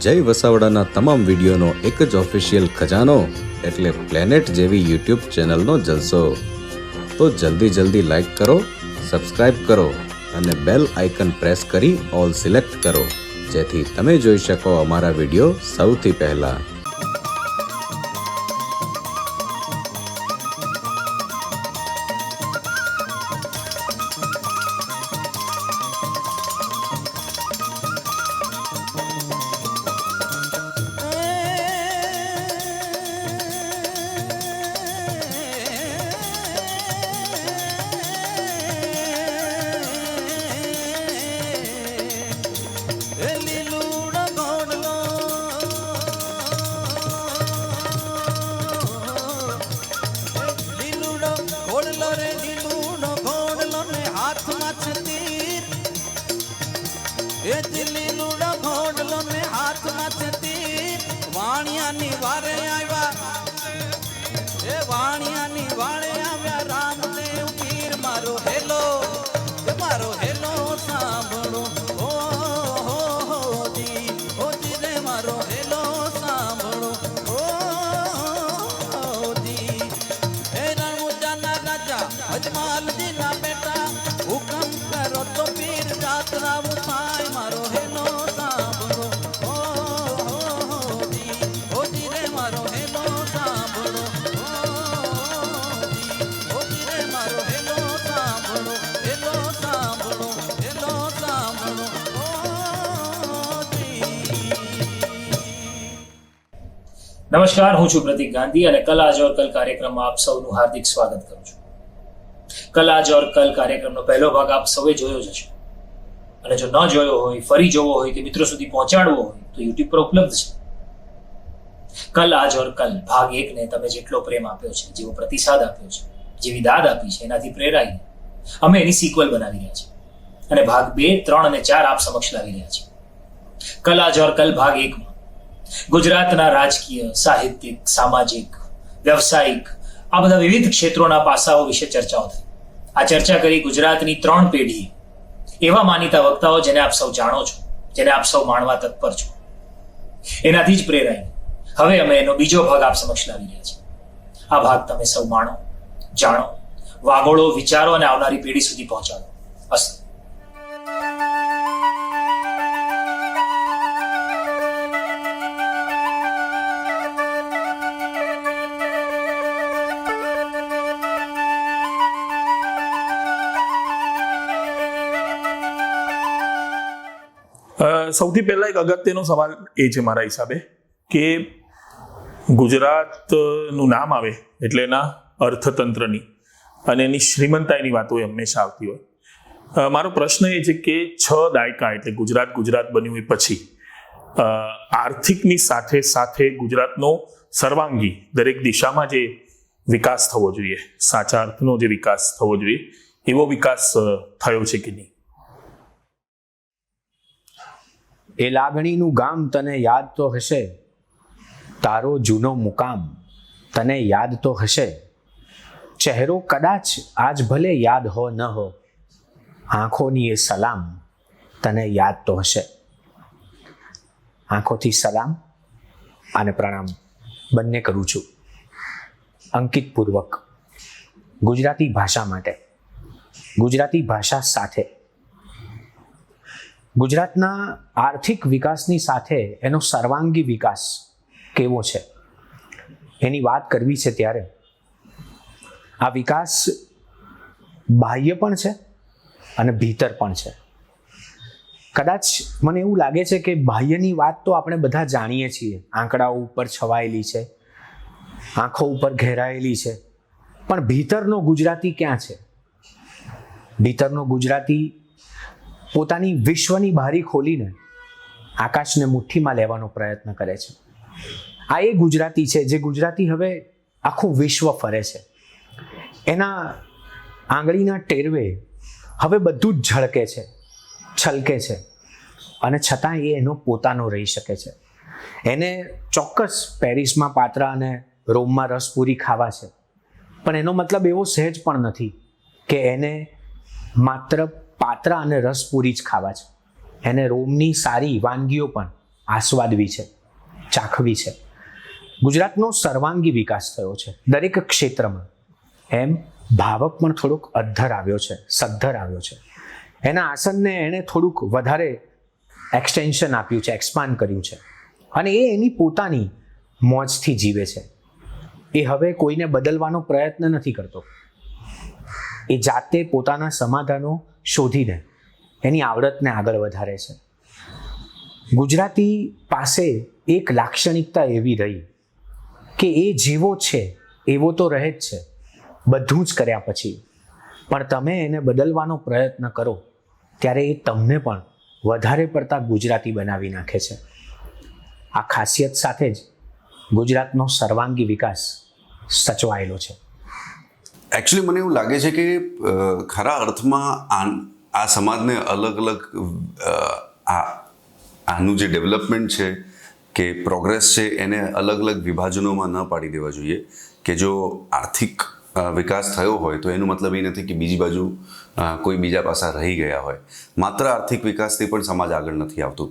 જય વસાવડાના તમામ વિડીયોનો એક જ ઓફિશિયલ ખજાનો એટલે પ્લેનેટ જેવી યુટ્યુબ ચેનલનો જલસો. તો જલ્દી લાઈક કરો, સબસ્ક્રાઇબ કરો અને બેલ આઇકન પ્રેસ કરી ઓલ સિલેક્ટ કરો, જેથી તમે જોઈ શકો અમારા વિડીયો સૌથી પહેલા. વાણિયાની વારે આવ્યા રામદેવ પીર મારો હેલો સાંભળો ઓ હો જી રે મારો હેલો સાંભળો ઓ જી હે રણુજાના રાજા અજમાલજીના બેટા હુકમ કરો તો પીર જાત્રા થાય મારો હેલો સાંભળો ઓ જી રે મારો હેલો સાંભળો નમસ્કાર, હું છું પ્રતીક ગાંધી અને કલ આજ ઓર કલ કાર્યક્રમમાં આપ સૌનું હાર્દિક સ્વાગત કરું છું. કલ આજ ઓર કલ કાર્યક્રમનો પહેલો ભાગ આપ સૌએ જોયો જ હશે, અને જો ન જોયો હોય, ફરી જોવો હોય કે મિત્રો સુધી પહોંચાડવો હોય તો યુટ્યુબ પર ઉપલબ્ધ છે. કલ આજ ઓર કલ ભાગ 1 ને તમે જેટલો પ્રેમ આપ્યો છે, જેવો પ્રતિસાદ આપ્યો છે, જેવી દાદ આપી છે, એનાથી પ્રેરાઈને અમે એની સિક્વલ બનાવી રહ્યા છીએ અને ભાગ 2, 3 અને 4 આપ સમક્ષ લાવી રહ્યા છીએ. કલ આજ ઓર કલ ભાગ 1 માં ગુજરાતના રાજકીય, સાહિત્યિક, સામાજિક, વ્યવસાયિક આ બધા વિવિધ ક્ષેત્રોના પાસાઓ વિશે ચર્ચાઓ થઈ. આ ચર્ચા કરી ગુજરાતની 3 પેઢી એવા માનીતા વક્તાઓ જેને આપ સૌ જાણો છો, જેને આપ સૌ માણવા તત્પર છો. એનાથી જ પ્રેરાઈ હવે અમે એનો બીજો ભાગ આપ સમક્ષ લાવી રહ્યા છીએ. આ ભાગ તમે સૌ માણો, જાણો, વાગોળો, વિચારો અને આવનારી પેઢી સુધી પહોંચાડો. અસ્તુ. સૌથી પહેલા એક અગત્યનો સવાલ એ છે મારા હિસાબે કે ગુજરાતનું નામ આવે એટલે એના અર્થતંત્રની અને એની શ્રીમંતાઈની વાતો હંમેશા આવતી હોય. મારો પ્રશ્ન એ છે કે 6 દાયકા એટલે ગુજરાત બન્યું એ પછી આર્થિકની સાથે સાથે ગુજરાતનો સર્વાંગી દરેક દિશામાં જે વિકાસ થવો જોઈએ, સાચા અર્થનો જે વિકાસ થવો જોઈએ, એવો વિકાસ થયો છે કે નહીં? એ લાગણીનું ગામ તને યાદ તો હશે, તારો જૂનો મુકામ તને યાદ તો હશે, ચહેરો કદાચ આજ ભલે યાદ હો ન હો, આંખોની એ સલામ તને યાદ તો હશે. આંખોથી સલામ અને પ્રણામ બંને કરું છું અંકિતપૂર્વક ગુજરાતી ભાષા માટે, ગુજરાતી ભાષા સાથે. ગુજરાતના આર્થિક વિકાસની સાથે એનો સર્વાંગી વિકાસ કેવો છે એની વાત કરવી છે ત્યારે આ વિકાસ બાહ્ય પણ છે અને ભીતર પણ છે. કદાચ મને એવું લાગે છે કે બાહ્યની વાત તો આપણે બધા જાણીએ છીએ, આંકડાઓ ઉપર છવાયેલી છે, આંખો ઉપર ઘેરાયેલી છે, પણ ભીતરનો ગુજરાતી ક્યાં છે? ભીતરનો ગુજરાતી પોતાની વિશ્વની બારી ખોલીને આકાશને મુઠ્ઠીમાં લેવાનો પ્રયત્ન કરે છે. આ એ ગુજરાતી છે જે ગુજરાતી હવે આખું વિશ્વ ફરે છે. એના આંગળીના ટેરવે હવે બધું જ ઝળકે છે, છલકે છે, અને છતાં એ એનો પોતાનો રહી શકે છે. એને ચોક્કસ પેરિસમાં પાત્રા અને રોમમાં રસપૂરી ખાવા છે, પણ એનો મતલબ એવો સહેજ પણ નથી કે એને માત્ર પાત્રા અને રસપૂરી જ ખાવા છે. એને રોમની સારી વાનગીઓ પણ આસ્વાદવી છે, ચાખવી છે. ગુજરાતનો સર્વાંગી વિકાસ થયો છે દરેક ક્ષેત્રમાં. એમ ભાવક પણ થોડોક અદ્ધર આવ્યો છે, સદ્ધર આવ્યો છે. એના આસનને એણે થોડુંક વધારે એક્સટેન્શન આપ્યું છે, એક્સપાન્ડ કર્યું છે, અને એ એની પોતાની મોજથી જીવે છે. એ હવે કોઈને બદલવાનો પ્રયત્ન નથી કરતો. એ જાતે પોતાના સમાધાનો શોધીને એની આવડતને આગળ વધારે છે. ગુજરાતી પાસે એક લાક્ષણિકતા એવી રહી કે એ જેવો છે એવો તો રહે જ છે, બધું જ કર્યા પછી. પણ તમે એને બદલવાનો પ્રયત્ન કરો ત્યારે એ તમને પણ વધારે પડતા ગુજરાતી બનાવી નાખે છે. આ ખાસિયત સાથે જ ગુજરાતનો સર્વાંગી વિકાસ સચવાયેલો છે. એકચ્યુઅલી મને એવું લાગે છે કે ખરા અર્થમાં આ સમાજને અલગ અલગ આનું જે ડેવલપમેન્ટ છે કે પ્રોગ્રેસ છે એને અલગ અલગ વિભાજનોમાં ન પાડી દેવા જોઈએ. કે જો આર્થિક વિકાસ થયો હોય તો એનો મતલબ એ નથી કે બીજી બાજુ કોઈ બીજા પાસા રહી ગયા હોય. માત્ર આર્થિક વિકાસથી પણ સમાજ આગળ નથી આવતું.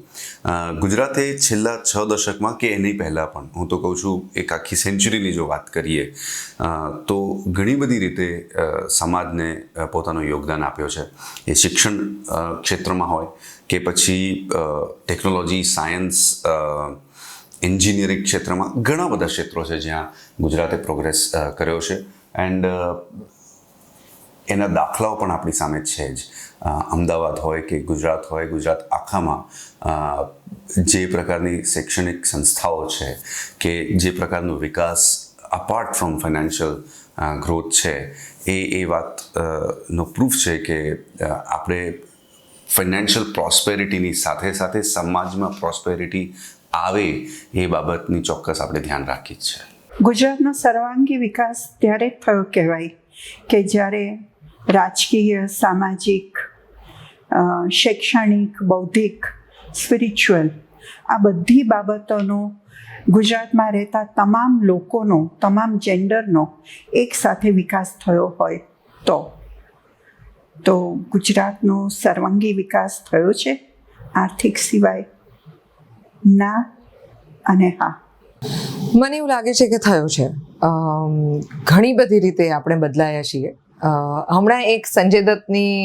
ગુજરાતે છેલ્લા 6 દશકમાં કે એની પહેલાં પણ, હું તો કહું છું એક આખી સેન્ચુરીની જો વાત કરીએ તો ઘણી બધી રીતે સમાજને પોતાનું યોગદાન આપ્યો છે. એ શિક્ષણ ક્ષેત્રમાં હોય કે પછી ટેકનોલોજી, સાયન્સ, એન્જિનિયરિંગ ક્ષેત્રમાં ઘણા બધા ક્ષેત્રો છે જ્યાં ગુજરાતે પ્રોગ્રેસ કર્યો છે. એન્ડ એના દાખલાઓ પણ આપણી સામે છે જ. અમદાવાદ હોય કે ગુજરાત હોય, ગુજરાત આખામાં જે પ્રકારની શૈક્ષણિક સંસ્થાઓ છે કે જે પ્રકારનો વિકાસ અપાર્ટ ફ્રોમ ફાઇનાન્શિયલ ગ્રોથ છે એ વાતનો પ્રૂફ છે કે આપણે ફાઇનાન્શિયલ પ્રોસ્પેરિટીની સાથે સાથે સમાજમાં પ્રોસ્પેરિટી આવે એ બાબતની ચોક્કસ આપણે ધ્યાન રાખી જ છે. ગુજરાતનો સર્વાંગી વિકાસ ત્યારે જ થયો કહેવાય કે જ્યારે રાજકીય, સામાજિક, શૈક્ષણિક, બૌદ્ધિક, સ્પિરિચ્યુઅલ આ બધી બાબતોનો ગુજરાતમાં રહેતા તમામ લોકોનો, તમામ જેન્ડરનો એકસાથે વિકાસ થયો હોય તો ગુજરાતનો સર્વાંગી વિકાસ થયો છે આર્થિક સિવાય? ના અને હા. મને એવું લાગે છે કે થયો છે. ઘણી બધી રીતે આપણે બદલાયા છીએ. હમણાં એક સંજય દત્તની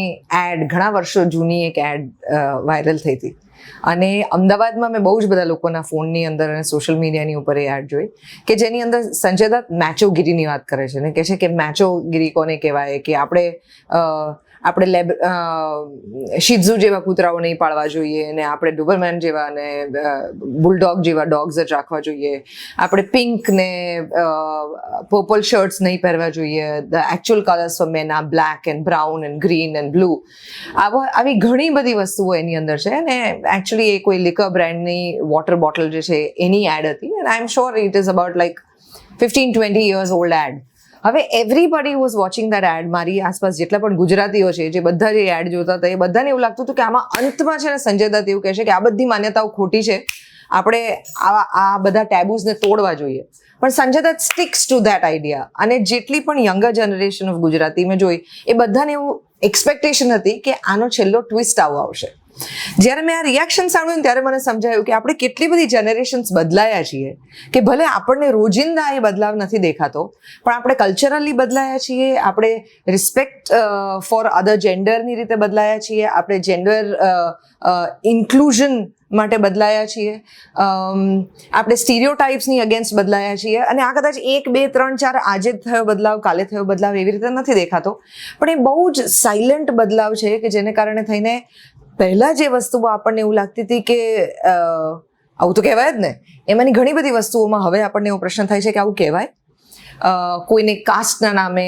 એડ, ઘણા વર્ષો જૂની એક એડ વાયરલ થઈ હતી અને અમદાવાદમાં મેં બહુ જ બધા લોકોના ફોનની અંદર અને સોશિયલ મીડિયાની ઉપર એ એડ જોઈ કે જેની અંદર સંજય દત્ત મેચોગીરીની વાત કરે છે ને કહે છે કે મેચોગીરી કોને કહેવાય, કે આપણે શિઝુ જેવા કૂતરાઓ નહીં પાળવા જોઈએ અને આપણે ડોબરમેન જેવા અને બુલડોગ જેવા ડોગ્સ જ રાખવા જોઈએ, આપણે પિંક ને પર્પલ શર્ટ્સ નહીં પહેરવા જોઈએ, the actual colours for men are black and brown and green and blue. આવી ઘણી બધી વસ્તુઓ એની અંદર છે અને એકચ્યુઅલી એ કોઈ લિકર બ્રાન્ડની વોટર બોટલ જે છે એની એડ હતી and I am sure it is about like 15-20 years old ad. હવે everybody was watching that ad. મારી આસપાસ જેટલા પણ ગુજરાતીઓ છે જે બધા જે એડ જોતા હતા એ બધાને એવું લાગતું હતું કે આમાં અંતમાં છે ને સંજય દત્ત એવું કહે છે કે આ બધી માન્યતાઓ ખોટી છે, આપણે આ બધા ટેબુઝને તોડવા જોઈએ. પણ Sanjay Dutt sticks to that idea. અને જેટલી પણ યંગર જનરેશન ઓફ ગુજરાતી મેં જોઈ એ બધાને એવું એક્સપેક્ટેશન હતી કે આનો છેલ્લો ટ્વિસ્ટ આવો આવશે. જ્યારે મેં આ રિએક્શન સાંભળ્યું ત્યારે મને સમજાયું કે આપણે કેટલી બધી જનરેશન્સ બદલાયા છીએ કે ભલે આપણને રોજિંદા એ બદલાવ નથી દેખાતો પણ આપણે કલ્ચરલી બદલાયા છીએ, આપણે રિસ્પેક્ટ ફોર અધર જેન્ડરની રીતે બદલાયા છીએ, આપણે જેન્ડર ઇન્ક્લુઝન માટે બદલાયા છીએ, આપણે સ્ટીરિયોટાઇપ્સની અગેન્સ્ટ બદલાયા છીએ. અને આ કદાચ 1, 2, 3, 4 આજે થયો બદલાવ, કાલે થયો બદલાવ એવી રીતે નથી દેખાતો પણ એ બહુ જ સાયલન્ટ બદલાવ છે કે જેને કારણે થઈને પહેલાં જે વસ્તુઓ આપણને એવું લાગતી હતી કે આવું તો કહેવાય જ ને, એમાંની ઘણી બધી વસ્તુઓમાં હવે આપણને એવો પ્રશ્ન થાય છે કે આવું કહેવાય? કોઈને કાસ્ટના નામે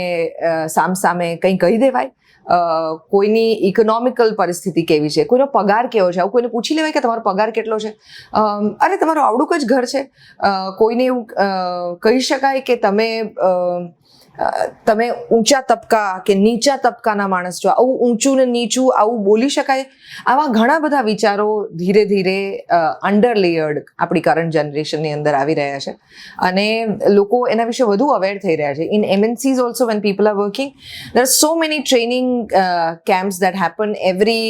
સામસામે કંઈ કહી દેવાય? કોઈની ઇકોનોમિકલ પરિસ્થિતિ કેવી છે, કોઈનો પગાર કેવો છે, આવું કોઈને પૂછી લેવાય કે તમારો પગાર કેટલો છે? અરે તમારું આવડું જ ઘર છે. કોઈને એવું કહી શકાય કે તમે તમે ઊંચા તબકા કે નીચા તબકાના માણસ છો, આવું ઊંચું ને નીચું આવું બોલી શકાય, આવા ઘણા બધા વિચારો ધીરે ધીરે અંડરલેયર્ડ આપણી કરંટ જનરેશનની અંદર આવી રહ્યા છે અને લોકો એના વિશે વધુ અવેર થઈ રહ્યા છે. In MNCs also when people are working, there are so many training camps that happen every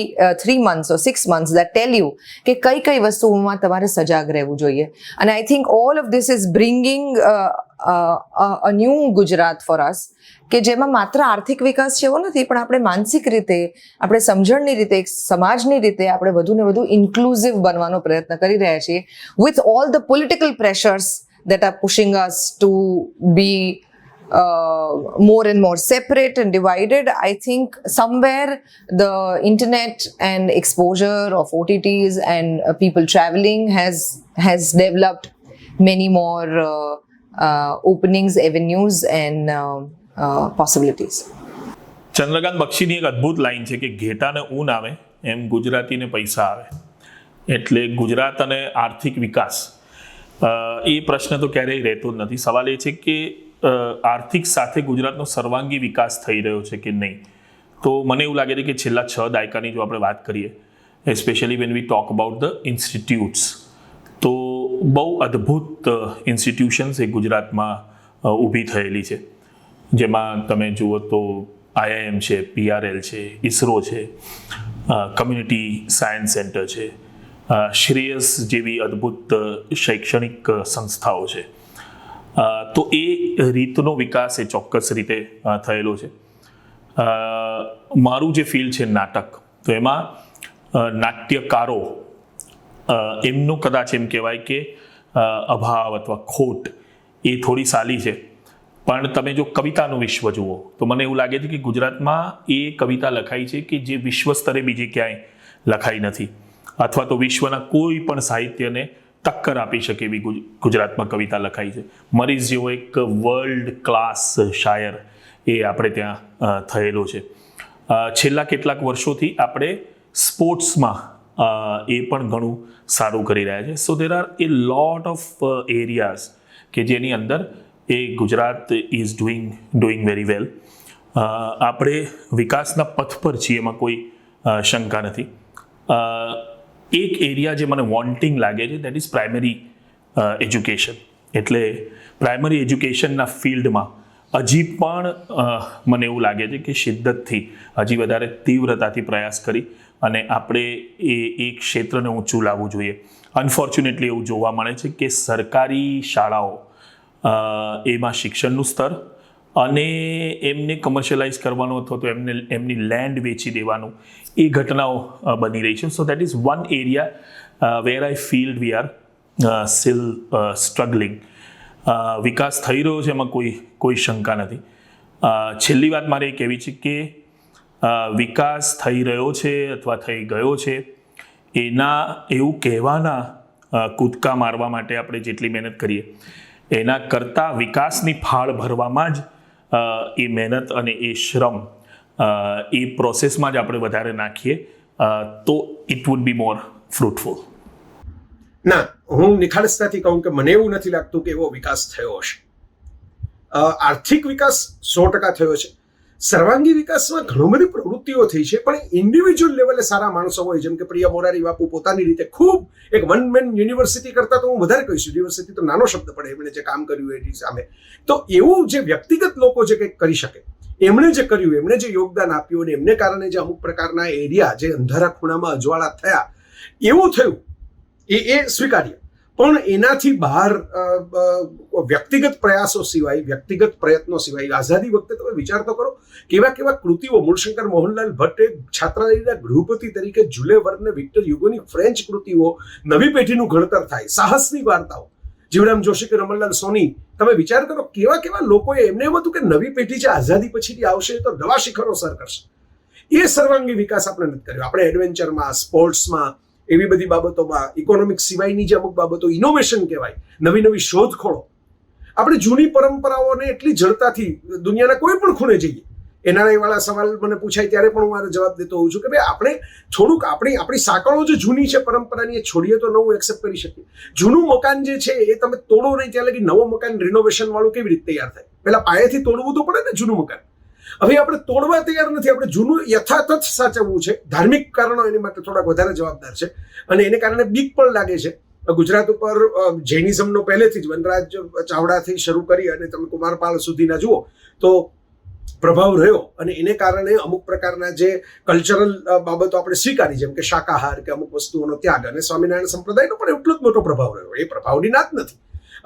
3 months or 6 months that tell you કે કઈ કઈ વસ્તુઓમાં તમારે સજાગ રહેવું જોઈએ. અને I think all of this is bringing a new Gujarat for us, કે જેમાં માત્ર આર્થિક વિકાસ છે એવો નથી, પણ આપણે માનસિક રીતે, આપણે સમજણની રીતે, એક સમાજની રીતે આપણે વધુ ને વધુ ઇન્ક્લુઝિવ બનવાનો પ્રયત્ન કરી રહ્યા છીએ with all the political pressures that are pushing us to be more and more separate and divided. I think somewhere the internet and exposure of OTTs and people traveling has developed many more openings, avenues and possibilities. Chandrakant બક્ષીની એક અદ્ભુત line છે કે ઘેટાને ઊન આવે એમ ગુજરાતીને પૈસા આવે. એટલે ગુજરાત અને આર્થિક વિકાસ એ પ્રશ્ન તો ક્યારેય રહેતો જ નથી. સવાલ એ છે કે આર્થિક સાથે ગુજરાતનો સર્વાંગી વિકાસ થઈ રહ્યો છે કે નહીં. તો મને એવું લાગે છે કે છેલ્લા 6 દાયકાની જો આપણે વાત કરીએ, especially when we talk about the institutes, તો બહુ અદ્ભુત ઇન્સ્ટિટ્યુશન્સ એ ગુજરાતમાં ઊભી થયેલી છે. જેમાં તમે જુઓ તો IIM છે, PRL છે, ISRO છે, કમ્યુનિટી સાયન્સ સેન્ટર છે, શ્રેયસ જેવી અદ્ભુત શૈક્ષણિક સંસ્થાઓ છે. તો એ રીતનો વિકાસ એ ચોક્કસ રીતે થયેલો છે. મારું જે ફિલ્ડ છે નાટક, તો એમાં નાટ્યકારો એમનું કદાચ એમ કહેવાય કે અભાવ અથવા ખોટ એ થોડી સાલી છે. પણ તમે જો કવિતાનું વિશ્વ જુઓ તો મને એવું લાગે છે કે ગુજરાતમાં એ કવિતા લખાઈ છે કે જે વિશ્વ સ્તરે બીજે ક્યાંય લખાઈ નથી, અથવા તો વિશ્વના કોઈ પણ સાહિત્યને ટક્કર આપી શકે એવી ગુજરાતમાં કવિતા લખાઈ છે. મરીઝ જેવો એક વર્લ્ડ ક્લાસ શાયર એ આપણે ત્યાં થયેલો છે. છેલ્લા કેટલાક વર્ષોથી આપણે સ્પોર્ટ્સમાં એ પણ ઘણું સારું કરી રહ્યા છે. So there are a lot of areas કે જેની અંદર એ Gujarat is doing very well. આપણે વિકાસના પથ પર છીએ, એમાં કોઈ શંકા નથી. એક એરિયા જે મને વોન્ટિંગ લાગે છે દેટ ઇઝ પ્રાઇમરી એજ્યુકેશન. એટલે પ્રાઇમરી એજ્યુકેશનના ફિલ્ડમાં હજી પણ મને એવું લાગે છે કે શિદ્દતથી હજી વધારે તીવ્રતાથી પ્રયાસ કરી અને આપણે એ ક્ષેત્રને ઊંચું લાવવું જોઈએ. અનફોર્ચ્યુનેટલી એવું જોવા મળે છે કે સરકારી શાળાઓ એમાં શિક્ષણનું સ્તર અને એમને કમર્શિયલાઇઝ કરવાનું અથવા તો એમની લેન્ડ વેચી દેવાનું એ ઘટનાઓ બની રહી છે. So that is one area where I feel we are still struggling. વિકાસ થઈ રહ્યો છે, એમાં કોઈ શંકા નથી. છેલ્લી વાત મારે એ કહેવી છે કે વિકાસ થઈ રહ્યો છે અથવા થઈ ગયો છે એના એવું કહેવાના કૂદકા મારવા માટે આપણે જેટલી મહેનત કરીએ એના કરતાં વિકાસની ફાળ ભરવામાં જ એ મહેનત અને એ શ્રમ એ પ્રોસેસમાં જ આપણે વધારે નાખીએ તો it would be more fruitful. ના, હું નિખાલસતાથી કહું કે મને એવું નથી લાગતું કે એવો વિકાસ થયો હશે. આર્થિક વિકાસ 100% થયો છે. સર્વાંગી વિકાસમાં ઘણી બધી પ્રવૃત્તિઓ થઈ છે, પણ ઇન્ડિવિજ્યુઅલ લેવલે સારા માણસો હોય, જેમ કે પ્રિય મોરારી બાપુ પોતાની રીતે ખૂબ એક વન મેન યુનિવર્સિટી કરતાં તો હું વધારે કહીશ, યુનિવર્સિટી તો નાનો શબ્દ પડે, એમણે જે કામ કર્યું એની સામે. તો એવું જે વ્યક્તિગત લોકો જે કંઈક કરી શકે, એમણે જે કર્યું, એમણે જે યોગદાન આપ્યું અને એમને કારણે જે અમુક પ્રકારના એરિયા જે અંધારા ખૂણામાં અજવાળા થયા, એવું થયું એ સ્વીકાર્ય. પણ એનાથી બહાર વ્યક્તિગત પ્રયાસો સિવાય, વ્યક્તિગત પ્રયત્નો સિવાય, આઝાદી વખતે તમે વિચાર તો કરો કેવા કેવા કૃતિઓ મૂળશંકર મોહનલાલ ભટ્ટે છાત્રાલયના ગૃહપતિ તરીકે જુલે વર્ન વિક્ટર યુગોની ફ્રેન્ચ કૃતિઓ, નવી પેઢીનું ઘડતર થાય, સાહસની વાર્તાઓ, જીવરામ જોશી કે રમણલાલ સોની, તમે વિચાર કરો કેવા કેવા લોકોએ એમને એમ હતું કે નવી પેઢી જે આઝાદી પછીથી આવશે તો નવા શિખરો સર કરશે. એ સર્વાંગી વિકાસ આપણે નથી કર્યો. આપણે એડવેન્ચરમાં, સ્પોર્ટ્સમાં, એવી બધી બાબતોમાં, ઇકોનોમિક્સ સિવાયની જે અમુક બાબતો ઇનોવેશન કહેવાય, નવી નવી શોધખોળો, આપણે જૂની પરંપરાઓને એટલી જડતાથી દુનિયાના કોઈ પણ ખૂણે જઈએ, એનઆરઆઈ વાળા સવાલ મને પૂછાય ત્યારે પણ હું મારો જવાબ દેતો હોઉં છું કે ભાઈ આપણે થોડુંક આપણી સાંકળો જે જૂની છે પરંપરાની એ છોડીએ તો નવું એક્સેપ્ટ કરી શકીએ. જૂનું મકાન જે છે એ તમે તોડો નહીં ત્યાં લગી નવો મકાન રિનોવેશન વાળું કેવી રીતે તૈયાર થાય? પેલા પાયાથી તોડવું તો પડે ને જૂનું મકાન. હવે આપણે તોડવા તૈયાર નથી, આપણે જૂનું યથાતથ સાચવવું છે. ધાર્મિક કારણો એની માટે થોડાક વધારે જવાબદાર છે અને એને કારણે બીક પણ લાગે છે. ગુજરાત ઉપર જૈનિઝમનો પહેલેથી જ વનરાજ ચાવડાથી શરૂ કરી અને તમે કુમારપાળ સુધીના જુઓ તો પ્રભાવ રહ્યો અને એને કારણે અમુક પ્રકારના જે કલ્ચરલ બાબતો આપણે સ્વીકારી, જેમ કે શાકાહાર કે અમુક વસ્તુઓનો ત્યાગ, અને સ્વામિનારાયણ સંપ્રદાયનો પણ એટલો જ મોટો પ્રભાવ રહ્યો. એ પ્રભાવની નાત નથી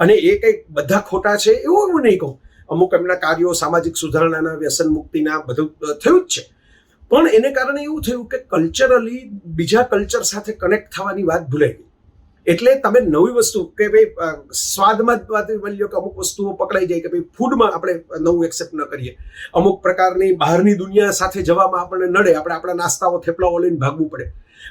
અને એ કંઈક બધા ખોટા છે એવું હું નહીં કહું. અમુક એમના કાર્યો સામાજિક સુધારણાના, વ્યસન મુક્તિના બધું થયું જ છે, પણ એને કારણે એવું થયું કે કલ્ચરલી બીજા કલ્ચર સાથે કનેક્ટ થવાની વાત ભૂલાઈ ગઈ. એટલે તમે નવી વસ્તુ કે ભાઈ સ્વાદમાં જ વાત બની લો કે અમુક વસ્તુઓ પકડાઈ જાય કે ભાઈ ફૂડમાં આપણે નવું એક્સેપ્ટ ન કરીએ, અમુક પ્રકારની બહારની દુનિયા સાથે જવામાં આપણને નડે, આપણે આપણા નાસ્તાઓ થેપલાઓ લઈને ભાગવું પડે.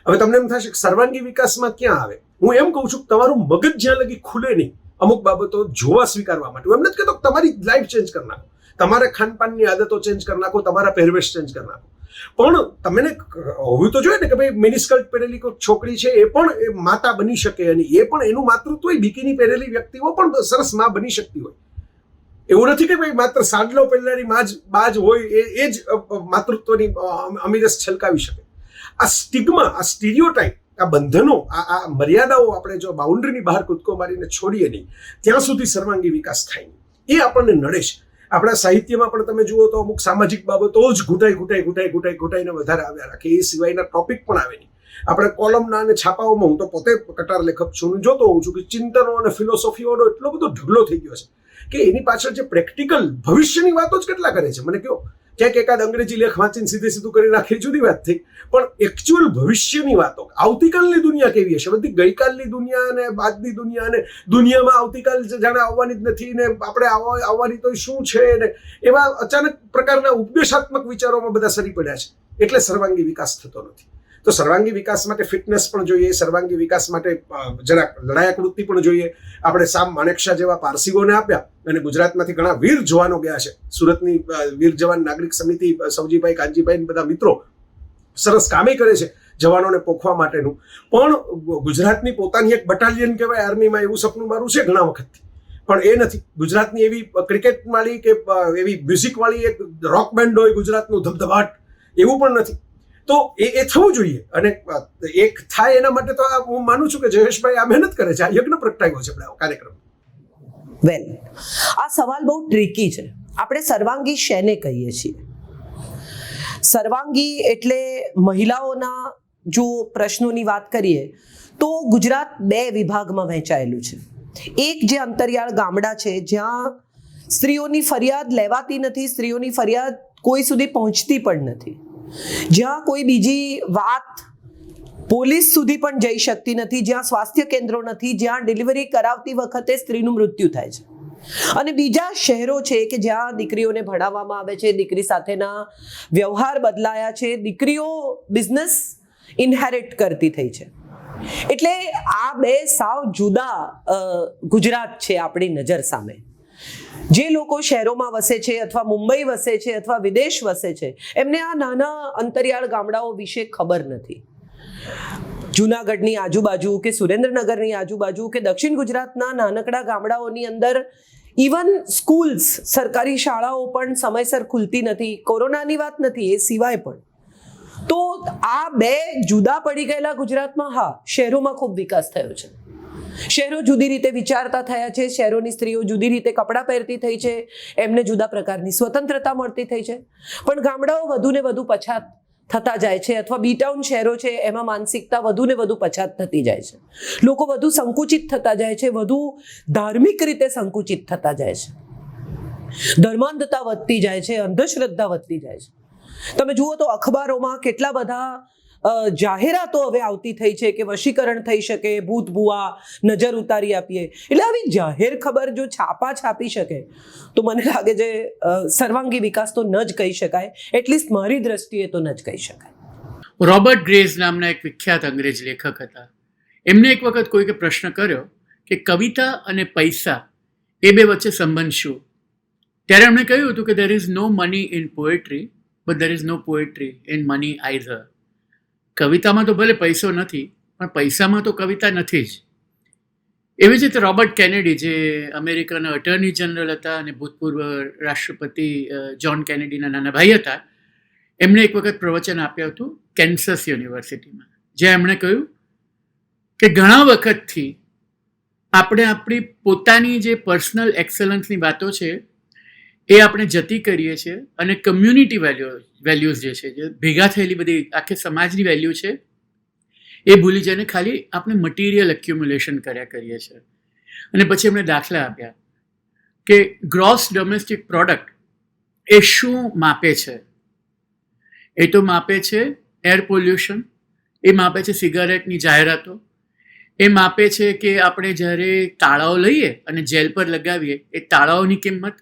હવે તમને એમ થશે કે સર્વાંગી વિકાસમાં ક્યાં આવે? હું એમ કહું છું કે તમારું મગજ જ્યાં લગી ખુલે નહીં અમુક બાબતો જોવા સ્વીકારવા માટે. હું એમ નથી કહેતો તમારી લાઈફ ચેન્જ કરી નાખો, તમારે ખાનપાનની આદતો ચેન્જ કરી નાખો, તમારા પહેરવેશ ચેન્જ કરી નાખો, પણ તમને હોવું તો જોઈએ ને કે ભાઈ મિનિસ્કર્ટ પહેરેલી કોઈ છોકરી છે એ પણ માતા બની શકે અને એ પણ એનું માતૃત્વ બિકીની પહેરેલી વ્યક્તિઓ પણ સરસ માં બની શકતી હોય. એવું નથી કે ભાઈ માત્ર સાડલો પહેરનારી બાજ હોય એ જ માતૃત્વની અમીરસ છલકાવી શકે. આ સ્ટિગ્મા, આ સ્ટીરિયોટાઇપ, આ બંધનો, આ મર્યાદાઓ આપણે જો બાઉન્ડ્રીની બહાર કૂદકો મારીને છોડીએ નહીં ત્યાં સુધી સર્વાંગી વિકાસ થાય નહીં. એ આપણને નડે છે. આપણા સાહિત્યમાં પણ તમે જુઓ તો અમુક સામાજિક બાબતો જ ઘૂંટાઈને વધારે આવ્યા રાખે, એ સિવાયના ટોપિક પણ આવે નહીં. આપણે કોલમના અને છાપાઓમાં, હું તો પોતે કટાર લેખક છું, જોતો હોઉં છું કે ચિંતનો અને ફિલોસોફીઓનો એટલો બધો ઢગલો થઈ ગયો છે કે એની પાછળ જે પ્રેક્ટિકલ ભવિષ્યની વાતો જ કેટલા કરે છે. મને કહો, ક્યાંક એકાદ અંગ્રેજી લેખ વાંચીને સીધું કરી નાખી જુદી વાત થઈ, પણ એકચ્યુઅલ ભવિષ્યની વાતો, આવતીકાલની દુનિયા કેવી હશે, બધી ગઈકાલની દુનિયા અને આજની દુનિયા, અને દુનિયામાં આવતીકાલ જાણે આવવાની જ નથી ને આપણે આવવાની તો શું છે ને એવા અચાનક પ્રકારના ઉપદેશાત્મક વિચારોમાં બધા સરી પડ્યા છે. એટલે સર્વાંગી વિકાસ થતો નથી. તો સર્વાંગી વિકાસ માટે ફિટનેસ પણ જોઈએ, સર્વાંગી વિકાસ માટે જરાક લડાયક વૃત્તિ પણ જોઈએ. આપણે સામ માણેકશા જેવા પારસીઓને આપ્યા અને ગુજરાતમાંથી ઘણા વીર જવાનો ગયા છે. સુરતની વીર જવાન નાગરિક સમિતિ, સવજીભાઈ, કાનજીભાઈ બધા મિત્રો સરસ કામે કરે છે જવાનોને પોખવા માટેનું, પણ ગુજરાતની પોતાની એક બટાલિયન કહેવાય આર્મીમાં, એવું સપનું મારું છે ઘણા વખતથી, પણ એ નથી. ગુજરાતની એવી ક્રિકેટ વાળી કે એવી મ્યુઝિક વાળી એક રોક બેન્ડ હોય ગુજરાતનું ધબધબાટ, એવું પણ નથી. તો એ થવું જોઈએ અને એક થાય એના માટે તો હું માનું છું કે જયેશભાઈ આ મહેનત કરે છે. આ યજ્ઞ પ્રગટાવ્યો છે આપણે કાર્યક્રમ. વેલ, આ સવાલ બહુ ટ્રિકી છે. આપણે સર્વાંગી શેને કહીએ છીએ? સર્વાંગી એટલે મહિલાઓના જો પ્રશ્નોની વાત કરીએ તો ગુજરાત 2 વિભાગમાં વહેંચાયેલું છે. એક જે અંતરિયાળ ગામડા છે જ્યાં સ્ત્રીઓની ફરિયાદ લેવાતી નથી, સ્ત્રીઓની ફરિયાદ કોઈ સુધી પહોંચતી પણ નથી, જ્યાં કોઈ બીજી વાત પોલીસ સુધી પણ જઈ શકતી નથી, જ્યાં સ્વાસ્થ્ય કેન્દ્રો નથી, જ્યાં ડિલિવરી કરાવતી વખતે સ્ત્રીનું મૃત્યુ થાય છે. અને બીજા શહેરો છે કે જ્યાં દીકરીઓને ભણાવવામાં આવે છે, દીકરી સાથેના વ્યવહાર બદલાયા છે, દીકરીઓ બિઝનેસ ઇનહેરિટ કરતી થઈ છે. એટલે આ 2 સાવ જુદા ગુજરાત છે આપણી નજર સામે. જે લોકો શહેરોમાં વસે છે અથવા મુંબઈ વસે છે અથવા વિદેશ વસે છે, એમને આ નાના અંતરિયાળ ગામડાઓ વિશે ખબર નથી. જૂનાગઢની આજુબાજુ કે સુરેન્દ્રનગરની આજુબાજુ કે દક્ષિણ ગુજરાતના નાનકડા ગામડાઓની અંદર ઇવન સ્કૂલ્સ, સરકારી શાળાઓ પણ સમયસર ખુલતી નથી. કોરોનાની વાત નથી, એ સિવાય પણ. તો આ 2 જુદા પડી ગયેલા ગુજરાતમાં હા, શહેરોમાં ખૂબ વિકાસ થયો છે. શહેરો જુદી રીતે વિચારતા થયા છે, શહેરોની સ્ત્રીઓ જુદી રીતે કપડાં પહેરતી થઈ છે, એમને જુદા પ્રકારની સ્વતંત્રતા મળતી થઈ છે. પણ ગામડાઓ વધુ ને વધુ પછાત થતા જાય છે, અથવા બી ટાઉન શહેરો છે એમાં માનસિકતા વધુ ને વધુ પછાત થતી જાય છે. લોકો વધુ સંકુચિત થતા જાય છે, વધુ ધાર્મિક રીતે સંકુચિત થતા જાય છે, ધર્માંધતા વધતી જાય છે, અંધશ્રદ્ધા વધતી જાય છે. તમે જુઓ તો અખબારોમાં કેટલા બધા જાહેરાતો હવે આવતી થઈ છે કે વશીકરણ થઈ શકે, ભૂત ભુવા, નજર ઉતારી આપીએ. એટલે આવી જાહેર ખબર જો છાપી શકે તો મને લાગે છે સર્વાંગી વિકાસ તો ન જ કહી શકાય, એટલીસ્ટ મારી દ્રષ્ટિએ તો ન જ કહી શકાય. રોબર્ટ ગ્રેઝ નામના એક વિખ્યાત અંગ્રેજ લેખક હતા. એમને એક વખત કોઈકે પ્રશ્ન કર્યો કે કવિતા અને પૈસા એ 2 વચ્ચે સંબંધ શું? ત્યારે એમણે કહ્યું હતું કે there is no money in poetry, but there is no poetry in money either. કવિતામાં તો ભલે પૈસો નથી, પણ પૈસામાં તો કવિતા નથી જ. એવી જ રીતે રોબર્ટ કેનેડી, જે અમેરિકાના અટર્ની જનરલ હતા અને ભૂતપૂર્વ રાષ્ટ્રપતિ જ્હોન કેનેડીના નાના ભાઈ હતા, એમણે એક વખત પ્રવચન આપ્યું હતું કેન્સસ યુનિવર્સિટીમાં, જ્યાં એમણે કહ્યું કે ઘણા વખતથી આપણે આપણી પોતાની જે પર્સનલ એક્સલન્સની વાતો છે એ આપણે જતી કરીએ છીએ અને કમ્યુનિટી વેલ્યુઝ જે છે, જે ભેગા થયેલી બધી આખી સમાજની વેલ્યુ છે, એ ભૂલી જઈને ખાલી આપણે મટીરિયલ એક્યુમ્યુલેશન કર્યા કરીએ છીએ. અને પછી એમણે દાખલા આપ્યા કે ગ્રોસ ડોમેસ્ટિક પ્રોડક્ટ એ શું માપે છે. એ તો માપે છે એર પોલ્યુશન, એ માપે છે સિગારેટની જાહેરાતો, એ માપે છે કે આપણે જ્યારે તાળાઓ લઈએ અને જેલ પર લગાવીએ એ તાળાઓની કિંમત,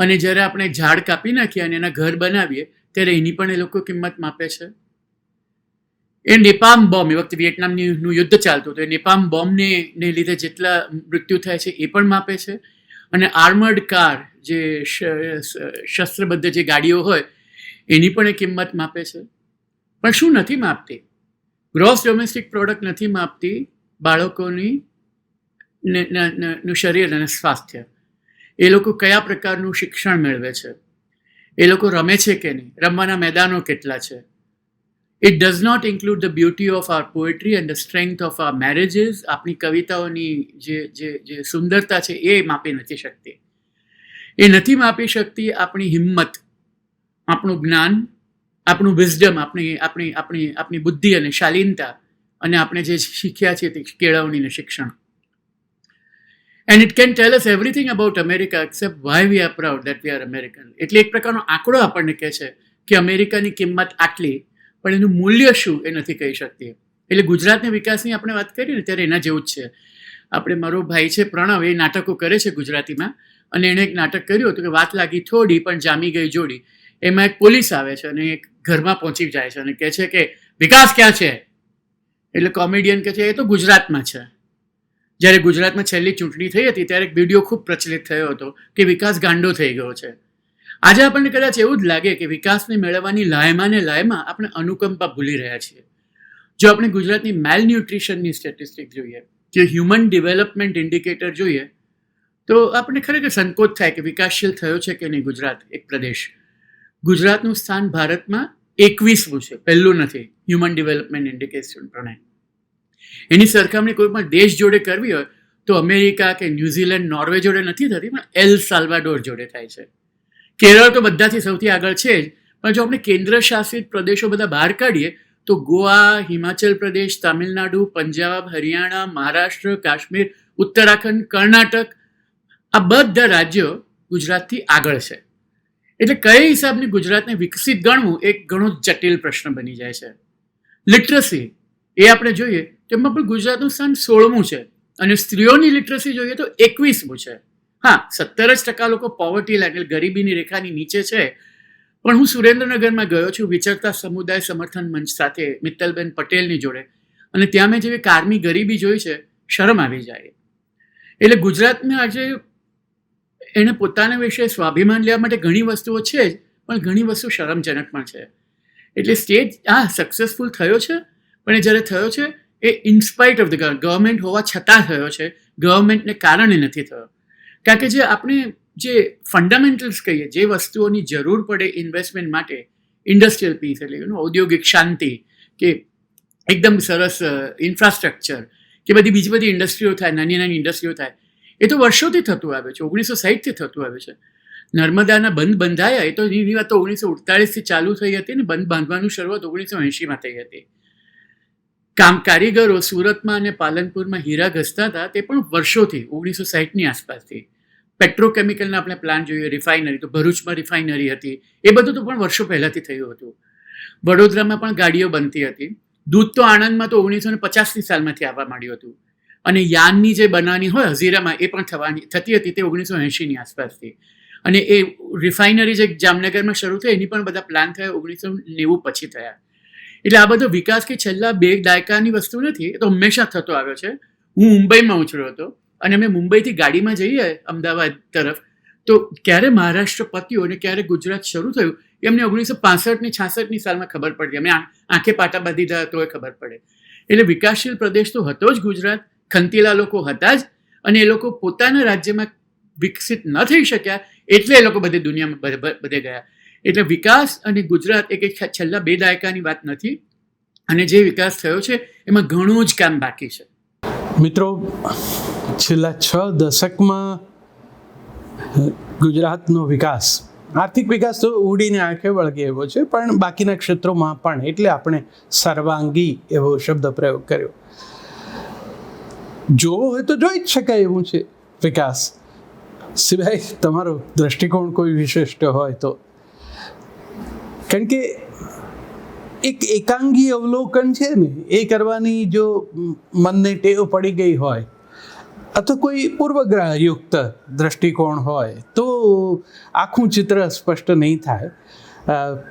અને જ્યારે આપણે ઝાડ કાપી નાખીએ અને એના ઘર બનાવીએ ત્યારે એની પણ એ લોકો કિંમત માપે છે. એ નેપામ બોમ્બ, એ વખતે વિયેટનામનું યુદ્ધ ચાલતું હતું, એ નેપામ બોમ્બને લીધે જેટલા મૃત્યુ થાય છે એ પણ માપે છે. અને આર્મર્ડ કાર, જે શસ્ત્રબદ્ધ જે ગાડીઓ હોય એની પણ એ કિંમત માપે છે. પણ શું નથી માપતી? ગ્રોસ ડોમેસ્ટિક પ્રોડક્ટ નથી માપતી બાળકોની નું શરીર અને સ્વાસ્થ્ય. એ લોકો કયા પ્રકારનું શિક્ષણ મેળવે છે, એ લોકો રમે છે કે નહીં, રમવાના મેદાનો કેટલા છે. It does not include the beauty of our poetry and the strength of our marriages. આપણી કવિતાઓની જે સુંદરતા છે એ માપી નથી શકતી. એ નથી માપી શકતી આપણી હિંમત, આપણું જ્ઞાન, આપણું વિઝડમ, આપણી બુદ્ધિ અને શાલીનતા, અને આપણે જે શીખ્યા છીએ તે કેળવણીને શિક્ષણ. And it can tail us everything about America accept why we are proud that we are American. એટલે એક પ્રકારનો આંકડો આપણને કહે છે કે અમેરિકાની કિંમત આટલી, પણ એનું મૂલ્ય શું એ નથી કહી શકતી. એટલે ગુજરાતના વિકાસની આપણે વાત કરીએ ને ત્યારે એના જેવું જ છે. આપણે, મારો ભાઈ છે પ્રણવ, એ નાટકો કરે છે ગુજરાતીમાં, અને એણે એક નાટક કર્યું હતું કે વાત લાગી થોડી પણ જામી ગઈ જોડી. એમાં એક પોલીસ આવે છે અને એક ઘરમાં પહોંચી જાય છે અને કહે છે કે વિકાસ ક્યાં છે? એટલે કોમેડિયન કહે છે એ તો ગુજરાતમાં છે. જ્યારે ગુજરાતમાં છેલ્લી ચૂંટણી થઈ હતી ત્યારે એક વિડીયો ખૂબ પ્રચલિત થયો હતો કે વિકાસ ગાંડો થઈ ગયો છે. આજે આપણને કદાચ એવું જ લાગે કે વિકાસને મેળવવાની લાયમાં આપણે અનુકંપા ભૂલી રહ્યા છીએ. જો આપણે ગુજરાતની મેલ ન્યુટ્રિશનની સ્ટેટિસ્ટિક જોઈએ, જે હ્યુમન ડેવલપમેન્ટ ઇન્ડિકેટર જોઈએ, તો આપણને ખરેખર સંકોચ થાય કે વિકાસશીલ થયો છે કે નહીં ગુજરાત, એક પ્રદેશ. ગુજરાતનું સ્થાન ભારતમાં 21મું છે, પહેલું નથી હ્યુમન ડેવલપમેન્ટ ઇન્ડિકેશન પ્રમાણે. એની સરખામણી કોઈ પણ દેશ જોડે કરવી હોય તો અમેરિકા કે ન્યુઝીલેન્ડ, નોર્વે જોડે નથી થતી, પણ એલ સાલ્વાડોર જોડે થાય છે. કેરળ તો બધાથી સૌથી આગળ છે જ, પણ જો આપણે કેન્દ્ર શાસિત પ્રદેશો બધા બહાર કાઢીએ તો ગોવા, હિમાચલ પ્રદેશ, તામિલનાડુ, પંજાબ, હરિયાણા, મહારાષ્ટ્ર, કાશ્મીર, ઉત્તરાખંડ, કર્ણાટક, આ બધા રાજ્યો ગુજરાતથી આગળ છે. એટલે કઈ હિસાબની ગુજરાતને વિકસિત ગણવું એક ઘણો જટિલ પ્રશ્ન બની જાય છે. લિટરસી એ આપણે જોઈએ તો એમાં પણ ગુજરાતનું સ્થાન 16મું છે, અને સ્ત્રીઓની લિટરસી જોઈએ તો 21મું છે. હા, 17% લોકો પોવર્ટી લાઈન, એટલે ગરીબીની રેખાની નીચે છે. પણ હું સુરેન્દ્રનગરમાં ગયો છું વિચરતા સમુદાય સમર્થન મંચ સાથે મિત્તલબેન પટેલની જોડે, અને ત્યાં મેં જેવી કારની ગરીબી જોઈ છે, શરમ આવી જાય. એટલે ગુજરાતને આજે એને પોતાના વિશે સ્વાભિમાન લેવા માટે ઘણી વસ્તુઓ છે જ, પણ ઘણી વસ્તુ શરમજનક પણ છે. એટલે સ્ટેજ સક્સેસફુલ થયો છે, પણ એ જ્યારે થયો છે એ ઇન્સ્પાઇટ ઓફ ધ ગવર્મેન્ટ હોવા છતાં થયો છે, ગવર્મેન્ટને કારણે નથી થયો. કારણ કે જે આપણે જે ફંડામેન્ટલ્સ કહીએ, જે વસ્તુઓની જરૂર પડે ઇન્વેસ્ટમેન્ટ માટે, ઇન્ડસ્ટ્રીયલ પીસ એટલે ઔદ્યોગિક શાંતિ, કે એકદમ સરસ ઇન્ફ્રાસ્ટ્રક્ચર, કે બીજી બધી ઇન્ડસ્ટ્રીઓ થાય, નાની નાની ઇન્ડસ્ટ્રીઓ થાય, એ તો વર્ષોથી થતું આવે છે, 1960થી થતું આવે છે. નર્મદાના બંધ બંધાયા એ તો એની વાત તો 1948થી ચાલુ થઈ હતી ને બંધ બાંધવાનું શરૂઆત 1980માં થઈ હતી. કારીગરો સુરતમાં અને પાલનપુરમાં હીરા ઘસતા હતા, તે પણ વર્ષોથી 1960ની આસપાસથી. પેટ્રોકેમિકલના આપણે પ્લાન્ટ જોઈએ, રિફાઇનરી, તો ભરૂચમાં રિફાઇનરી હતી, એ બધું તો પણ વર્ષો પહેલાંથી થયું હતું. વડોદરામાં પણ ગાડીઓ બનતી હતી. દૂધ તો આણંદમાં તો 1950ની સાલમાંથી આવવા માંડ્યું હતું, અને યાનની જે બનાવવાની હોય હઝીરામાં એ પણ થતી હતી તે 1980ની આસપાસથી. અને એ રિફાઇનરી જે જામનગરમાં શરૂ થઈ એની પણ બધા પ્લાન થયા 1990 પછી થયા. એટલે આ બધો વિકાસ કે છેલ્લા 2 દાયકાની વસ્તુ નથી, એ તો હંમેશા થતો આવ્યો છે. હું મુંબઈમાં ઉછર્યો હતો, અને અમે મુંબઈથી ગાડીમાં જઈએ અમદાવાદ તરફ, તો ક્યારે મહારાષ્ટ્ર પત્યું અને ક્યારે ગુજરાત શરૂ થયું એમને 1965ની 66ની સાલમાં ખબર પડી. અમે આંખે પાટા બાંધી દીધા તોય ખબર પડે. એટલે વિકાસશીલ પ્રદેશ તો હતો જ ગુજરાત, ખંતીલા લોકો હતા જ, અને એ લોકો પોતાના રાજ્યમાં વિકસિત ન થઈ શક્યા એટલે એ લોકો બધે દુનિયામાં બધે ગયા. એટલે વિકાસ અને ગુજરાત એક છેલ્લા 2 દાયકાની વાત નથી, અને જે વિકાસ થયો છે એમાં ઘણું જ કામ બાકી છે. મિત્રો, છેલ્લા 6 દશકમાં ગુજરાતનો વિકાસ, આર્થિક વિકાસ તો ઉડીને આંખે વળગે એવો છે, પણ બાકીના ક્ષેત્રોમાં પણ, એટલે આપણે સર્વાંગી એવો શબ્દ પ્રયોગ કર્યો. જોવો હોય તો જોઈ જ શકાય એવું છે વિકાસ, સિવાય તમારો દ્રષ્ટિકોણ કોઈ વિશિષ્ટ હોય તો. કારણ કે એક એકાંગી અવલોકન છે ને, એ કરવાની જો મનને ટેવ પડી ગઈ હોય, અથવા કોઈ પૂર્વગ્રહયુક્ત દ્રષ્ટિકોણ હોય, તો આખું ચિત્ર સ્પષ્ટ નહીં થાય.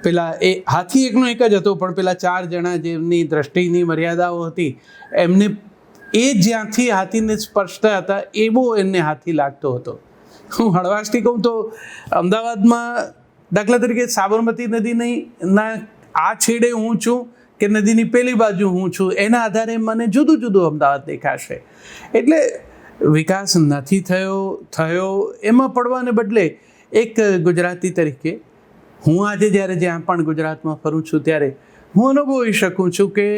પેલા એ હાથી એકનો એક જ હતો, પણ પેલા 4 જણા જેમની દ્રષ્ટિની મર્યાદાઓ હતી, એમને એ જ્યાંથી હાથીને સ્પર્શતા હતા એવો એમને હાથી લાગતો હતો. હું હળવાશથી કહું તો અમદાવાદમાં દાખલા તરીકે સાબરમતી નદીના આ છેડે હું છું કે નદીની પેલી બાજુ હું છું, એના આધારે મને જુદું જુદું અમદાવાદ દેખાશે. એટલે વિકાસ નથી થયો એમાં પડવાને બદલે એક ગુજરાતી તરીકે હું આજે જ્યારે જ્યાં પણ ગુજરાતમાં ફરું છું ત્યારે હું અનુભવી શકું છું કે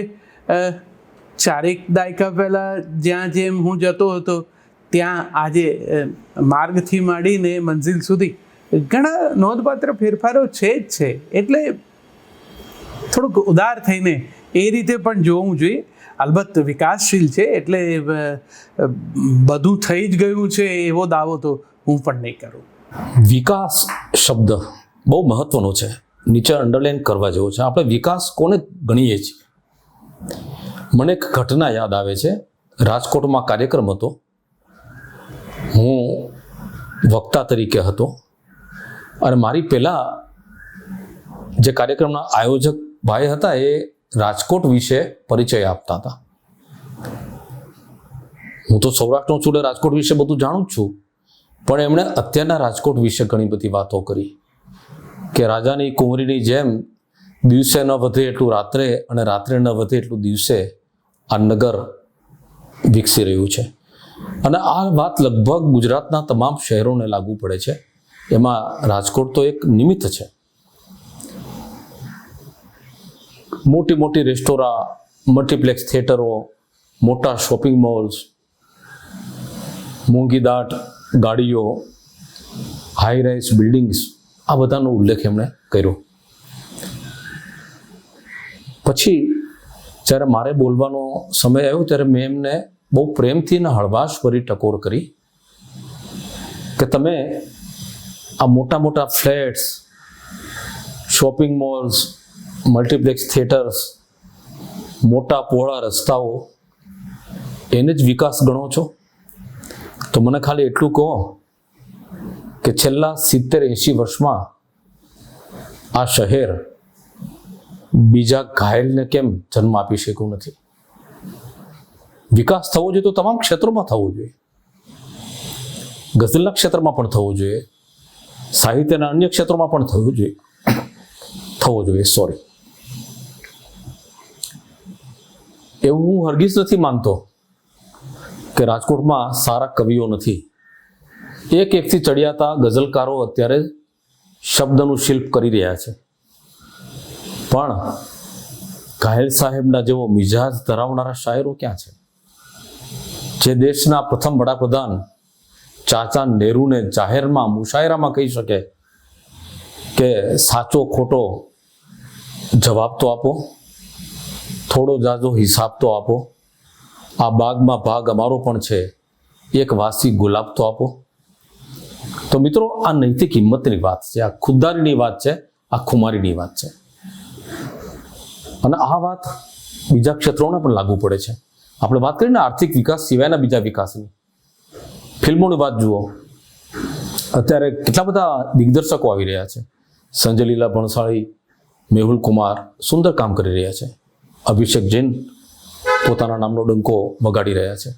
4 દાયકા પહેલાં જ્યાં જેમ હું જતો હતો ત્યાં આજે માર્ગથી માંડીને મંઝિલ સુધી ઘણા નોંધપાત્ર ફેરફારો છે જ છે. એટલે થોડુંક ઉદાર થઈને એ રીતે પણ જોવું જોઈએ. અલબત્ત વિકાસશીલ છે એટલે બધું થઈ જ ગયું છે એવો દાવો તો હું પણ નહીં કરું. વિકાસ શબ્દ બહુ મહત્વનો છે, નીચે અંડરલાઈન કરવા જેવો છે. આપણે વિકાસ કોને ગણીએ છીએ? મને એક ઘટના યાદ આવે છે. રાજકોટમાં કાર્યક્રમ હતો, હું વક્તા તરીકે હતો, અને મારી પહેલાં જે કાર્યક્રમના આયોજક ભાઈ હતા એ રાજકોટ વિશે પરિચય આપતા હતા. હું તો સૌરાષ્ટ્રનો છું એટલે રાજકોટ વિશે બધું જાણું જ છું, પણ એમણે અત્યારના રાજકોટ વિશે ઘણી બધી વાતો કરી કે રાજાની કુંવરીની જેમ દિવસે ન વધે એટલું રાત્રે અને રાત્રે ન વધે એટલું દિવસે આ નગર વિકસી રહ્યું છે. અને આ વાત લગભગ ગુજરાતના તમામ શહેરોને લાગુ પડે છે, એમાં રાજકોટ તો એક નિમિત્ત છે. મોટી મોટી રેસ્ટોરાં, મલ્ટીપ્લેક્સ થિયેટરો, મોટા શોપિંગ મોલ્સ, મોંઘીદાટ ગાડીઓ, હાઈ રાઇઝ બિલ્ડિંગ્સ, આ બધાનો ઉલ્લેખ એમણે કર્યો. પછી જ્યારે મારે બોલવાનો સમય આવ્યો ત્યારે મેં એમને બહુ પ્રેમથી અને હળવાશભરી ટકોર કરી કે તમે આ મોટા મોટા flats, shopping malls, multiplex theatres, મોટા પહોળા રસ્તાઓ, એને જ વિકાસ ગણો છો? તો મને ખાલી એટલું કહો કે છેલ્લા 70-80 વર્ષમાં આ શહેર બીજા ઘાયલને કેમ જન્મ આપી શક્યું નથી? વિકાસ થવો જોઈએ તો તમામ ક્ષેત્રોમાં થવો જોઈએ. ગઝલના ક્ષેત્રમાં પણ થવો જોઈએ, સાહિત્યના અન્ય ક્ષેત્રોમાં પણ થવો જોઈએ. એવું હું હરગીઝ નથી માનતો કે રાજકોટમાં સારા કવિઓ નથી. એકથી ચડિયાતા ગઝલકારો અત્યારે શબ્દનું શિલ્પ કરી રહ્યા છે, પણ ઘાયલ સાહેબના જેવો મિજાજ ધરાવનારા શાયરો ક્યાં છે? જે દેશના પ્રથમ વડાપ્રધાન ચાચા નહેરુને જાહેરમાં મુશાયરામાં કહી શકે કે સાચો ખોટો જવાબ તો આપો, થોડો જાજો હિસાબ તો આપો, આ બાગમાં ભાગ અમારો પણ છે, એક વાસી ગુલાબ તો આપો. તો મિત્રો, આ નૈતિક હિંમતની વાત છે, આ ખુદદારીની વાત છે, આ ખુમારીની વાત છે. અને આ વાત બીજા ક્ષેત્રોને પણ લાગુ પડે છે. આપણે વાત કરીએ ને આર્થિક વિકાસ સિવાયના બીજા વિકાસની, ફિલ્મોની વાત જુઓ. અત્યારે કેટલા બધા દિગ્દર્શકો આવી રહ્યા છે. સંજય લીલા ભણસાળી, મેહુલ કુમાર સુંદર કામ કરી રહ્યા છે. અભિષેક જૈન પોતાના નામનો ડંકો વગાડી રહ્યા છે.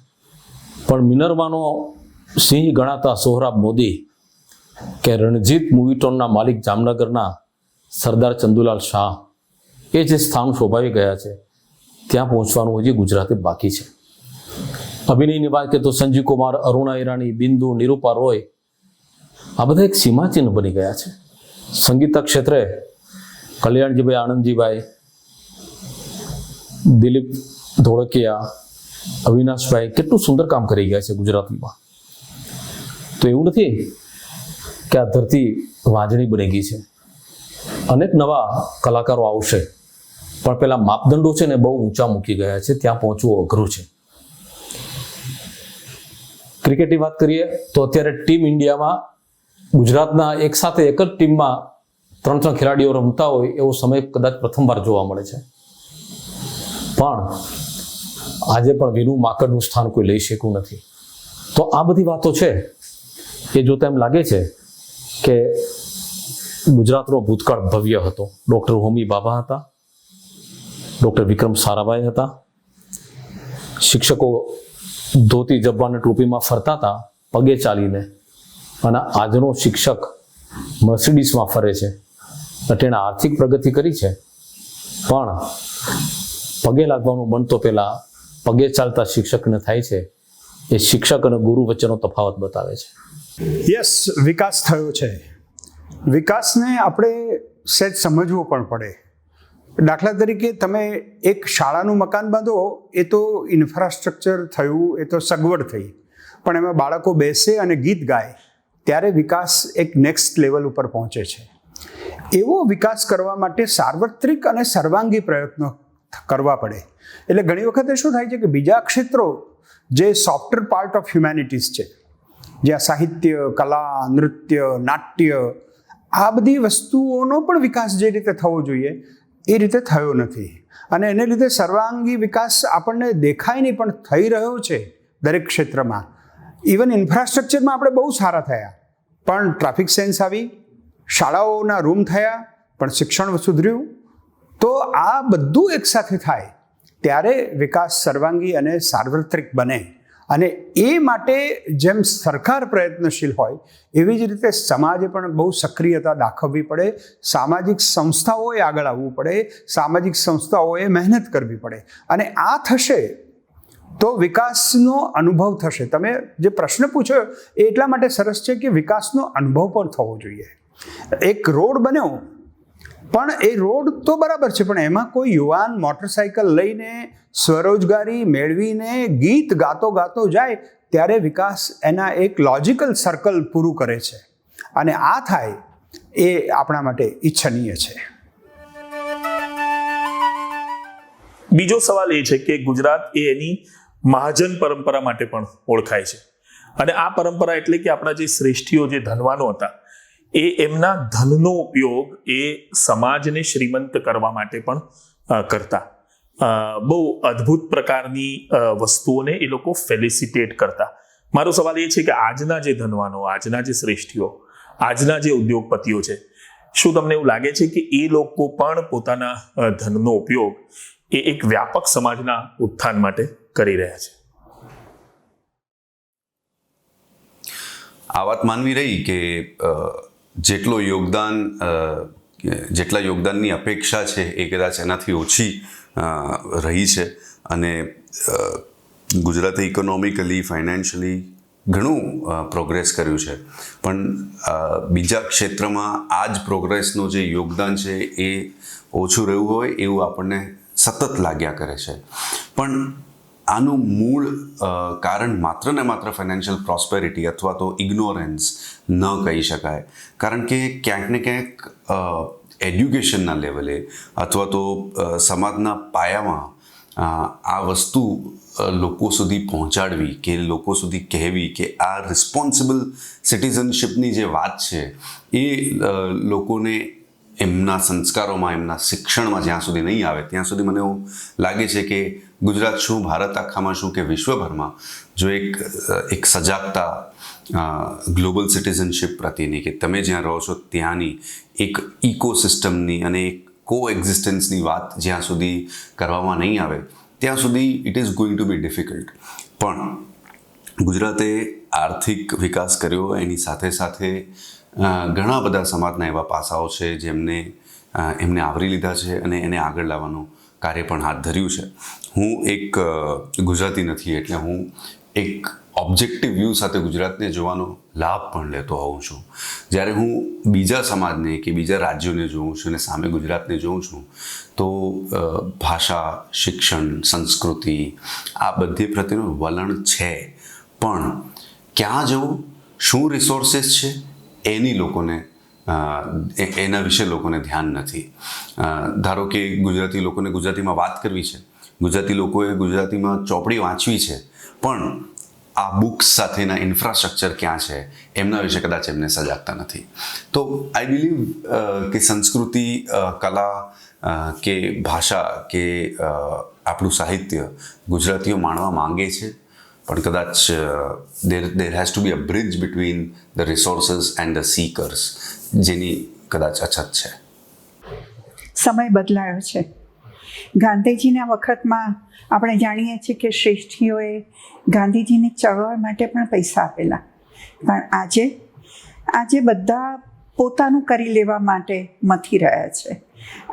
પણ મિનર્વાનો સિંહ ગણાતા સોહરાબ મોદી કે રણજીત મૂવીટોનના માલિક જામનગરના સરદાર ચંદુલાલ શાહ એ જે સ્થાન શોભાવી ગયા છે, ત્યાં પહોંચવાનું હજી ગુજરાતે બાકી છે. અભિનયની વાત કરીએ તો સંજીવ કુમાર, અરુણા ઈરાની, બિંદુ, નિરૂપા રોય આ બધા એક સીમાચિહ્ન બની ગયા છે. સંગીતના ક્ષેત્રે કલ્યાણજીભાઈ, આનંદજીભાઈ, દિલીપ ધોળકિયા, અવિનાશભાઈ કેટલું સુંદર કામ કરી ગયા છે ગુજરાતીમાં. તો એવું નથી કે આ ધરતી વાંજણી બની ગઈ છે. અનેક નવા કલાકારો આવશે, પણ પેલા માપદંડો છે ને બહુ ઊંચા મૂકી ગયા છે, ત્યાં પહોંચવું અઘરું છે. ક્રિકેટની વાત કરીએ તો અત્યારે ટીમ ઇન્ડિયામાં ગુજરાતના એક સાથે એક જ ટીમમાં 3 ખેલાડીઓ રમતા હોય એવો સમય કદાચ પ્રથમવાર જોવા મળે છે. પણ આજે પણ વિનુ માકડનું સ્થાન કોઈ લઈ શક્યું નથી. તો આ બધી વાતો છે એ જોતા એમ લાગે છે કે ગુજરાતનો ભૂતકાળ ભવ્ય હતો. ડૉક્ટર હોમી બાબા હતા, ડૉક્ટર વિક્રમ સારાભાઈ હતા, શિક્ષકો ધોતી જબ્બાને ટોપીમાં ફરતા હતા પગે ચાલીને, અને આજનો શિક્ષક મર્સિડીઝમાં ફરે છે. તેણે આર્થિક પ્રગતિ કરી છે, પણ પગે લાગવાનું મન તો પેલા પગે ચાલતા શિક્ષકને થાય છે. એ શિક્ષક અને ગુરુ વચ્ચેનો તફાવત બતાવે છે. યસ, વિકાસ થયો છે. વિકાસને આપણે સહેજ સમજવું પણ પડે. દાખલા તરીકે તમે એક શાળાનું મકાન બાંધો, એ તો ઇન્ફ્રાસ્ટ્રક્ચર થયું, એ તો સગવડ થઈ, પણ એમાં બાળકો બેસે અને ગીત ગાય ત્યારે વિકાસ એક નેક્સ્ટ લેવલ ઉપર પહોંચે છે. એવો વિકાસ કરવા માટે સાર્વત્રિક અને સર્વાંગી પ્રયત્નો કરવા પડે. એટલે ઘણી વખતે શું થાય છે કે બીજા ક્ષેત્રો જે સોફ્ટર પાર્ટ ઓફ હ્યુમેનિટીઝ છે, જ્યાં સાહિત્ય, કલા, નૃત્ય, નાટ્ય આ બધી વસ્તુઓનો પણ વિકાસ જે રીતે થવો જોઈએ એ રીતે થયો નથી. અને એને લીધે સર્વાંગી વિકાસ આપણને દેખાય નહીં, પણ થઈ રહ્યો છે દરેક ક્ષેત્રમાં. ઇવન ઇન્ફ્રાસ્ટ્રક્ચરમાં આપણે બહુ સારા થયા, પણ ટ્રાફિક સેન્સ આવી, શાળાઓના રૂમ થયા, પણ શિક્ષણ સુધર્યું. તો આ બધું એકસાથે થાય ત્યારે વિકાસ સર્વાંગી અને સાર્વત્રિક બને. અને એ માટે જેમ સરકાર પ્રયત્નશીલ હોય એવી જ રીતે સમાજે પણ બહુ સક્રિયતા દાખવવી પડે. સામાજિક સંસ્થાઓએ આગળ આવવું પડે, સામાજિક સંસ્થાઓએ મહેનત કરવી પડે. અને આ થશે તો વિકાસનો અનુભવ થશે. તમે જે પ્રશ્ન પૂછ્યો એ એટલા માટે સરસ છે કે વિકાસનો અનુભવ પણ થવો જોઈએ. એક રોડ બન્યો, પણ એ રોડ તો બરાબર છે, પણ એમાં કોઈ યુવાન મોટરસાઇકલ લઈને સ્વરોજગારી મેળવીને ગીત ગાતો ગાતો જાય ત્યારે વિકાસ એના એક લોજિકલ સર્કલ પૂરું કરે છે. અને આ થાય એ આપણા માટે ઈચ્છનીય છે. બીજો સવાલ એ છે કે ગુજરાત એ એની મહાજન પરંપરા માટે પણ ઓળખાય છે. અને આ પરંપરા એટલે કે આપણા જે શ્રેષ્ઠીઓ, જે ધનવાનો હતા, એ એમના ધનનો ઉપયોગ એ સમાજને શ્રીમંત કરવા માટે પણ કરતા. બહુ અદ્ભુત પ્રકારની વસ્તુઓને એ લોકો ફેલિસિટેટ કરતા. મારો સવાલ એ છે કે આજના જે ધનવાનો, આજના જે શ્રેષ્ઠીઓ, આજના જે ઉદ્યોગપતિઓ છે, શું તમને એવું લાગે છે કે એ લોકો પણ પોતાના ધનનો ઉપયોગ એ એક વ્યાપક સમાજના ઉત્થાન માટે કરી રહ્યા છે? આ વાત માનવી રહી કે જેટલા યોગદાનની અપેક્ષા છે એ કદાચ એનાથી ઓછી રહી છે. અને ગુજરાતે ઇકોનોમિકલી, ફાઇનાન્શિયલી ઘણું પ્રોગ્રેસ કર્યું છે, પણ બીજા ક્ષેત્રમાં આ જ પ્રોગ્રેસનું જે યોગદાન છે એ ઓછું રહ્યું હોય એવું આપણને સતત લાગ્યા કરે છે. પણ આનું મૂળ કારણ માત્ર ને માત્ર ફાઇનાન્શિયલ પ્રોસ્પેરિટી અથવા તો ઇગ્નોરન્સ ન કહી શકાય. કારણ કે ક્યાંક ને ક્યાંક એડ્યુકેશનના લેવલે અથવા તો સમાજના પાયામાં આ વસ્તુ લોકો સુધી પહોંચાડવી, કે લોકો સુધી કહેવી કે આ રિસ્પોન્સિબલ સિટીઝનશીપની જે વાત છે એ લોકોને એમના સંસ્કારોમાં, એમના શિક્ષણમાં જ્યાં સુધી નહીં આવે ત્યાં સુધી મને એવું લાગે છે કે ગુજરાત શું, ભારત આખામાં શું કે વિશ્વભરમાં જો એક સજાગતા ગ્લોબલ સિટીઝનશીપ પ્રત્યેની, કે તમે જ્યાં રહો છો ત્યાંની એક ઇકોસિસ્ટમની અને એક કો એક્ઝિસ્ટન્સની વાત જ્યાં સુધી કરવામાં નહીં આવે ત્યાં સુધી it is going to be difficult. પણ ગુજરાતે આર્થિક વિકાસ કર્યો, એની સાથે સાથે ઘણા બધા સમાજના એવા પાસાઓ છે જેમને એમને આવરી લીધા છે અને એને આગળ લાવવાનું કાર્ય પણ હાથ ધર્યું છે. હું એક ગુજરાતી નથી એટલે હું એક ઓબ્જેક્ટિવ વ્યૂ સાથે ગુજરાતને જોવાનો લાભ પણ લેતો હોઉં છું. જ્યારે હું બીજા સમાજને કે બીજા રાજ્યોને જોઉં છું અને સામે ગુજરાતને જોઉં છું તો ભાષા, શિક્ષણ, સંસ્કૃતિ આ બધી પ્રત્યેનું વલણ છે, પણ ક્યાં જવું, શું રિસોર્સિસ છે એની લોકોને એના વિશે લોકોને ધ્યાન નથી. ધારો કે ગુજરાતી લોકોને ગુજરાતીમાં વાત કરવી છે, ગુજરાતી લોકોએ ગુજરાતીમાં ચોપડી વાંચવી છે, પણ આ બુક્સ સાથેના ઇન્ફ્રાસ્ટ્રક્ચર ક્યાં છે એમના વિશે કદાચ એમને સજાગતા નથી. તો આઈ બિલીવ કે સંસ્કૃતિ, કલા કે ભાષા કે આપણું સાહિત્ય ગુજરાતીઓ માણવા માંગે છે, પણ કદાચ there has to be a bridge between the resources and the seekers, જેની કદાચ અછત છે. સમય બદલાયો છે. ગાંધીજીના વખતમાં આપણે જાણીએ છીએ કે શ્રેષ્ઠીઓએ ગાંધીજીની ચળવળ માટે પણ પૈસા આપેલા, પણ આજે બધા પોતાનું કરી લેવા માટે મથી રહ્યા છે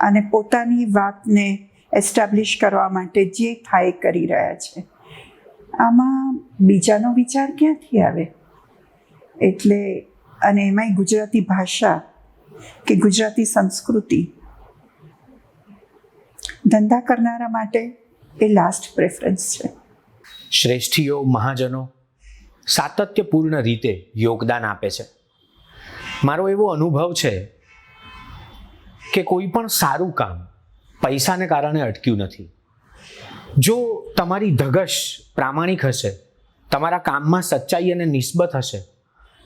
અને પોતાની વાતને એસ્ટાબ્લિશ કરવા માટે જે થાય એ કરી રહ્યા છે. આમાં બીજાનો વિચાર ક્યાંથી આવે? એટલે અને એમાંય ગુજરાતી ભાષા કે ગુજરાતી સંસ્કૃતિ ધંધા કરનારા માટે એ લાસ્ટ પ્રેફરન્સ છે. શ્રેષ્ઠીઓ, મહાજનો સાતત્યપૂર્ણ રીતે યોગદાન આપે છે. મારો એવો અનુભવ છે કે કોઈ પણ સારું કામ પૈસાને કારણે અટક્યું નથી. જો તમારી ધગશ પ્રામાણિક હશે, તમારા કામમાં સચ્ચાઈ અને નિસ્બત હશે,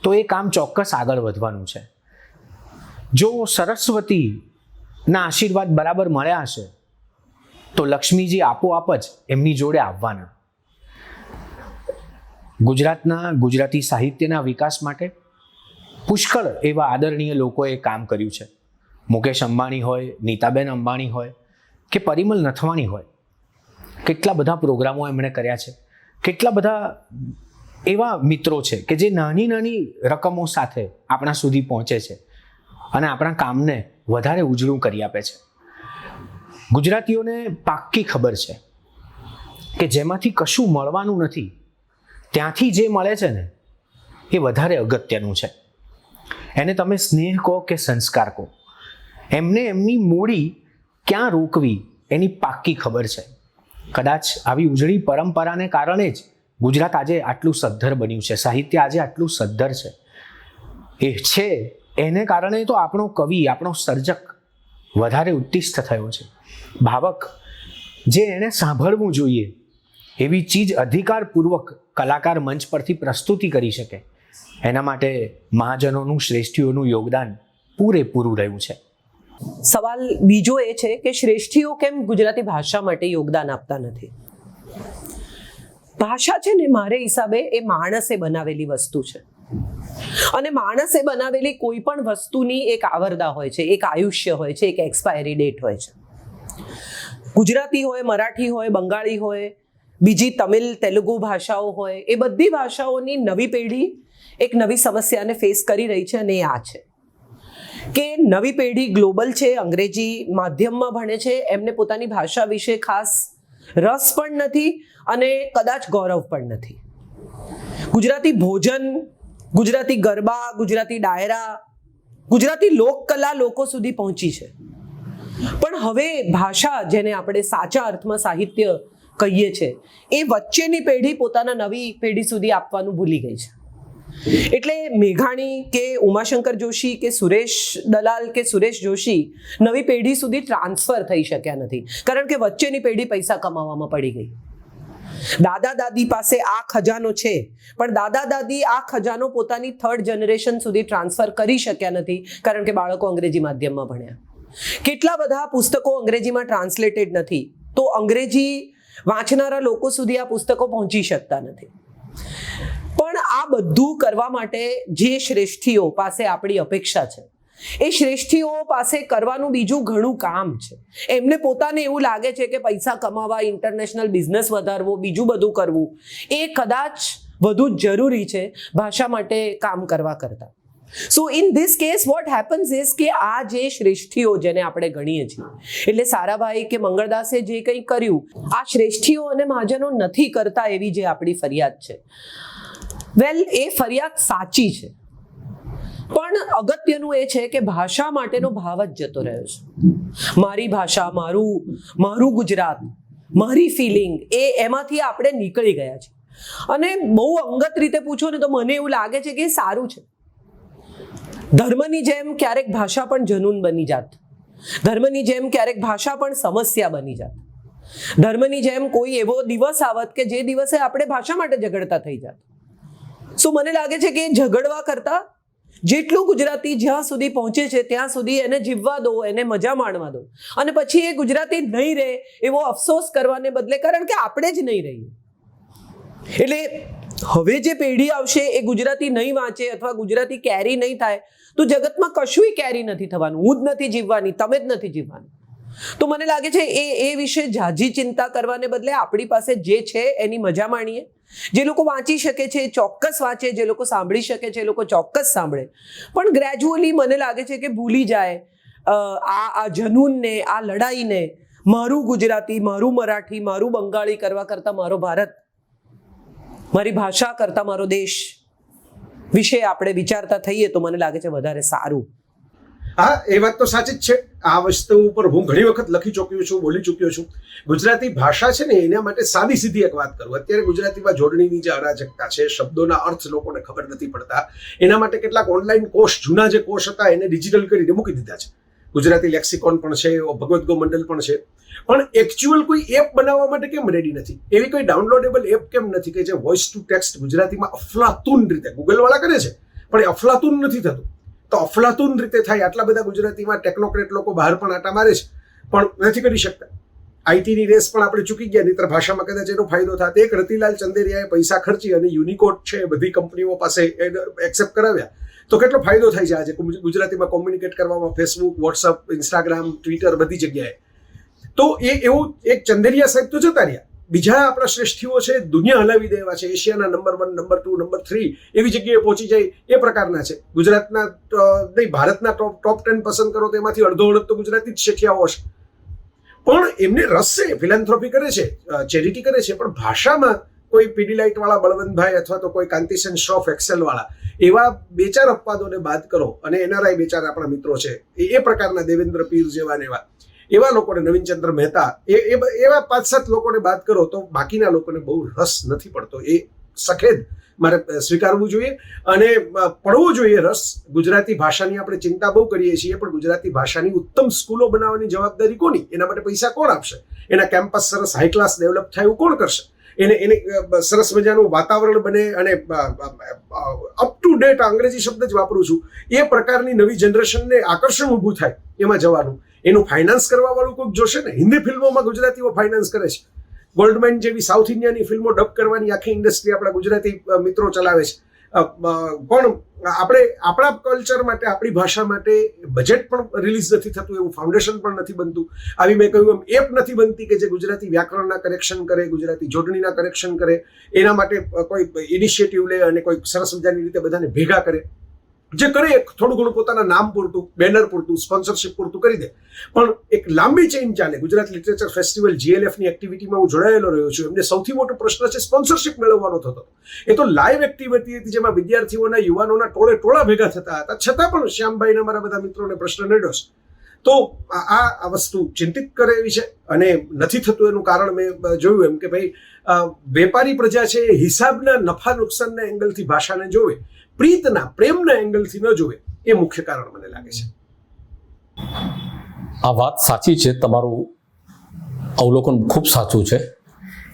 તો એ કામ ચોક્કસ આગળ વધવાનું છે. જો સરસ્વતીના આશીર્વાદ બરાબર મળ્યા હશે તો લક્ષ્મીજી આપોઆપ જ એમની જોડે આવવાના. ગુજરાતના ગુજરાતી સાહિત્યના વિકાસ માટે પુષ્કળ એવા આદરણીય લોકોએ કામ કર્યું છે. મુકેશ અંબાણી હોય, નીતાબેન અંબાણી હોય કે પરિમલ નથવાણી હોય, કેટલા બધા પ્રોગ્રામો એમણે કર્યા છે. કેટલા બધા એવા મિત્રો છે કે જે નાની નાની રકમો સાથે આપણા સુધી પહોંચે છે અને આપણા કામને વધારે ઉજળું કરી આપે છે. ગુજરાતીઓને પાક્કી ખબર છે કે જેમાંથી કશું મળવાનું નથી, ત્યાંથી જે મળે છે ને એ વધારે અગત્યનું છે. એને તમે સ્નેહ કહો કે સંસ્કાર કહો, એમને એમની મૂડી ક્યાં રોકવી એની પાક્કી ખબર છે. કદાચ આવી ઉજળી પરંપરાને કારણે જ ગુજરાત આજે આટલું સદ્ધર બન્યું છે, સાહિત્ય આજે આટલું સદ્ધર છે. એ છે એને કારણે તો આપણો કવિ, આપણો સર્જક વધારે ઉત્તિષ્ઠ થયો છે. ભાવક જે એણે સાંભળવું જોઈએ એવી ચીજ અધિકારપૂર્વક કલાકાર મંચ પરથી પ્રસ્તુતિ કરી શકે, એના માટે મહાજનોનું, શ્રેષ્ઠીઓનું યોગદાન પૂરેપૂરું રહ્યું છે. સવાલ બીજો એ છે કે શ્રેષ્ઠીઓ કેમ ગુજરાતી ભાષા માટે યોગદાન આપતા નથી? ભાષા છે ને, મારે હિસાબે એ માણસે બનાવેલી વસ્તુ છે અને માણસે બનાવેલી કોઈ પણ વસ્તુની એક આવરદા હોય છે, એક આયુષ્ય હોય છે, એક એક્સપાયરી ડેટ હોય છે. ગુજરાતી હોય, મરાઠી હોય, બંગાળી હોય, બીજી તમિલ, તેલુગુ ભાષાઓ હોય, એ બધી ભાષાઓની નવી પેઢી એક નવી સમસ્યાને ફેસ કરી રહી છે અને એ આ છે કે નવી પેઢી ગ્લોબલ છે, અંગ્રેજી માધ્યમમાં ભણે છે, એમને પોતાની ભાષા વિશે ખાસ રસ પણ નથી અને કદાચ ગૌરવ પણ નથી. ગુજરાતી ભોજન, ગુજરાતી ગરબા, ગુજરાતી ડાયરા, ગુજરાતી લોકકલા લોકો સુધી પહોંચી છે, પણ હવે ભાષા, જેને આપણે સાચા અર્થમાં સાહિત્ય કહીએ છીએ, એ વચ્ચેની પેઢી પોતાના નવી પેઢી સુધી આપવાનું ભૂલી ગઈ છે. એટલે મેઘાણી કે ઉમાશંકર જોશી કે સુરેશ દલાલ કે સુરેશ જોશી નવી પેઢી સુધી ટ્રાન્સફર થઈ શક્યા નથી, કારણ કે વચ્ચેની પેઢી પૈસા કમાવામાં પડી ગઈ. દાદા દાદી પાસે આ ખજાનો છે, પણ દાદા દાદી આ ખજાનો પોતાની થર્ડ જનરેશન સુધી ટ્રાન્સફર કરી શક્યા નથી, કારણ કે બાળકો અંગ્રેજી માધ્યમમાં ભણ્યા. કેટલા બધા પુસ્તકો અંગ્રેજીમાં ટ્રાન્સલેટેડ નથી, તો અંગ્રેજી વાંચનારા લોકો સુધી આ પુસ્તકો પહોંચી શકતા નથી. પણ આ બધું કરવા માટે જે શ્રેષ્ઠીઓ પાસે આપણી અપેક્ષા છે, એ શ્રેષ્ઠીઓ પાસે કરવાનું બીજું ઘણું કામ છે. એમને પોતાને એવું લાગે છે કે પૈસા કમાવા, ઇન્ટરનેશનલ બિઝનેસ વધારવો, બીજું બધું કરવું એ કદાચ વધુ જરૂરી છે ભાષા માટે કામ કરવા કરતાં. સો in this case what happens is કે આ જે શ્રેષ્ઠીઓ જેને આપણે ગણીએ છીએ, એટલે સારાભાઈ કે મંગળદાસે જે કંઈ કર્યું, આ શ્રેષ્ઠીઓ અને મહાજનો નથી કરતા એવી જે આપણી ફરિયાદ છે, વેલ એ ફરિયાદ સાચી છે, પણ અગત્યનું એ છે કે ભાષા માટેનો ભાવ જ જતો રહ્યો છે. મારી ભાષા, મારું ગુજરાત, મારી ફિલિંગ, એમાંથી આપણે નીકળી ગયા છે. અને બહુ અંગત રીતે પૂછો ને તો મને એવું લાગે છે કે એ સારું છે. ધર્મની જેમ ક્યારેક ભાષા પણ જનૂન બની જાત, ધર્મની જેમ ક્યારેક ભાષા પણ સમસ્યા બની જાત, ધર્મની જેમ કોઈ એવો દિવસ આવત કે જે દિવસે આપણે ભાષા માટે ઝઘડતા થઈ જાત. સો મને લાગે છે કે ઝઘડવા કરતા જેટલું ગુજરાતી જ્યાં સુધી પહોંચે છે ત્યાં સુધી એને જીવવા દો, એને મજા માણવા દો, અને પછી એ ગુજરાતી નહીં રહે એવો અફસોસ કરવાને બદલે, કારણ કે આપણે જ નહીં રહીએ. એટલે હવે જે પેઢી આવશે એ ગુજરાતી નહીં વાંચે અથવા ગુજરાતી કેરી નહીં થાય તો જગતમાં કશુંય કેરી નથી થવાનું. હું જ નથી જીવવાની, તમે જ નથી જીવવાનું. તો મને લાગે છે એ વિશે ઝાઝી ચિંતા કરવાને બદલે આપણી પાસે જે છે એની મજા માણીએ. જે લોકો વાંચી શકે છે એ ચોક્કસ વાંચે, જે લોકો સાંભળી શકે છે એ લોકો ચોક્કસ સાંભળે, પણ ગ્રેજ્યુઅલી મને લાગે છે કે ભૂલી જાય આ જનૂનને, આ લડાઈને. મારું ગુજરાતી, મારું મરાઠી, મારું બંગાળી કરવા કરતાં મારો ભારત, મારી ભાષા કરતાં મારો દેશ વિશે આપણે વિચારતા થઈએ તો મને લાગે છે વધારે સારું. હા, એ વાત તો સાચી જ છે. આ વસ્તુ ઉપર હું ઘણી વખત લખી ચૂક્યો છું, બોલી ચૂક્યો છું. ગુજરાતી ભાષા છે ને એના માટે સાદી સીધી એક વાત કરું. અત્યારે ગુજરાતીમાં જોડણીની જે અરાજકતા છે, શબ્દોના અર્થ લોકોને ખબર નથી પડતા, એના માટે કેટલાક ઓનલાઈન કોર્સ, જૂના જે કોર્સ હતા એને ડિજિટલ કરીને મૂકી દીધા છે. ગુજરાતી લેક્સિકોન પણ છે, ભગવદ્ ગો મંડળ પણ છે, પણ એકચ્યુઅલ કોઈ એપ બનાવવા માટે કેમ રેડી નથી? એવી કોઈ ડાઉનલોડેબલ એપ કેમ નથી કે જે વોઇસ ટુ ટેક્સ્ટ ગુજરાતીમાં અફલાતુન રીતે, ગૂગલ વાળા કરે છે પણ એ અફલાતુન નથી થતું, તો અફલાતુન રીતે થાય. આટલા બધા ગુજરાતીમાં ટેકનોક્રેટ લોકો બહાર પણ આટા મારે છે પણ નથી કરી શકતા. આઈટીની રેસ પણ આપણે ચૂકી ગયા, નહીંતર ભાષામાં કદાચ એનો ફાયદો થાય. એક રતિલાલ ચંદેરિયાએ પૈસા ખર્ચી અને યુનિકોડ છે બધી કંપનીઓ પાસે એક્સેપ્ટ કરાવ્યા, તો કેટલો ફાયદો થાય છે આજે ગુજરાતીમાં કોમ્યુનિકેટ કરવામાં, ફેસબુક, વોટ્સઅપ, ઇન્સ્ટાગ્રામ, ટ્વિટર, બધી જગ્યાએ. તો એવું એક ચંદેરિયા સાહેબ તો જતા રહ્યા. બીજા આપણા શ્રેષ્ઠીઓ છે, દુનિયા હલાવી દેવા છે, એશિયાના નંબર 1, નંબર 2, નંબર 3 એવી જગ્યાએ પહોંચી જાય એ પ્રકારના છે. ગુજરાતના નહીં, ભારતના ટોપ 10 પસંદ કરો તો એમાંથી અડધો અડધ તો ગુજરાતી જ શીખ્યાઓ હશે, પણ એમને રસ છે, ફિલાન્થ્રોપી કરે છે, ચેરિટી કરે છે, પણ ભાષામાં કોઈ પીડીલાઇટ વાળા બળવંતભાઈ અથવા તો કોઈ કાંતિસેન શ્રોફ એક્સેલ વાળા એવા બે ચાર અપવાદોને બાદ કરો, અને એનઆરઆઈ બે ચાર આપણા મિત્રો છે એ પ્રકારના દેવેન્દ્ર પીર જેવા ને એવા લોકોને, નવીનચંદ્ર મહેતા, એવા 5-7 લોકોને બાદ કરો તો બાકીના લોકોને બહુ રસ નથી પડતો. એ સખેદ મારે સ્વીકારવું જોઈએ અને પડવો જોઈએ રસ. ગુજરાતી ભાષાની આપણે ચિંતા બહુ કરીએ છીએ, પણ ગુજરાતી ભાષાની ઉત્તમ સ્કૂલો બનાવવાની જવાબદારી કોની? એના માટે પૈસા કોણ આપશે? એના કેમ્પસ સરસ હાઈ ક્લાસ ડેવલપ થાય એવું કોણ કરશે? એને સરસ મજાનું વાતાવરણ બને અને અપ ટુ ડેટ, અંગ્રેજી શબ્દ જ વાપરું છું, એ પ્રકારની નવી જનરેશનને આકર્ષણ ઊભું થાય એમાં જવાનું. એનું ફાઇનાન્સ કરવા વાળું કોઈક જોશે ને. હિન્દી ફિલ્મોમાં ગુજરાતીઓ ફાઇનાન્સ કરે છે. ગોલ્ડમેન જેવી સાઉથ ઇન્ડિયાની ફિલ્મો ડબ કરવાની આખી ઇન્ડસ્ટ્રી આપણા ગુજરાતી મિત્રો ચલાવે છે. પણ આપણે આપણા કલ્ચર માટે, આપણી ભાષા માટે બજેટ પણ રિલીઝ નથી થતું, એવું ફાઉન્ડેશન પણ નથી બનતું. આવી મેં કહ્યું એમ એપ નથી બનતી કે જે ગુજરાતી વ્યાકરણના કરેક્શન કરે, ગુજરાતી જોડણીના કરેક્શન કરે. એના માટે કોઈ ઇનિશિયેટિવ લે અને કોઈ સરસ મજાની રીતે બધાને ભેગા કરે. જે કરે થોડું ઘણું પોતાના નામ પૂરતું, બેનર પૂરતું, સ્પોન્સરશિપ પૂરતું કરી દે, પણ એક લાંબી ચેઇન ચાલે. ગુજરાત લિટરેચર ફેસ્ટિવલ GLFની એક્ટિવિટીમાં હું જોડાયેલો રહ્યો છું. એમને સૌથી મોટો પ્રશ્ન છે સ્પોન્સરશિપ મેળવવાનો થતો. એ તો લાઈવ એક્ટિવિટી હતી જેમાં વિદ્યાર્થીઓના, યુવાનોના ટોળા ભેગા થતા હતા, છતાં પણ શ્યામભાઈને, મારા બધા મિત્રોને પ્રશ્ન નડ્યો છે. તો આ વસ્તુ ચિંતિત કરે એવી છે અને નથી થતું. એનું કારણ મેં જોયું એમ કે ભાઈ વેપારી પ્રજા છે એ હિસાબના નફા નુકસાનના એંગલથી ભાષાને જોવે, પ્રીતના, પ્રેમના એંગલથી ન જોવે, એ મુખ્ય કારણ મને લાગે છે. આ વાત સાચી છે, તમારું અવલોકન ખૂબ સાચું છે,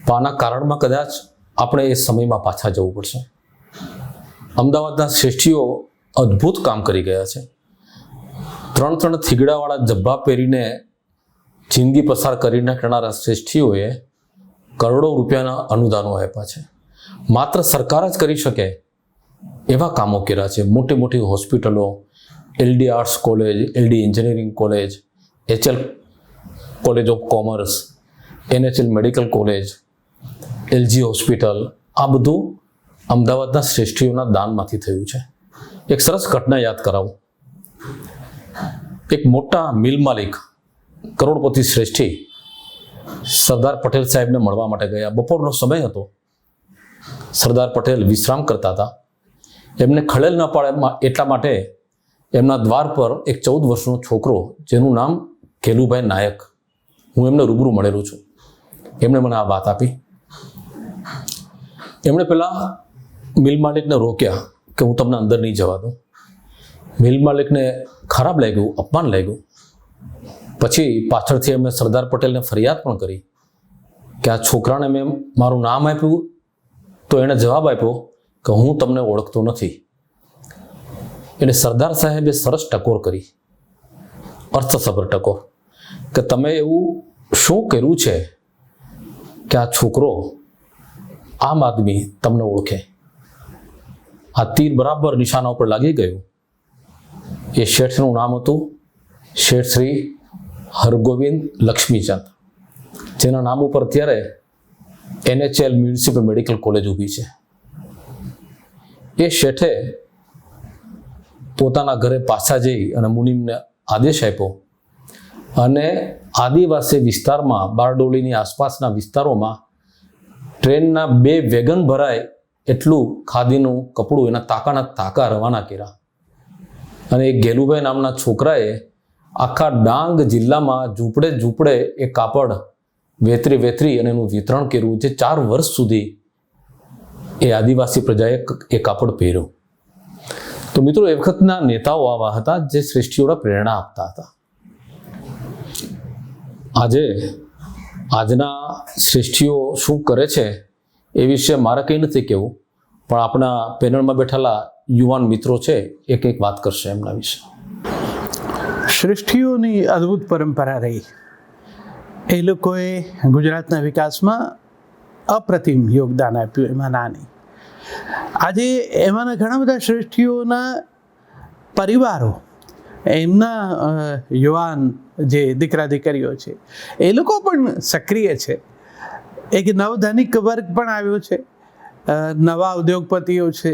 પણ આના કારણમાં કદાચ આપણે એ સમયમાં પાછા જવું પડશે. અમદાવાદના શ્રેષ્ઠીઓ અદ્ભુત કામ કરી ગયા છે. 3 થીગડાવાળા જબ્બા પહેરીને જિંદગી પસાર કરી નાખનારા શ્રેષ્ઠીઓએ કરોડો રૂપિયાના અનુદાનો આપ્યા છે. માત્ર સરકાર જ કરી શકે એવા કામો કર્યા છે. મોટી મોટી હોસ્પિટલો, LD arts college, LD engineering college, HL college of commerce, NHL medical college, LG hospital, આ બધું અમદાવાદના શ્રેષ્ઠીઓના દાનમાંથી થયું છે. એક સરસ ઘટના યાદ કરાવું. એક મોટા મિલ માલિક, કરોડપતિ શ્રેષ્ઠી સરદાર પટેલ સાહેબને મળવા માટે ગયા. બપોરનો સમય હતો. સરદાર પટેલ વિશ્રામ કરતા હતા. એમને ખલેલ ન પડે એટલા માટે એમના દ્વાર પર એક 14 વર્ષનો છોકરો, જેનું નામ કેલુભાઈ નાયક, હું એમને રૂબરૂ મળેલો છું, એમણે મને આ વાત આપી. એમણે પેલા મિલ માલિકને રોક્યા કે હું તમને અંદર નહીં જવા દઉં. મિલ માલિકને ખરાબ લાગ્યું, અપમાન લાગ્યું. પછી પાછળથી એમણે સરદાર પટેલને ફરિયાદ પણ કરી કે આ છોકરાને મેં મારું નામ આપ્યું તો એણે જવાબ આપ્યો કે હું તમને ઓળખતો નથી. એટલે સરદાર સાહેબે સરસ ટકોર કરી, અર્થસભર ટકોર, કે તમે એવું શું કર્યું છે કે આ છોકરો, આમ આદમી તમને ઓળખે. આ તીર બરાબર નિશાના ઉપર લાગી ગયું. એ શેઠનું નામ હતું શેઠ શ્રી હરગોવિંદ લક્ષ્મીચંદ, જેના નામ ઉપર અત્યારે NHL મ્યુનિસિપલ મેડિકલ કોલેજ ઊભી છે. એ શેઠે પોતાના ઘરે પાછા જઈ અને મુનિમને આદેશ આપ્યો અને આદિવાસી વિસ્તારમાં, બારડોલીની આસપાસના વિસ્તારોમાં ટ્રેનના 2 વેગન ભરાય એટલું ખાદીનું કપડું એના તાકા રવાના કર્યા. અને એક ગેલુભાઈ નામના છોકરાએ આખા ડાંગ જિલ્લામાં ઝૂંપડે એ કાપડ વેતરી અને એનું વિતરણ કર્યું, જે 4 વર્ષ સુધી એ આદિવાસી પ્રજાએ એ કાપડ પહેર્યું. તો મિત્રો, એ વખતના નેતાઓ આવા હતા જે શ્રેષ્ઠીઓને પ્રેરણા આપતા હતા. આજના શ્રેષ્ઠીઓ શું કરે છે એ વિશે મારે કંઈ નથી કહેવું, પણ આપણા પેનલમાં બેઠેલા યુવાન મિત્રો છે એ કંઈક વાત કરશે એમના વિશે. શ્રેષ્ઠીઓની અદ્ભુત પરંપરા રહી. એ લોકોએ ગુજરાતના વિકાસમાં અપ્રતિમ યોગદાન આપ્યું, એમાં નાની. આજે એમાંના ઘણા બધા શ્રેષ્ઠીઓના પરિવારો, એમના યુવાન જે દીકરા દીકરીઓ છે, એ લોકો પણ સક્રિય છે. એક નવધનિક વર્ગ પણ આવ્યો છે, નવા ઉદ્યોગપતિઓ છે,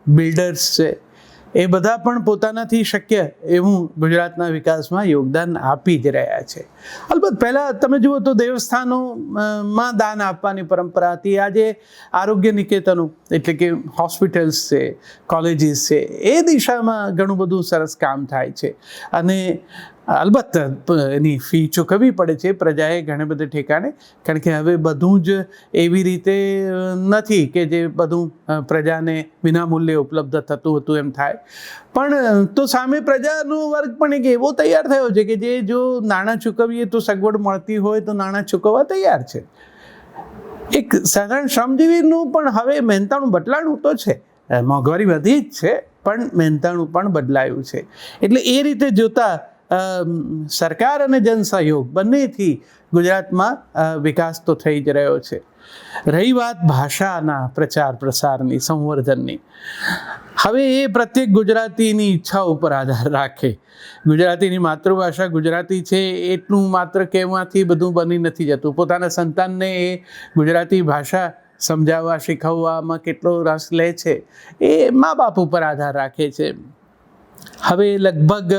બિલ્ડર્સ છે. એ બધા પણ પોતાનાથી શક્ય એવું ગુજરાતના વિકાસમાં યોગદાન આપી જ રહ્યા છે. અલબત્ત પહેલાં તમે જુઓ તો દેવસ્થાનોમાં દાન આપવાની પરંપરા હતી. આજે આરોગ્ય નિકેતનો એટલે કે હોસ્પિટલ્સ છે, કોલેજીસ છે, એ દિશામાં ઘણું બધું સરસ કામ થાય છે. અને અલબત્ત એની ફી ચૂકવવી પડે છે પ્રજાએ ઘણે બધે ઠેકાણે, કારણ કે હવે બધું જ એવી રીતે નથી કે જે બધું પ્રજાને વિનામૂલ્યે ઉપલબ્ધ થતું હતું એમ થાય. પણ તો સામે પ્રજાનો વર્ગ પણ એક એવો તૈયાર થયો છે કે જે જો નાણાં ચૂકવીએ તો સગવડ મળતી હોય તો નાણાં ચૂકવવા તૈયાર છે. એક સાધારણ શ્રમજીવીનું પણ હવે મહેનતાણું બદલાણું તો છે. મોંઘવારી વધી જ છે, પણ મહેનતાણું પણ બદલાયું છે. એટલે એ રીતે જોતા સરકાર અને જનસહયોગ બંનેથી ગુજરાતમાં વિકાસ તો થઈ જ રહ્યો છે. રહી વાત ભાષાના પ્રચાર પ્રસારની, સંવર્ધનની, હવે એ પ્રત્યેક ગુજરાતીની ઈચ્છા ઉપર આધાર રાખે. ગુજરાતીની માતૃભાષા ગુજરાતી છે એટલું માત્ર કહેવાથી બધું બની નથી જતું. પોતાના સંતાનને એ ગુજરાતી ભાષા સમજાવવા, શીખવવામાં કેટલો રસ લે છે એ મા બાપ ઉપર આધાર રાખે છે. હવે લગભગ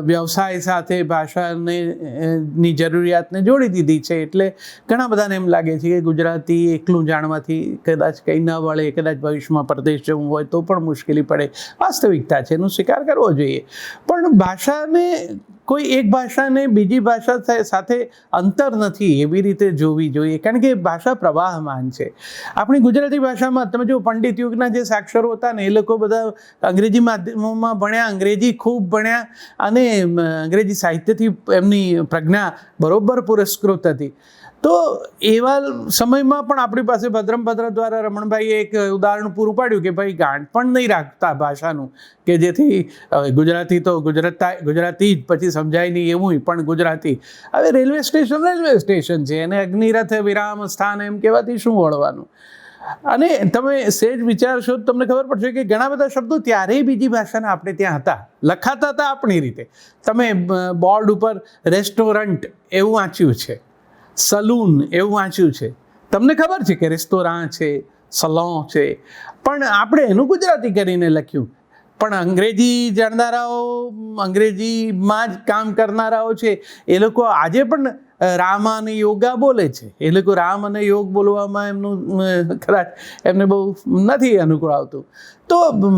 વ્યવસાય સાથે ભાષાની જરૂરિયાતને જોડી દીધી છે. એટલે ઘણા બધાને એમ લાગે છે કે ગુજરાતી એકલું જાણવાથી કદાચ કંઈ ન વળે, કદાચ ભવિષ્યમાં પરદેશ જવું હોય તો પણ મુશ્કેલી પડે. વાસ્તવિકતા છે, એનો સ્વીકાર કરવો જોઈએ. પણ ભાષાને, કોઈ એક ભાષાને બીજી ભાષા સાથે અંતર નથી એવી રીતે જોવી જોઈએ, કારણ કે ભાષા પ્રવાહમાન છે. આપણી ગુજરાતી ભાષામાં તમે જો પંડિત યુગના જે સાક્ષરો હતા ને, એ લોકો બધા અંગ્રેજી માધ્યમોમાં ભણ્યા, અંગ્રેજી ખૂબ ભણ્યા અને અંગ્રેજી સાહિત્યથી એમની પ્રજ્ઞા બરોબર પુરસ્કૃત હતી. તો એવા સમયમાં પણ આપણી પાસે ભદ્રમભદ્ર દ્વારા રમણભાઈએ એક ઉદાહરણ પૂરું પાડ્યું કે ભાઈ ગાંઠ પણ નહીં રાખતા ભાષાનું, કે જેથી ગુજરાતી તો ગુજરાતી જ પછી સમજાય નહીં એવું પણ ગુજરાતી. હવે રેલવે સ્ટેશન છે, અને અગ્નિરથ વિરામ સ્થાન એમ કહેવાથી શું વળવાનું. અને તમે સહેજ વિચારશો તો તમને ખબર પડશે કે ઘણા બધા શબ્દો ત્યારેય બીજી ભાષાના આપણે ત્યાં હતા, લખાતા હતા આપણી રીતે. તમે બોર્ડ ઉપર રેસ્ટોરન્ટ એવું વાંચ્યું છે, સલૂન એવું વાંચ્યું છે, તમને ખબર છે કે રેસ્ટોરાં છે, સલોન છે, પણ આપણે એનું ગુજરાતી કરીને લખ્યું. પણ અંગ્રેજી જાણનારાઓ, અંગ્રેજીમાં જ કામ કરનારાઓ છે, એ લોકો આજે પણ રામ અને યોગા બોલે છે. એ લોકો રામ અને યોગ બોલવામાં એમનું કદાચ એમને બહુ નથી અનુકૂળ આવતું. તો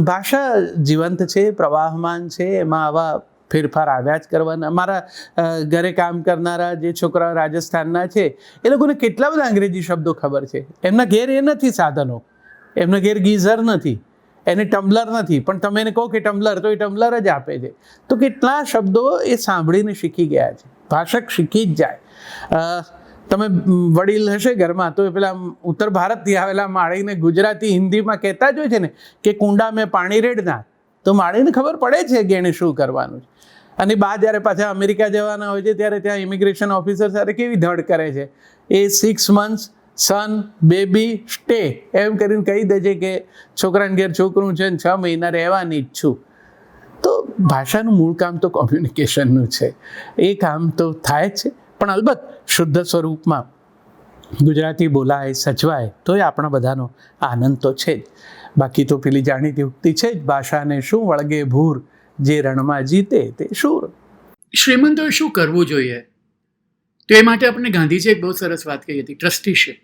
ભાષા જીવંત છે, પ્રવાહમાન છે, એમાં આવા ફેરફાર આવ્યા જ કરવાના. મારા ઘરે કામ કરનારા જે છોકરાઓ રાજસ્થાનના છે, એ લોકોને કેટલા બધા અંગ્રેજી શબ્દો ખબર છે. એમના ઘેર એ નથી સાધનો, એમના ઘેર ગીઝર નથી, એને ટમ્બલર નથી, પણ તમે એને કહો કે ટમ્બલર, તો એ ટમ્બલર જ આપે છે. તો કેટલા શબ્દો એ સાંભળીને શીખી ગયા છે. ભાષક શીખી જ જાય. તમે વડીલ હશે ઘરમાં, તો પેલા ઉત્તર ભારતથી આવેલા માળીને ગુજરાતી હિન્દીમાં કહેતા જ હોય છે ને કે કુંડા મેં પાણી રેડના, તો માળીને ખબર પડે છે કે એણે શું કરવાનું છે. અને બા જ્યારે પાછા અમેરિકા જવાના હોય છે ત્યારે ત્યાં ઇમિગ્રેશન ઓફિસર સાથે કેવી ધડ કરે છે. એ 6 months સન બેબી સ્ટે એમ કરીને કહી દે છે કે છોકરાને ઘેર છોકરું છે ને 6 મહિના રહેવાની જ છું. તો ભાષાનું મૂળ કામ તો કોમ્યુનિકેશનનું છે. એ કામ તો થાય જ છે, પણ અલબત્ત શુદ્ધ સ્વરૂપમાં ગુજરાતી બોલાય, સચવાય તો એ આપણા બધાનો આનંદ તો છે જ. બાકી તો પેલી જાણીતી ઉક્તિ છે જ, ભાષાને શું વળગે ભૂર, જે રણમાં જીતે તે શૂર. શ્રીમંતોએ શું કરવું જોઈએ? તો એ માટે આપણે ગાંધીજીએ એક બહુ સરસ વાત કહી હતી, ટ્રસ્ટીશિપ.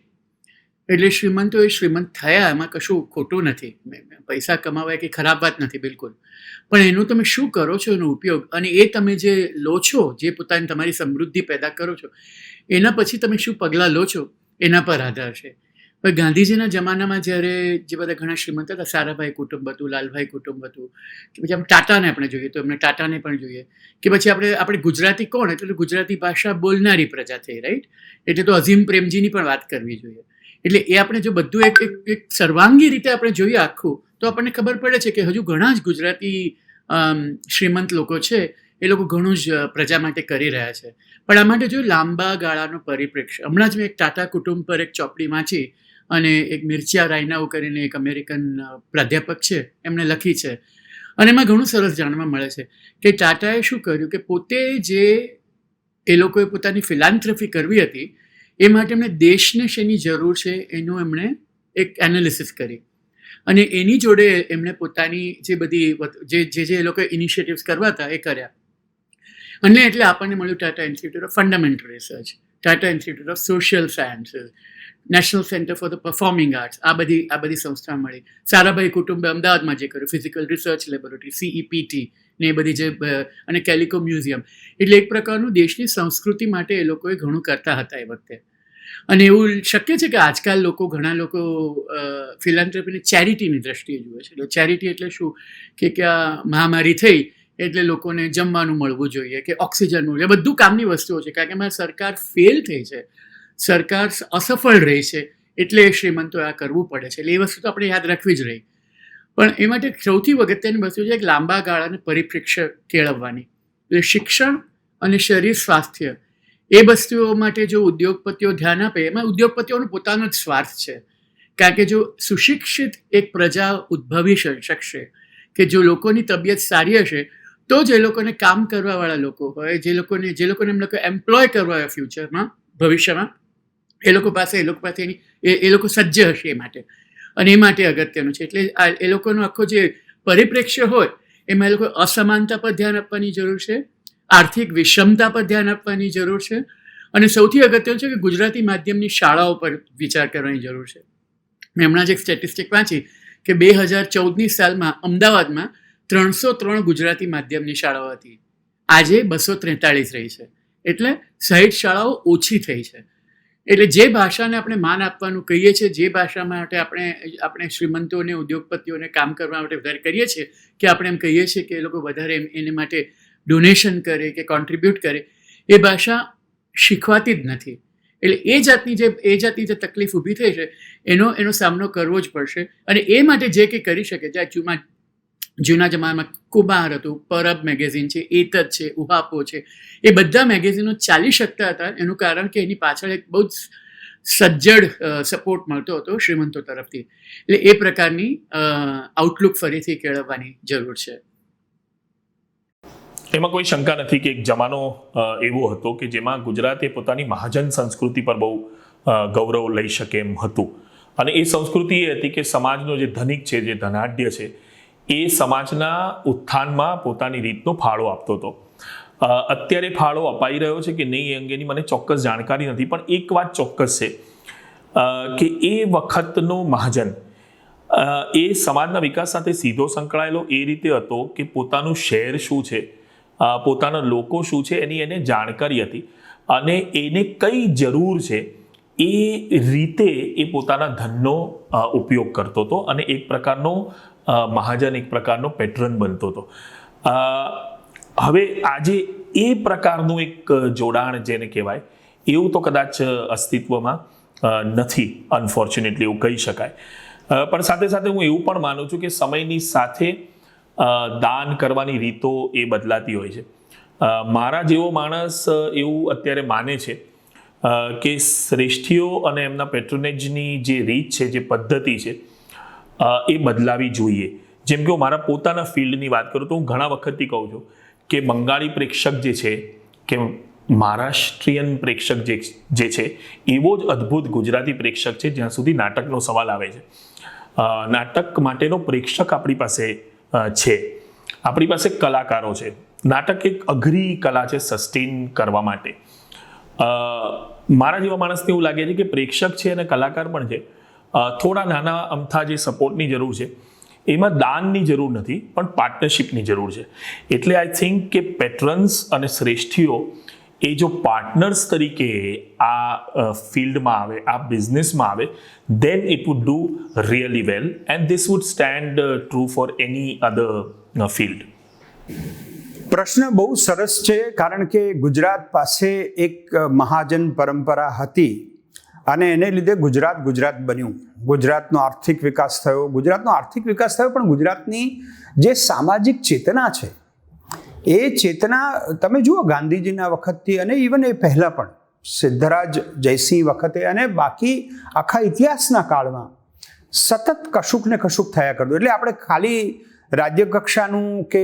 એટલે શ્રીમંતોએ શ્રીમંત થયા, એમાં કશું ખોટું નથી. પૈસા કમાવા એ કંઈ ખરાબ વાત નથી બિલકુલ, પણ એનું તમે શું કરો છો, એનો ઉપયોગ, અને એ તમે જે લો છો, જે પોતાની તમારી સમૃદ્ધિ પેદા કરો છો, એના પછી તમે શું પગલાં લો છો એના પર આધાર છે. પણ ગાંધીજીના જમાનામાં જ્યારે જે બધા ઘણા શ્રીમંત હતા, સારાભાઈ કુટુંબ હતું, લાલભાઈ કુટુંબ હતું, કે પછી આમ ટાટાને આપણે જોઈએ તો એમને ટાટાને પણ જોઈએ, કે પછી આપણે ગુજરાતી કોણ, એટલે ગુજરાતી ભાષા બોલનારી પ્રજા થઈ, રાઈટ? એટલે તો અઝીમ પ્રેમજીની પણ વાત કરવી જોઈએ. એટલે એ આપણે જો બધું એક સર્વાંગી રીતે આપણે જોઈએ આખું, તો આપણને ખબર પડે છે કે હજુ ઘણા જ ગુજરાતી શ્રીમંત લોકો છે, એ લોકો ઘણું જ પ્રજા માટે કરી રહ્યા છે. પણ આ માટે જો લાંબા ગાળાનો પરિપ્રેક્ષ્ય, હમણાં જ મેં એક ટાટા કુટુંબ પર એક ચોપડી વાંચી, અને એક મિર્ચિયા રાયનાઉ કરીને એક અમેરિકન પ્રાધ્યાપક છે, એમણે લખી છે, અને એમાં ઘણું સરસ જાણવા મળે છે કે ટાટાએ શું કર્યું કે પોતે જે એ લોકોએ પોતાની ફિલાન્થ્રફી કરવી હતી, એ માટે એમણે દેશને શેની જરૂર છે એનું એમણે એક એનાલિસિસ કરી, અને એની જોડે એમણે પોતાની જે બધી જે એ લોકોએ ઇનિશિયેટિવ્સ કરવા હતા એ કર્યા. અને એટલે આપણને મળ્યું Tata institute of fundamental research, Tata institute of social sciences, national centre for the performing arts, આ બધી સંસ્થા મળી. સારાભાઈ કુટુંબે અમદાવાદમાં જે કર્યું, ફિઝિકલ રિસર્ચ લેબોરેટરી, CEPT ને એ બધી જે, અને કેલિકો મ્યુઝિયમ. એટલે એક પ્રકારનું દેશની સંસ્કૃતિ માટે એ લોકોએ ઘણું કરતા હતા એ વખતે. અને એવું શક્ય છે કે આજકાલ ઘણા લોકો ફિલાન્થ્રોપીને ચેરિટીની દ્રષ્ટિએ જુએ છે. એટલે ચેરિટી એટલે શું કે આ મહામારી થઈ એટલે લોકોને જમવાનું મળવું જોઈએ, કે ઓક્સિજન મળવું, એ બધું કામની વસ્તુઓ છે. કારણ કે એમાં સરકાર ફેલ થઈ છે, સરકાર અસફળ રહી છે, એટલે શ્રીમંતોએ આ કરવું પડે છે. એટલે એ વસ્તુ તો આપણે યાદ રાખવી જ રહી. પણ એ માટે સૌથી અગત્યની વસ્તુ છે એક લાંબા ગાળાને પરિપ્રેક્ષ્ય કેળવવાની. એટલે શિક્ષણ અને શરીર સ્વાસ્થ્ય, એ વસ્તુઓ માટે જો ઉદ્યોગપતિઓ ધ્યાન આપે, એમાં ઉદ્યોગપતિઓનો પોતાનો જ સ્વાર્થ છે. કારણ કે જો સુશિક્ષિત એક પ્રજા ઉદ્ભવી શકશે, કે જો લોકોની તબિયત સારી હશે, તો જ એ લોકોને કામ કરવાવાળા લોકો હોય, જે લોકોને એમ લોકો એમ્પ્લોય કરવા હોય ફ્યુચરમાં, ભવિષ્યમાં, એ લોકો પાસેની એ લોકો સજ્જ હશે એ માટે. અને એ માટે અગત્યનું છે. એટલે એ લોકોનો આખો જે પરિપ્રેક્ષ્ય હોય, એમાં એ લોકો અસમાનતા પર ધ્યાન આપવાની જરૂર છે, આર્થિક વિષમતા પર ધ્યાન આપવાની જરૂર છે, અને સૌથી અગત્યનું છે કે ગુજરાતી માધ્યમની શાળાઓ પર વિચાર કરવાની જરૂર છે. મેં હમણાં જ એક સ્ટેટિસ્ટિક વાંચી કે 2014ની સાલમાં અમદાવાદમાં 303 ગુજરાતી માધ્યમની શાળાઓ હતી, આજે 243 રહી છે. એટલે 60 શાળાઓ ઓછી થઈ છે. એટલે જે ભાષાને આપણે માન આપવાનું કહીએ છીએ, જે ભાષા માટે આપણે શ્રીમંતોને, ઉદ્યોગપતિઓને કામ કરવા માટે વધારે કરીએ છીએ, કે આપણે એમ કહીએ છીએ કે એ લોકો વધારે એને માટે ડોનેશન કરે કે કોન્ટ્રીબ્યુટ કરે, એ ભાષા શીખવાતી જ નથી. એટલે એ જાતની જે તકલીફ ઊભી થઈ છે, એનો સામનો કરવો જ પડશે. અને એ માટે જે કંઈ કરી શકે, જ્યાં જૂના જમાનામાં કુમાર હતું, પરબ મેગેઝિન છે, એતત છે, ઉહાપો છે, એ બધા મેગેઝિનો ચાલી શકતા હતા. એનું કારણ કે એની પાછળ એક બહુ જ સજ્જડ સપોર્ટ મળતો હતો શ્રીમંતો તરફથી. એટલે એ પ્રકારની આઉટલુક ફરીથી કેળવવાની જરૂર છે. એમાં કોઈ શંકા નથી કે એક જમાનો એવો હતો કે જેમાં ગુજરાતે પોતાની મહાજન સંસ્કૃતિ પર બહુ ગૌરવ લઈ શકે એમ હતું. અને એ સંસ્કૃતિ એ હતી કે સમાજનો જે ધનિક છે, જે ધનાઢ્ય છે, એ સમાજના ઉત્થાનમાં પોતાની રીતનો ફાળો આપતો હતો. અત્યારે ફાળો અપાઈ રહ્યો છે કે નહીં એ અંગેની મને ચોક્કસ જાણકારી નથી, પણ એક વાત ચોક્કસ છે કે એ વખતનો મહાજન એ સમાજના વિકાસ સાથે સીધો સંકળાયેલો એ રીતે હતો કે પોતાનું શહેર શું છે, પોતાના લોકો શું છે એની એને જાણકારી હતી, અને એને કઈ જરૂર છે એ રીતે એ પોતાના ધનનો ઉપયોગ કરતો હતો, અને એક પ્રકારનો મહાજન, એક પ્રકારનો પેટ્રન બનતો હતો. હવે આજે એ પ્રકારનું એક જોડાણ જેને કહેવાય એવું તો કદાચ અસ્તિત્વમાં નથી, અનફોર્ચ્યુનેટલી એવું કહી શકાય. પણ સાથે સાથે હું એવું પણ માનું છું કે સમયની સાથે દાન કરવાની રીતો એ બદલાતી હોય છે. મારા જેવો માણસ એવું અત્યારે માને છે કે શ્રેષ્ઠીઓ અને એમના પેટ્રોનેજની જે રીત છે, જે પદ્ધતિ છે એ બદલાવી જોઈએ. જેમ કે હું મારા પોતાના ફિલ્ડની વાત કરું તો હું ઘણા વખતથી કહું છું કે બંગાળી પ્રેક્ષક જે છે કે મહારાષ્ટ્રીયન પ્રેક્ષક જે છે એવો જ અદ્ભુત ગુજરાતી પ્રેક્ષક છે જ્યાં સુધી નાટકનો સવાલ આવે છે. નાટક માટેનો પ્રેક્ષક આપણી પાસે છે, આપણી પાસે કલાકારો છે. નાટક એક અઘરી કલા છે સસ્ટેન કરવા માટે. મારા જેવા માણસને એવું લાગે છે કે પ્રેક્ષક છે અને કલાકાર પણ છે, થોડા નાના અમથા જે સપોર્ટની જરૂર છે, એમાં દાનની જરૂર નથી પણ પાર્ટનરશિપની જરૂર છે. એટલે આઈ થિંક કે પેટ્રન્સ અને શ્રેષ્ઠીઓ એ જો પાર્ટનર્સ તરીકે આ ફિલ્ડમાં આવે, આ બિઝનેસમાં આવે, then it would do really well and this would stand true for any other field. પ્રશ્ન બહુ સરસ છે, કારણ કે ગુજરાત પાસે એક મહાજન પરંપરા હતી અને એને લીધે ગુજરાત બન્યું. ગુજરાતનો આર્થિક વિકાસ થયો, પણ ગુજરાતની જે સામાજિક ચેતના છે એ ચેતના તમે જુઓ ગાંધીજીના વખતથી અને ઇવન એ પહેલાં પણ સિદ્ધરાજ જયસિંહ વખતે અને બાકી આખા ઇતિહાસના કાળમાં સતત કશુંક ને કશુંક થયા કરતું. એટલે આપણે ખાલી રાજ્ય કક્ષાનું કે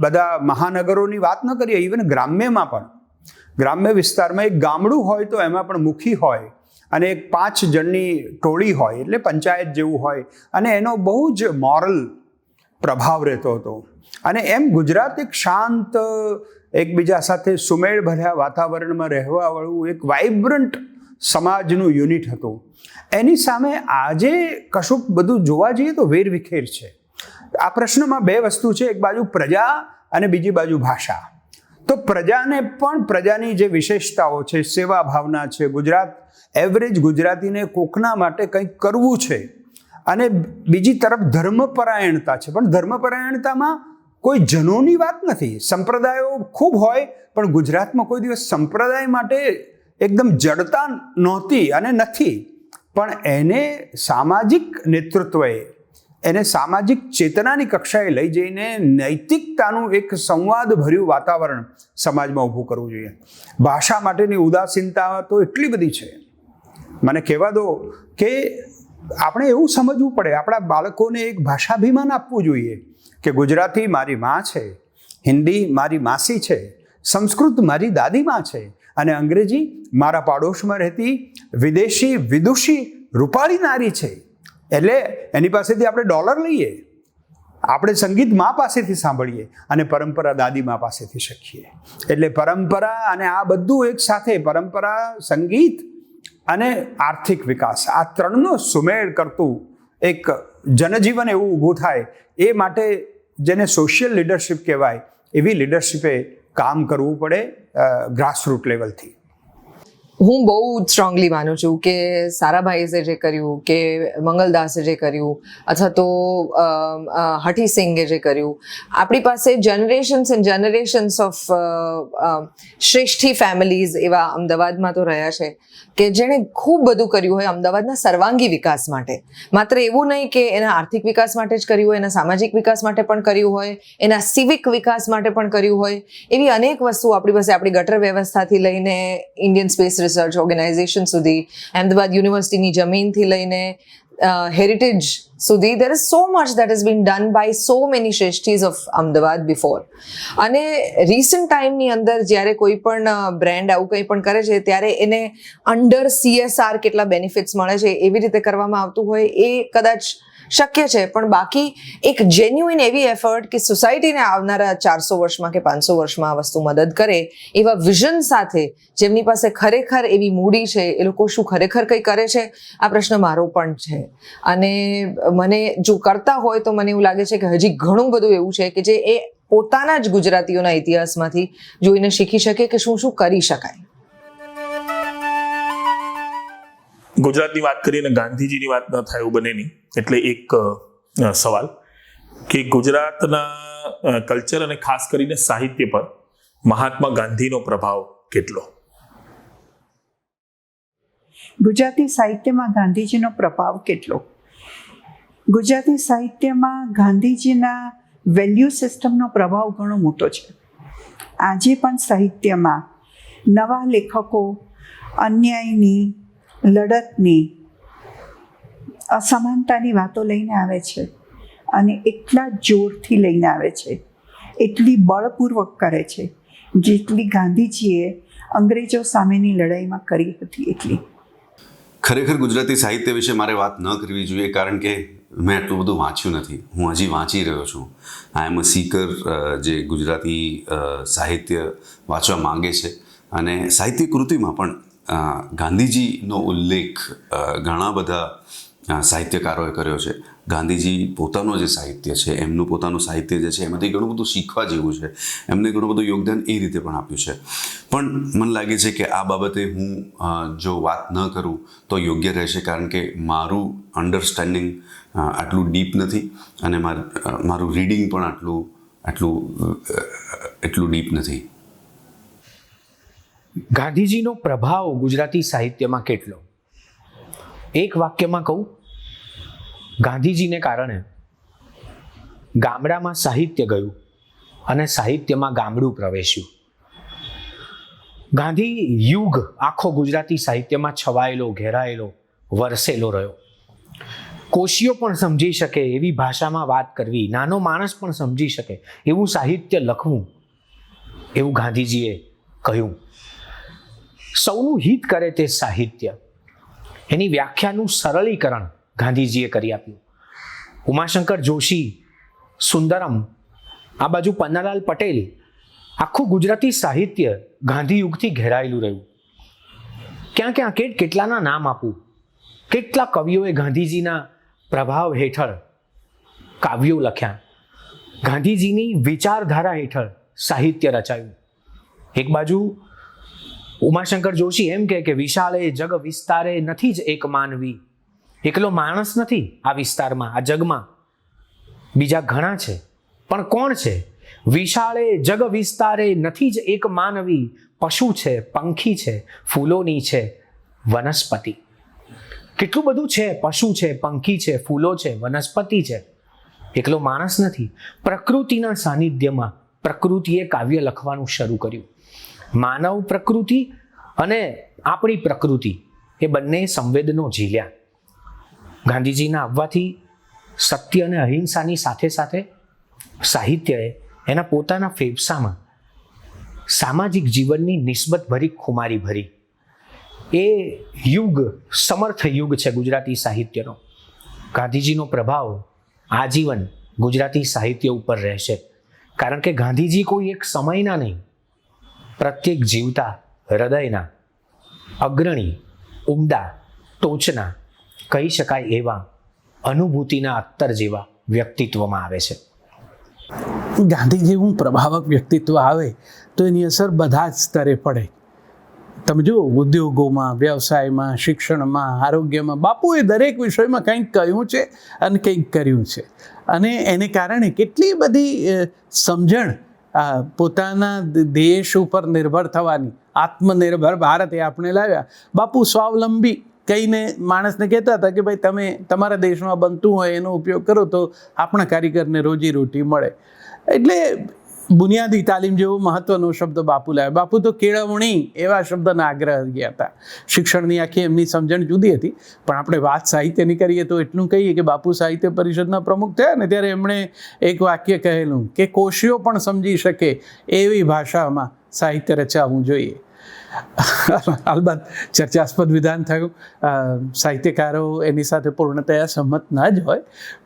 બધા મહાનગરોની વાત ન કરીએ, ઇવન ગ્રામ્યમાં પણ, ગ્રામ્ય વિસ્તારમાં એક ગામડું હોય તો એમાં પણ મુખી હોય અને એક 5 જણની ટોળી હોય, એટલે પંચાયત જેવું હોય, અને એનો બહુ જ મોરલ પ્રભાવ રહેતો હતો. અને એમ ગુજરાત એક શાંત, એકબીજા સાથે સુમેળ ભર્યા વાતાવરણમાં રહેવાવાળું એક વાઇબ્રન્ટ સમાજનું યુનિટ હતું. એની સામે આજે કશુંક બધું જોવા જઈએ તો વેરવિખેર છે. આ પ્રશ્નમાં 2 વસ્તુ છે, એક બાજુ પ્રજા અને બીજી બાજુ ભાષા. તો પ્રજાને પણ પ્રજાની જે વિશેષતાઓ છે, સેવા ભાવના છે, એવરેજ ગુજરાતીને કોકના માટે કંઈક કરવું છે, અને બીજી તરફ ધર્મપરાયણતા છે. પણ ધર્મપરાયણતામાં કોઈ જનોની વાત નથી, સંપ્રદાયો ખૂબ હોય, પણ ગુજરાતમાં કોઈ દિવસ સંપ્રદાય માટે એકદમ જડતા નહોતી અને નથી. પણ એને સામાજિક નેતૃત્વએ, એને સામાજિક ચેતનાની કક્ષાએ લઈ જઈને નૈતિકતાનું એક સંવાદભર્યું વાતાવરણ સમાજમાં ઊભું કરવું જોઈએ. ભાષા માટેની ઉદાસીનતા તો એટલી બધી છે. મને કહેવા દો કે આપણે એવું સમજવું પડે, આપણા બાળકોને એક ભાષાભિમાન આપવું જોઈએ કે ગુજરાતી મારી માં છે, હિન્દી મારી માસી છે, સંસ્કૃત મારી દાદીમાં છે, અને અંગ્રેજી મારા પાડોશમાં રહેતી વિદેશી વિદુષી રૂપાળી નારી છે. એટલે એની પાસેથી આપણે ડોલર લઈએ, આપણે સંગીત મા પાસેથી સાંભળીએ અને પરંપરા દાદી મા પાસેથી શીખીએ. એટલે પરંપરા અને આ બધું એક સાથે, પરંપરા, સંગીત અને આર્થિક વિકાસ, આ ત્રણનો સુમેળ કરતું એક જનજીવન એવું ઊભું થાય, એ માટે જેને સોશિયલ લીડરશિપ કહેવાય એવી લીડરશિપે કામ કરવું પડે ગ્રાસરૂટ લેવલથી. હું બહુ સ્ટ્રોંગલી માનું છું કે સારાભાઈએ જે કર્યું, કે મંગલદાસે જે કર્યું, અથવા તો હઠીસિંગે જે કર્યું, આપણી પાસે જનરેશન્સ એન્ડ જનરેશન્સ ઓફ શ્રેષ્ઠી ફેમિલીઝ એવા અમદાવાદમાં તો રહ્યા છે કે જેણે ખૂબ બધું કર્યું હોય અમદાવાદના સર્વાંગી વિકાસ માટે. માત્ર એવું નહીં કે એના આર્થિક વિકાસ માટે જ કર્યું હોય, એના સામાજિક વિકાસ માટે પણ કર્યું હોય, એના સિવિક વિકાસ માટે પણ કર્યું હોય. એવી અનેક વસ્તુઓ આપણી પાસે, આપણી ગટર વ્યવસ્થાથી લઈને ઇન્ડિયન સ્પેસ રિસર્ચ ઓર્ગેનાઇઝેશન સુધી, અમદાવાદ યુનિવર્સિટીની જમીનથી લઈને હેરિટેજ સુધી, there is so much that has been done by so many શ્રેષ્ઠીઝ ઓફ અમદાવાદ બિફોર. અને રિસન્ટ ટાઈમની અંદર જ્યારે કોઈ પણ બ્રેન્ડ આવું કંઈ પણ કરે છે ત્યારે એને અંડર CSR કેટલા બેનિફિટ્સ મળે છે એવી રીતે કરવામાં આવતું હોય, એ કદાચ શક્ય છે, પણ બાકી એક જેન્યુઇન એવી એફર્ટ કે સોસાયટીને આવનારા 400 વર્ષમાં કે 500 વર્ષમાં આ વસ્તુ મદદ કરે એવા વિઝન સાથે જેમની પાસે ખરેખર એવી મૂડી છે, એ લોકો શું ખરેખર કંઈ કરે છે? આ પ્રશ્ન મારો પણ છે. અને મને જો કરતા હોય તો મને એવું લાગે છે કે હજી ઘણું બધું એવું છે કે જે એ પોતાના જ ગુજરાતીઓના ઇતિહાસમાંથી જોઈને શીખી શકે કે શું શું કરી શકાય. ગુજરાતની વાત કરીને ગાંધીજીની વાત ન થાય એવું બને નહીં, એટલે એક સવાલ કે ગુજરાતના કલ્ચર અને ખાસ કરીને સાહિત્ય પર મહાત્મા ગાંધીનો પ્રભાવ કેટલો? ગુજરાતી સાહિત્યમાં ગાંધીજીનો પ્રભાવ કેટલો? ગુજરાતી સાહિત્યમાં ગાંધીજીના વેલ્યુ સિસ્ટમનો પ્રભાવ ઘણો મોટો છે. આજે પણ સાહિત્યમાં નવા લેખકો અન્યાયની, લડતની, અસમાનતાની વાતો લઈને આવે છે અને એટલા જોરથી લઈને આવે છે, એટલી બળપૂર્વક કરે છે જેટલી ગાંધીજીએ અંગ્રેજો સામેની લડાઈમાં કરી હતી એટલી. ખરેખર ગુજરાતી સાહિત્ય વિશે મારે વાત ન કરવી જોઈએ, કારણ કે મેં એટલું બધું વાંચ્યું નથી. હું હજી વાંચી રહ્યો છું. આઈ એમ અ સીકર જે ગુજરાતી સાહિત્ય વાંચવા માંગે છે. અને સાહિત્ય કૃતિમાં પણ ગાંધીજીનો ઉલ્લેખ ઘણા બધા સાહિત્યકારોએ કર્યો છે. ગાંધીજી પોતાનો જે સાહિત્ય છે, એમનું પોતાનું સાહિત્ય જે છે, એમાંથી ઘણું બધું શીખવા જેવું છે. એમને ઘણું બધું યોગદાન એ રીતે પણ આપ્યું છે. પણ મને લાગે છે કે આ બાબતે હું જો વાત ન કરું તો યોગ્ય રહેશે, કારણ કે મારું અન્ડરસ્ટેન્ડિંગ આટલું ડીપ નથી અને મારું રીડિંગ પણ એટલું ડીપ નથી. ગાંધીજીનો પ્રભાવ ગુજરાતી સાહિત્યમાં કેટલો? એક વાક્યમાં કહું, ગાંધીજીને કારણે ગામડામાં સાહિત્ય ગયું અને સાહિત્યમાં ગામડું પ્રવેશ્યું. ગાંધી યુગ આખો ગુજરાતી સાહિત્યમાં છવાયેલો, ઘેરાયેલો, વરસેલો રહ્યો. કોશીઓ પણ સમજી શકે એવી ભાષામાં વાત કરવી, નાનો માણસ પણ સમજી શકે એવું સાહિત્ય લખવું, એવું ગાંધીજીએ કહ્યું. સૌનું હિત કરે તે સાહિત્ય, એની વ્યાખ્યાનું સરળીકરણ ગાંધીજીએ કરી આપ્યું. ઉમાશંકર જોશી, સુંદરમ, આ બાજુ પન્નાલાલ પટેલ, આખું ગુજરાતી સાહિત્ય ગાંધી યુગથી ઘેરાયેલું રહ્યું. ક્યાં ક્યાં કેટલાના નામ આપું. કેટલા કવિઓએ ગાંધીજીના પ્રભાવ હેઠળ કાવ્યો લખ્યા, ગાંધીજીની વિચારધારા હેઠળ સાહિત્ય રચાયું. એક બાજુ ઉમાશંકર જોશી એમ કે વિશાળે જગ વિસ્તારે નથી જ એક માનવી. એકલો માણસ નથી આ વિસ્તારમાં, આ જગમાં, બીજા ઘણા છે. પણ કોણ છે? વિશાળે જગ વિસ્તારે નથી જ એક માનવી. પશુ છે, પંખી છે, ફૂલોની છે વનસ્પતિ. કેટલું બધું છે, પશુ છે, પંખી છે, ફૂલો છે, વનસ્પતિ છે. એકલો માણસ નથી. પ્રકૃતિના સાનિધ્યમાં પ્રકૃતિએ કાવ્ય લખવાનું શરૂ કર્યું. માનવ પ્રકૃતિ અને આપણી પ્રકૃતિ એ બંને સંવેદનો ઝીલ્યા. ગાંધીજીના આવવાથી સત્ય અને અહિંસાની સાથે સાથે સાહિત્યએ એના પોતાના ફેફસામાં સામાજિક જીવનની નિસ્બત ભરી ખુમારી ભરી. એ યુગ સમર્થ યુગ છે ગુજરાતી સાહિત્યનો. ગાંધીજીનો પ્રભાવ આજીવન ગુજરાતી સાહિત્ય ઉપર રહેશે, કારણ કે ગાંધીજી કોઈ એક સમયના નહીં, પ્રત્યેક જીવતા હૃદયના અગ્રણી, ઉમદા, ટોચના, કહી શકાય એવા અનુભૂતિના અત્તર જેવા વ્યક્તિત્વમાં આવે છે. ગાંધી જેવું પ્રભાવક વ્યક્તિત્વ આવે તો એની અસર બધા જ સ્તરે પડે. તમે જુઓ, ઉદ્યોગોમાં, વ્યવસાયમાં, શિક્ષણમાં, આરોગ્યમાં, બાપુએ દરેક વિષયમાં કંઈક કહ્યું છે અને કંઈક કર્યું છે. અને એને કારણે કેટલી બધી સમજણ પોતાના દેશ ઉપર નિર્ભર થવાની, આત્મનિર્ભર ભારત એ આપણે લાવ્યા. બાપુ સ્વાવલંબી કહીને માણસને કહેતા હતા કે ભાઈ તમે તમારા દેશમાં બનતું હોય એનો ઉપયોગ કરો તો આપણા કારીગરને રોજીરોટી મળે. એટલે બુનિયાદી તાલીમ જેવો મહત્વનો શબ્દ બાપુ લાવ્યા. બાપુ તો કેળવણી એવા શબ્દના આગ્રહ ગયા હતા. શિક્ષણની આખી એમની સમજણ જુદી હતી. પણ આપણે વાત સાહિત્યની કરીએ તો એટલું કહીએ કે બાપુ સાહિત્ય પરિષદના પ્રમુખ થયા ને ત્યારે એમણે એક વાક્ય કહેલું કે કોશીઓ પણ સમજી શકે એવી ભાષામાં સાહિત્ય રચાવવું જોઈએ. અલબત્ત ચર્ચાસ્પદ વિધાન થયું. સાહિત્યકારો એની સાથે પૂર્ણતયા સંમત ના જ હોય,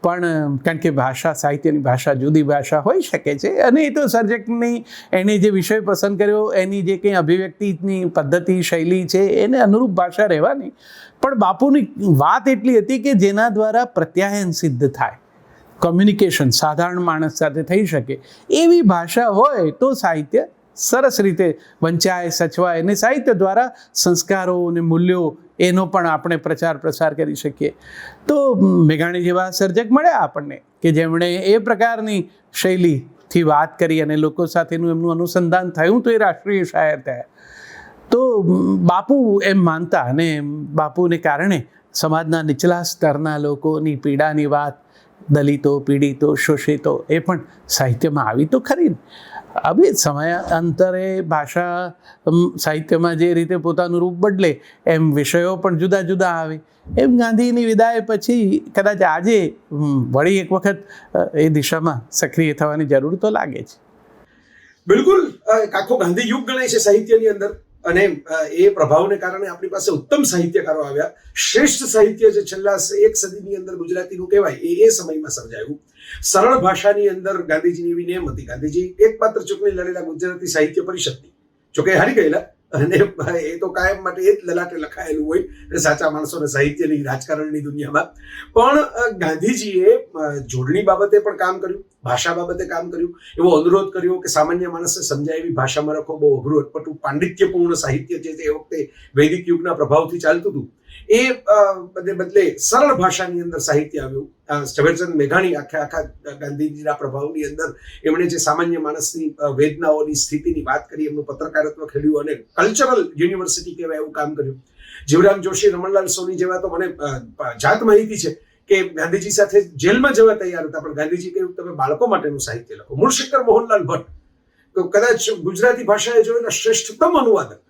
પણ કારણ કે ભાષા, સાહિત્યની ભાષા જુદી ભાષા હોઈ શકે છે, અને એ તો સર્જકની એણે જે વિષય પસંદ કર્યો, એની જે કંઈ અભિવ્યક્તિની પદ્ધતિ, શૈલી છે, એને અનુરૂપ ભાષા રહેવાની. પણ બાપુની વાત એટલી હતી કે જેના દ્વારા પ્રત્યાયન સિદ્ધ થાય, કોમ્યુનિકેશન સાધારણ માણસ સાથે થઈ શકે એવી ભાષા હોય તો સાહિત્ય સરસ રીતે વંચાય, સચવાય, અને સાહિત્ય દ્વારા સંસ્કારો અને મૂલ્યો એનો પણ આપણે પ્રચાર પ્રસાર કરી શકીએ. તો મેઘાણી જેવા સર્જક મળ્યા આપણને કે જેમણે એ પ્રકારની શૈલીથી વાત કરી અને લોકો સાથેનું એમનું અનુસંધાન થયું તો એ રાષ્ટ્રીય શાયર થયા. તો બાપુ એમ માનતા, અને બાપુને કારણે સમાજના નીચલા સ્તરના લોકોની પીડાની વાત, દલિતો, પીડિતો, શોષિતો, એ પણ સાહિત્યમાં આવી તો ખરી ને. હવે સમયાંતરે ભાષા સાહિત્યમાં જે રીતે પોતાનું રૂપ બદલે એમ વિષયો પણ જુદા જુદા આવે. એમ ગાંધીની વિદાય પછી કદાચ આજે વળી એક વખત એ દિશામાં સક્રિય થવાની જરૂર તો લાગે છે. બિલકુલ, એક આખો ગાંધી યુગ ગણાય છે સાહિત્યની અંદર, અને એ પ્રભાવને કારણે આપણી પાસે ઉત્તમ સાહિત્યકારો આવ્યા. શ્રેષ્ઠ સાહિત્ય જે છેલ્લા એક સદીની અંદર ગુજરાતીનું કહેવાય એ સમયમાં સર્જાયું. સરળ ભાષાની અંદર ગાંધીજીની એવી નેમ હતી. ગાંધીજી એકમાત્ર ચૂંટણી લડેલા ગુજરાતી સાહિત્ય પરિષદની, જોકે હારી ગયેલા, અને એ તો કાયમ માટે એ જ લલાટે લખાયેલું હોય સાચા માણસોને સાહિત્યની, રાજકારણની દુનિયામાં. પણ ગાંધીજીએ જોડણી બાબતે પણ કામ કર્યું, ભાષા બાબતે કામ કર્યું. એવો અનુરોધ કર્યો કે સામાન્ય માણસને સમજાય એવી ભાષામાં લખો. બહુ અઘરું અટપટું પાંડિત્યપૂર્ણ સાહિત્ય જે એ વખતે વૈદિક યુગના પ્રભાવથી ચાલતું હતું, એ બદલે સરળ ભાષાની અંદર સાહિત્ય આવ્યું. ઝવેરચંદ મેઘાણી આખા ગાંધીજીના પ્રભાવની અંદર એમણે જે સામાન્ય માણસની વેદનાઓની સ્થિતિની વાત કરી, એમનું પત્રકારત્વ ખેડ્યું અને કલ્ચરલ યુનિવર્સિટી કહેવાય એવું કામ કર્યું. જીવરામ જોશી, રમણલાલ સોની જેવા તો મને જાત માહિતી છે કે ગાંધીજી સાથે જેલમાં જવા તૈયાર હતા, પણ ગાંધીજી કહ્યું તમે બાળકો માટેનું સાહિત્ય લખો. મૂળશંકર મોહનલાલ ભટ્ટ કદાચ ગુજરાતી ભાષાએ જોયેલા શ્રેષ્ઠતમ અનુવાદક,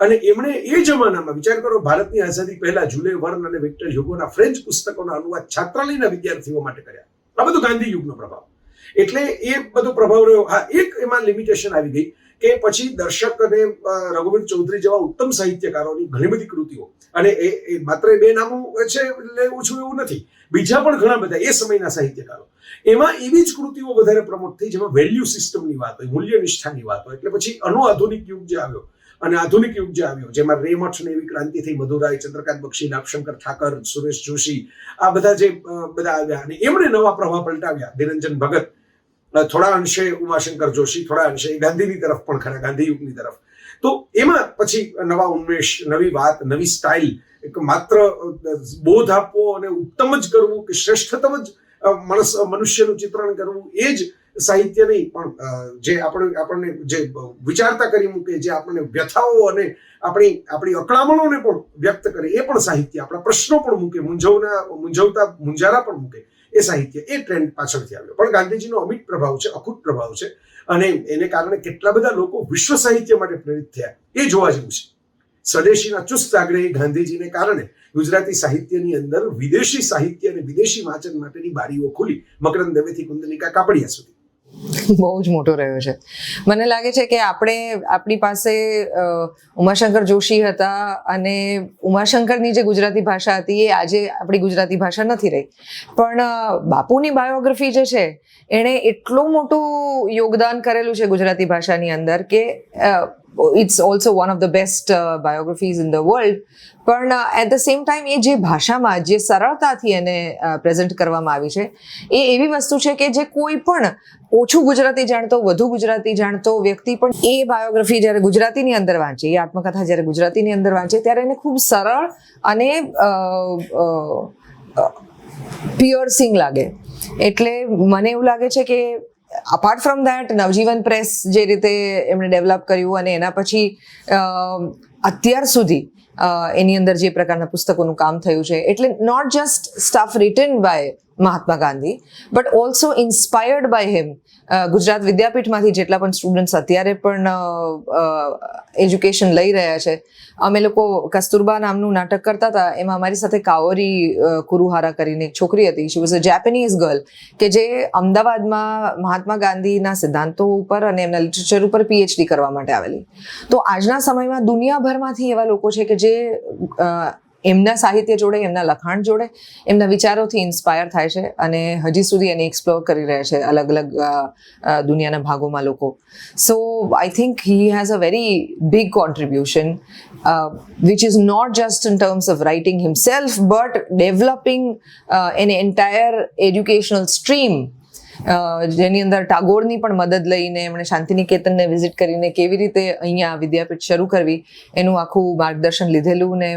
અને એમણે એ જમાનામાં, વિચાર કરો, ભારતની આઝાદી પહેલા જુલે વર્ન અને વિક્ટર હ્યુગોના ફ્રેન્ચ પુસ્તકોના અનુવાદ છાત્રાલયના વિદ્યાર્થીઓ માટે કર્યા. આ બધું ગાંધી યુગનો પ્રભાવ. એટલે એ બધો પ્રભાવ રહ્યો. હા, એક એમાં લિમિટેશન આવી ગઈ કે પછી દર્શક અને રઘુવીર ચૌધરી જેવા ઉત્તમ સાહિત્યકારોની ઘણી બધી કૃતિઓ, અને એ માત્ર બે નામો છે લેવું છું એવું નથી, બીજા પણ ઘણા બધા એ સમયના સાહિત્યકારો, એમાં એવી જ કૃતિઓ વધારે પ્રમોટ થઈ જેમાં વેલ્યુ સિસ્ટમની વાત હોય, મૂલ્ય નિષ્ઠાની વાત હોય. એટલે પછી આધુનિક યુગ જે આવ્યો, અને આધુનિક યુગ જે આવ્યો જેમાં રેમઠ ને એવી ક્રાંતિ થઈ, મધુરાય, ચંદ્રકાંત બક્ષી, નાગશંકર ઠાકર, સુરેશ જોશી, આ બધા જે બધા આવ્યા, અને એમણે નવા પ્રવાહ પલટાવ્યા. નિરંજન ભગત, થોડા અંશે ઉમાશંકર જોશી, થોડા અંશે ગાંધીની તરફ પણ ખરા, ગાંધી યુગની તરફ. તો એમાં પછી નવા ઉન્મેષ, નવી વાત, નવી સ્ટાઇલ, એક માત્ર બોધ આપવો અને ઉત્તમ જ કરવું કે શ્રેષ્ઠતમ જ મનુષ્યનું ચિત્રણ કરવું એ જ સાહિત્ય નહીં, પણ જે આપણને જે વિચારતા કરી મૂકે, જે આપણને વ્યથાઓ અને આપણી અકળામણોને પણ વ્યક્ત કરે એ પણ સાહિત્ય, આપણા પ્રશ્નો પણ મૂકે, મૂંઝારા પણ મૂકે, એ સાહિત્ય, એ ટ્રેન્ડ પાછળથી આવ્યો. પણ ગાંધીજીનો અમિટ પ્રભાવ છે, અખૂટ પ્રભાવ છે, અને એને કારણે કેટલા બધા લોકો વિશ્વ સાહિત્ય માટે પ્રેરિત થયા એ જોવા જેવું છે. સ્વદેશીના ચુસ્ત આગ્રહી ગાંધીજીને કારણે ગુજરાતી સાહિત્યની અંદર વિદેશી સાહિત્ય અને વિદેશી વાંચન માટેની બારીઓ ખુલી, મકરંદ દવેથી કુંદનિકા કાપડિયા સુધી. બહુ જ મોટો રહ્યો છે. મને લાગે છે કે આપણી પાસે ઉમાશંકર જોશી હતા, અને ઉમાશંકરની જે ગુજરાતી ભાષા હતી એ આજે આપણી ગુજરાતી ભાષા નથી રહી. પણ બાપુની બાયોગ્રાફી જે છે એણે એટલું મોટું યોગદાન કરેલું છે ગુજરાતી ભાષાની અંદર કે it's also one of the best biographies in the world. પણ એટ ધ સેમ ટાઈમ એ જે ભાષામાં જે સરળતાથી એને પ્રેઝન્ટ કરવામાં આવી છે એ એવી વસ્તુ છે કે જે કોઈ પણ ઓછું ગુજરાતી જાણતો, વધુ ગુજરાતી જાણતો વ્યક્તિ પણ એ બાયોગ્રાફી જ્યારે ગુજરાતીની અંદર વાંચે, એ આત્મકથા જ્યારે ગુજરાતીની અંદર વાંચે ત્યારે એને ખૂબ સરળ અને પિયર્સિંગ લાગે. એટલે મને એવું લાગે છે કે apart from that, Navjivan press જે રીતે એમણે ડેવલપ કર્યું, અને એના પછી અત્યાર સુધી એની અંદર જે પ્રકારના પુસ્તકોનું કામ થયું છે, એટલે not just stuff written by Mahatma Gandhi, but also inspired by him. Gujarat વિદ્યાપીઠમાંથી જેટલા પણ સ્ટુડન્ટ્સ અત્યારે પણ એજ્યુકેશન લઈ રહ્યા છે, અમે લોકો કસ્તુરબા નામનું નાટક કરતા હતા. એમાં અમારી સાથે કાઓરી કુરુહારા કરીને એક છોકરી હતી. She was a Japanese girl કે જે અમદાવાદમાં મહાત્મા ગાંધીના સિદ્ધાંતો ઉપર અને એમના લિટરેચર ઉપર પીએચડી કરવા માટે આવેલી. તો આજના સમયમાં દુનિયાભરમાંથી એવા લોકો છે કે જે એમના સાહિત્ય જોડે, એમના લખાણ જોડે, એમના વિચારોથી ઇન્સ્પાયર થાય છે અને હજી સુધી એને એક્સપ્લોર કરી રહ્યા છે અલગ અલગ દુનિયાના ભાગોમાં લોકો. So I think he has a very big contribution which is not just in terms of writing himself but developing an entire educational stream જેની અંદર ટાગોરની પણ મદદ લઈને એમણે શાંતિનિકેતનને વિઝિટ કરીને કેવી રીતે અહીંયા વિદ્યાપીઠ શરૂ કરવી એનું આખું માર્ગદર્શન લીધેલું ને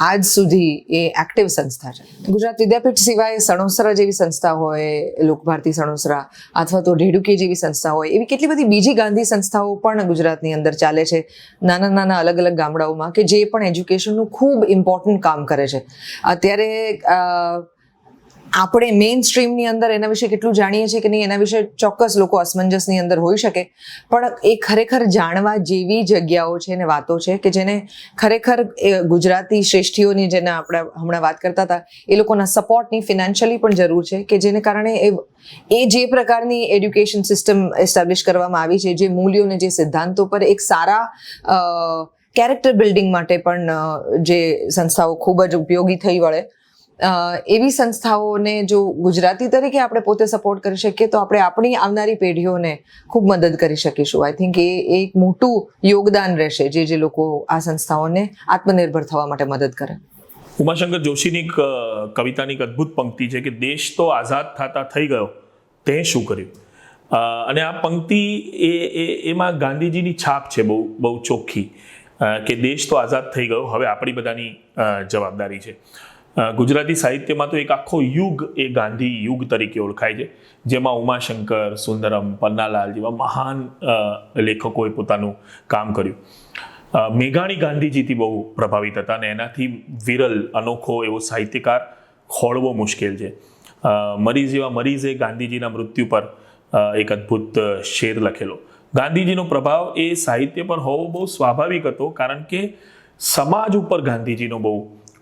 આજ સુધી એ એક્ટિવ સંસ્થા છે. ગુજરાત વિદ્યાપીઠ સિવાય સણોસરા જેવી સંસ્થા હોય, લોકભારતી સણોસરા, અથવા તો ઢેડુકી જેવી સંસ્થા હોય, એવી કેટલી બધી બીજી ગાંધી સંસ્થાઓ પણ ગુજરાતની અંદર ચાલે છે, નાના નાના અલગ અલગ ગામડાઓમાં, કે જે પણ એજ્યુકેશનનું ખૂબ ઇમ્પોર્ટન્ટ કામ કરે છે. અત્યારે આપણે મેઇન સ્ટ્રીમની અંદર એના વિશે કેટલું જાણીએ છીએ કે નહીં એના વિશે ચોક્કસ લોકો અસમંજસની અંદર હોઈ શકે, પણ એ ખરેખર જાણવા જેવી જગ્યાઓ છે ને વાતો છે કે જેને ખરેખર ગુજરાતી શ્રેષ્ઠીઓની, જેને આપણે હમણાં વાત કરતા હતા, એ લોકોના સપોર્ટની ફિનાન્શિયલી પણ જરૂર છે, કે જેને કારણે એ જે પ્રકારની એડ્યુકેશન સિસ્ટમ એસ્ટાબ્લિશ કરવામાં આવી છે, જે મૂલ્યોને, જે સિદ્ધાંતો પર એક સારા કેરેક્ટર બિલ્ડિંગ માટે પણ જે સંસ્થાઓ ખૂબ જ ઉપયોગી થઈ વળે, એવી સંસ્થાઓને જો ગુજરાતી તરીકે આપણે પોતે સપોર્ટ કરી શકીએ તો આપણે આપણી આવનારી પેઢીઓને ખૂબ મદદ કરી શકીશું. આઈ થિંક એ એક મોટું યોગદાન રહેશે જે લોકો આ સંસ્થાઓને આત્મનિર્ભર થવા માટે મદદ કરે. ઉમાશંકર જોશીની એક કવિતાની એક અદ્ભુત પંક્તિ છે કે દેશ તો આઝાદ થતા થઈ ગયો, તે શું કર્યું? અને આ પંક્તિ એમાં ગાંધીજીની છાપ છે બહુ બહુ ચોખ્ખી, કે દેશ તો આઝાદ થઈ ગયો, હવે આપણી બધાની જવાબદારી છે. ગુજરાતી સાહિત્યમાં તો એક આખો યુગ એ ગાંધી યુગ તરીકે ઓળખાય છે, જેમાં ઉમાશંકર, સુંદરમ, પન્નાલાલ જેવા મહાન લેખકોએ પોતાનું કામ કર્યું. મેઘાણી ગાંધીજીથી બહુ પ્રભાવિત હતા અને એનાથી વિરલ, અનોખો એવો સાહિત્યકાર ખોળવો મુશ્કેલ છે. મરીઝે ગાંધીજીના મૃત્યુ પર એક અદ્ભુત શેર લખેલો. ગાંધીજીનો પ્રભાવ એ સાહિત્ય પર હોવો બહુ સ્વાભાવિક હતો, કારણ કે સમાજ ઉપર ગાંધીજીનો બહુ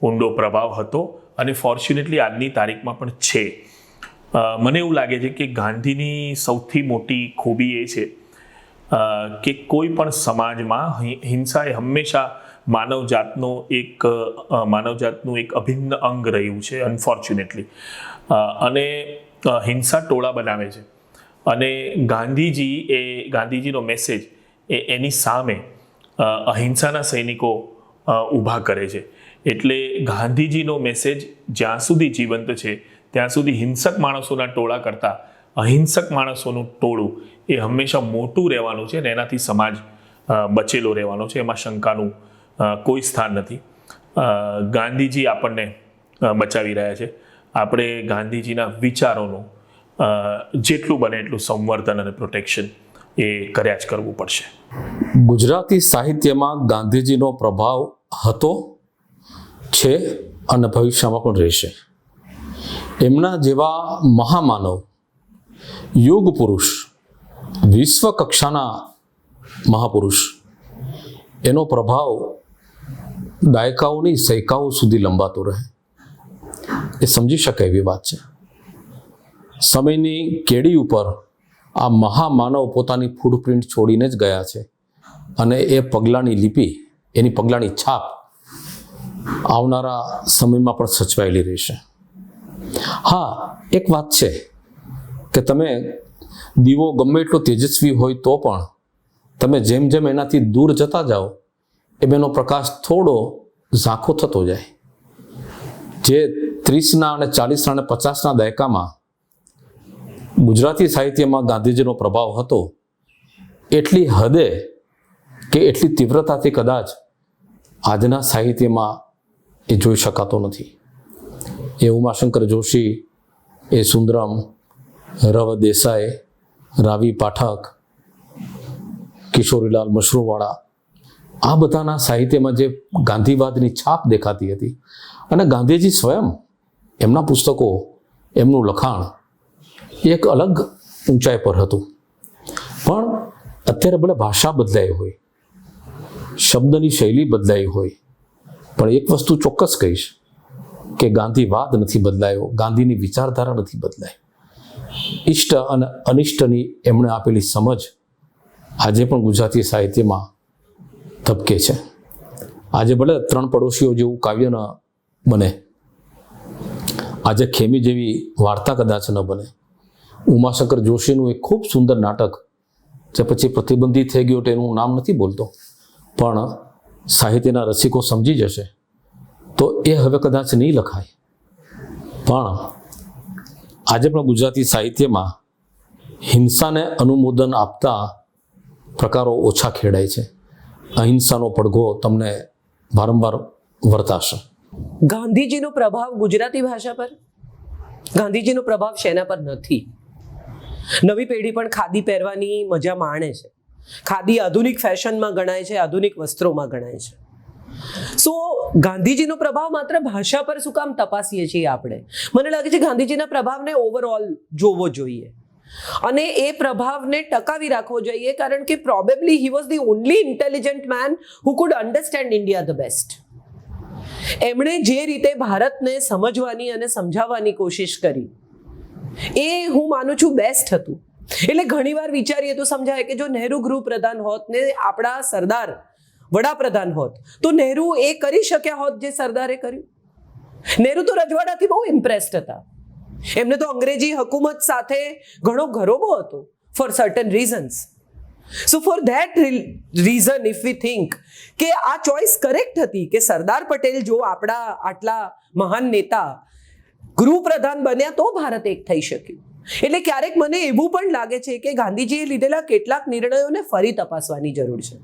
ઊંડો પ્રભાવ હતો અને ફોર્ચ્યુનેટલી આજની તારીખમાં પણ છે. મને એવું લાગે છે કે ગાંધીની સૌથી મોટી ખૂબી એ છે કે કોઈ પણ સમાજમાં હિંસા એ હંમેશા માનવજાતનું એક અભિન્ન અંગ રહ્યું છે, અનફોર્ચ્યુનેટલી. અને હિંસા ટોળા બનાવે છે અને ગાંધીજીનો મેસેજ એની સામે અહિંસાના સૈનિકો ઊભા કરે છે. એટલે ગાંધીજીનો મેસેજ જ્યાં સુધી જીવંત છે ત્યાં સુધી હિંસક માણસોના ટોળા કરતાં અહિંસક માણસોનું ટોળું એ હંમેશા મોટું રહેવાનું છે અને એનાથી સમાજ બચેલો રહેવાનો છે, એમાં શંકાનું કોઈ સ્થાન નથી. ગાંધીજી આપણને બચાવી રહ્યા છે. આપણે ગાંધીજીના વિચારોનું જેટલું બને એટલું સંવર્ધન અને પ્રોટેક્શન એ કર્યા જ કરવું પડશે. ગુજરાતી સાહિત્યમાં ગાંધીજીનો પ્રભાવ હતો, છે અને ભવિષ્યમાં પણ રહેશે. એમના જેવા મહામાનવ, યુગ પુરુષ, વિશ્વ કક્ષાના મહાપુરુષ, એનો પ્રભાવ દાયકાઓની સૈકાઓ સુધી લંબાતો રહે એ સમજી શકાય એવી વાત છે. સમયની કેડી ઉપર આ મહામાનવ પોતાની ફૂટપ્રિન્ટ છોડીને જ ગયા છે અને એ પગલાંની લિપિ, એની પગલાંની છાપ આવનારા સમયમાં પણ સચવાયેલી રહેશે. હા, એક વાત છે કે તમે દીવો ગમે એટલો તેજસ્વી હોય તો પણ તમે જેમ જેમ એનાથી દૂર જતા જાઓ એમ એનો પ્રકાશ થોડો ઝાંખો થતો જાય. જે 30ના અને 40ના અને 50ના દાયકામાં ગુજરાતી સાહિત્યમાં ગાંધીજીનો પ્રભાવ હતો, એટલી હદે કે એટલી તીવ્રતાથી કદાચ આજના સાહિત્યમાં એ જોઈ શકાતો નથી. એ ઉમાશંકર જોશી, એ સુંદરમ, રવ દેસાઈ, રાવી પાઠક, કિશોરીલાલ મશરૂવાળા, આ બધાના સાહિત્યમાં જે ગાંધીવાદની છાપ દેખાતી હતી, અને ગાંધીજી સ્વયં એમના પુસ્તકો એમનું લખાણ એક અલગ ઊંચાઈ પર હતું. પણ અત્યારે ભલે ભાષા બદલાઈ હોય, શબ્દની શૈલી બદલાઈ હોય, પણ એક વસ્તુ ચોક્કસ કહીશ કે ગાંધીવાદ નથી બદલાયો, ગાંધીની વિચારધારા નથી બદલાઈ. ઇષ્ટ અને અનિષ્ટની એમણે આપેલી સમજ આજે પણ ગુજરાતી સાહિત્યમાં ધબકે છે. આજે ભલે 3 પડોશીઓ જેવું કાવ્ય ન બને, આજે ખેમી જેવી વાર્તા કદાચ ન બને, ઉમાશંકર જોશીનું એક ખૂબ સુંદર નાટક જે પછી પ્રતિબંધિત થઈ ગયું એનું નામ નથી બોલતો, પણ સાહિત્યના રસિકો સમજી જશે તો એ હવે કદાચ નહીં લખાય. પણ આજે પણ ગુજરાતી સાહિત્યમાં હિંસાને અનુમોદન આપતા પ્રકારો ઓછા ખેડાય છે. અહિંસાનો પડઘો તમને વારંવાર વર્તાશે. ગાંધીજીનો પ્રભાવ ગુજરાતી ભાષા પર, ગાંધીજીનો પ્રભાવ શેના પર નથી? નવી પેઢી પણ ખાદી પહેરવાની મજા માણે છે. ખાદી આધુનિક ફેશનમાં ગણાય છે, આધુનિક વસ્ત્રોમાં ગણાય છે. સો ગાંધીજીનો પ્રભાવ માત્ર ભાષા પર શું કામ તપાસીએ છીએ આપણે? મને લાગે છે ગાંધીજીના પ્રભાવને ઓવરઓલ જોવો જોઈએ અને એ પ્રભાવને ટકાવી રાખવો જોઈએ, કારણ કે probably he was the only intelligent main who food understand India the best. એમણે જે રીતે ભારતને સમજવાની અને સમજાવવાની કોશિશ કરી એ હું માનું છું બેસ્ટ હતું. એટલે ઘણીવાર વિચારીએ તો સમજાય કે જો નહેરુ ગૃહપ્રધાન હોત ને આપણા સરદાર વડાપ્રધાન હોત તો નહેરુ એ કરી શક્યા હોત જે સરદારે કર્યું. નહેરુ તો રજવાડાથી બહુ ઇમ્પ્રેસ્ડ હતા. એમને તો અંગ્રેજી હકુમત સાથે ઘણો ગરોબો હતો for certain reasons. So for that reason if we think કે આ ચોઇસ કરેક્ટ હતી કે સરદાર પટેલ જો આપણા આટલા મહાન નેતા ગૃહપ્રધાન બન્યા તો ભારત એક થઈ શક્યું. એટલે ક્યારેક મને એવું પણ લાગે છે કે ગાંધીજીએ લીધેલા કેટલાક નિર્ણયોને ફરી તપાસવાની જરૂર છે.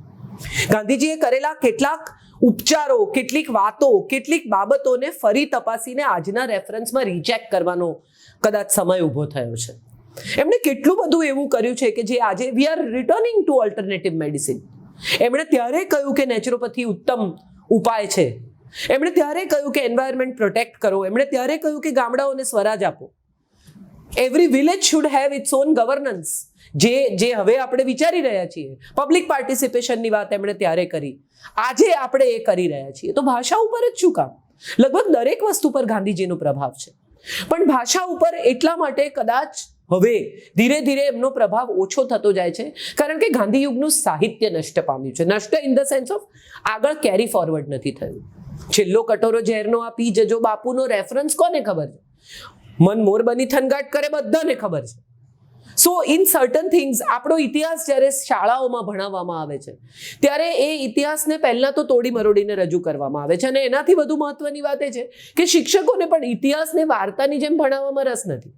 ગાંધીજીએ કરેલા કેટલાક ઉપચારો, કેટલીક વાતો, કેટલીક બાબતોને ફરી તપાસીને આજના રેફરન્સમાં રીચેક કરવાનો કદાચ સમય ઊભો થયો છે. એમણે કેટલું બધું એવું કર્યું છે કે જે આજે we are returning to alternative medicine. એમણે ત્યારે કહ્યું કે નેચરોપેથી ઉત્તમ ઉપાય છે. એમણે ત્યારે કહ્યું કે એન્વાયરમેન્ટ પ્રોટેક્ટ કરો. એમણે ત્યારે કહ્યું કે ગામડાઓને સ્વરાજ આપો. Every village should have its own governance. જે હવે આપણે વિચારી રહ્યા છીએ, પબ્લિક પાર્ટિસિપેશનની વાત એમણે ત્યારે કરી, આજે આપણે એ કરી રહ્યા છીએ. તો ભાષા ઉપર જ શું કામ? લગભગ દરેક વસ્તુ પર ગાંધીજીનો પ્રભાવ છે. પણ ભાષા ઉપર એટલા માટે કદાચ હવે ધીરે ધીરે એમનો પ્રભાવ ઓછો થતો જાય છે કારણ કે ગાંધી યુગનું સાહિત્ય નષ્ટ પામ્યું છે. નષ્ટ ઇન ધ સેન્સ ઓફ આગળ કેરી ફોરવર્ડ નથી થયું. છેલ્લો કટોરો ઝેરનો આ પી જજો બાપુનો રેફરન્સ કોને ખબર છે? મન મોર બની થનગાટ કરે બધાને ખબર છે. સો ઇન સર્ટન થિંગ્સ આપણો ઇતિહાસ જ્યારે શાળાઓમાં ભણાવવામાં આવે છે ત્યારે એ ઇતિહાસને પહેલાં તો તોડી મરોડીને રજૂ કરવામાં આવે છે. અને એનાથી વધુ મહત્વની વાત એ છે કે શિક્ષકોને પણ ઇતિહાસને વાર્તાની જેમ ભણાવવામાં રસ નથી.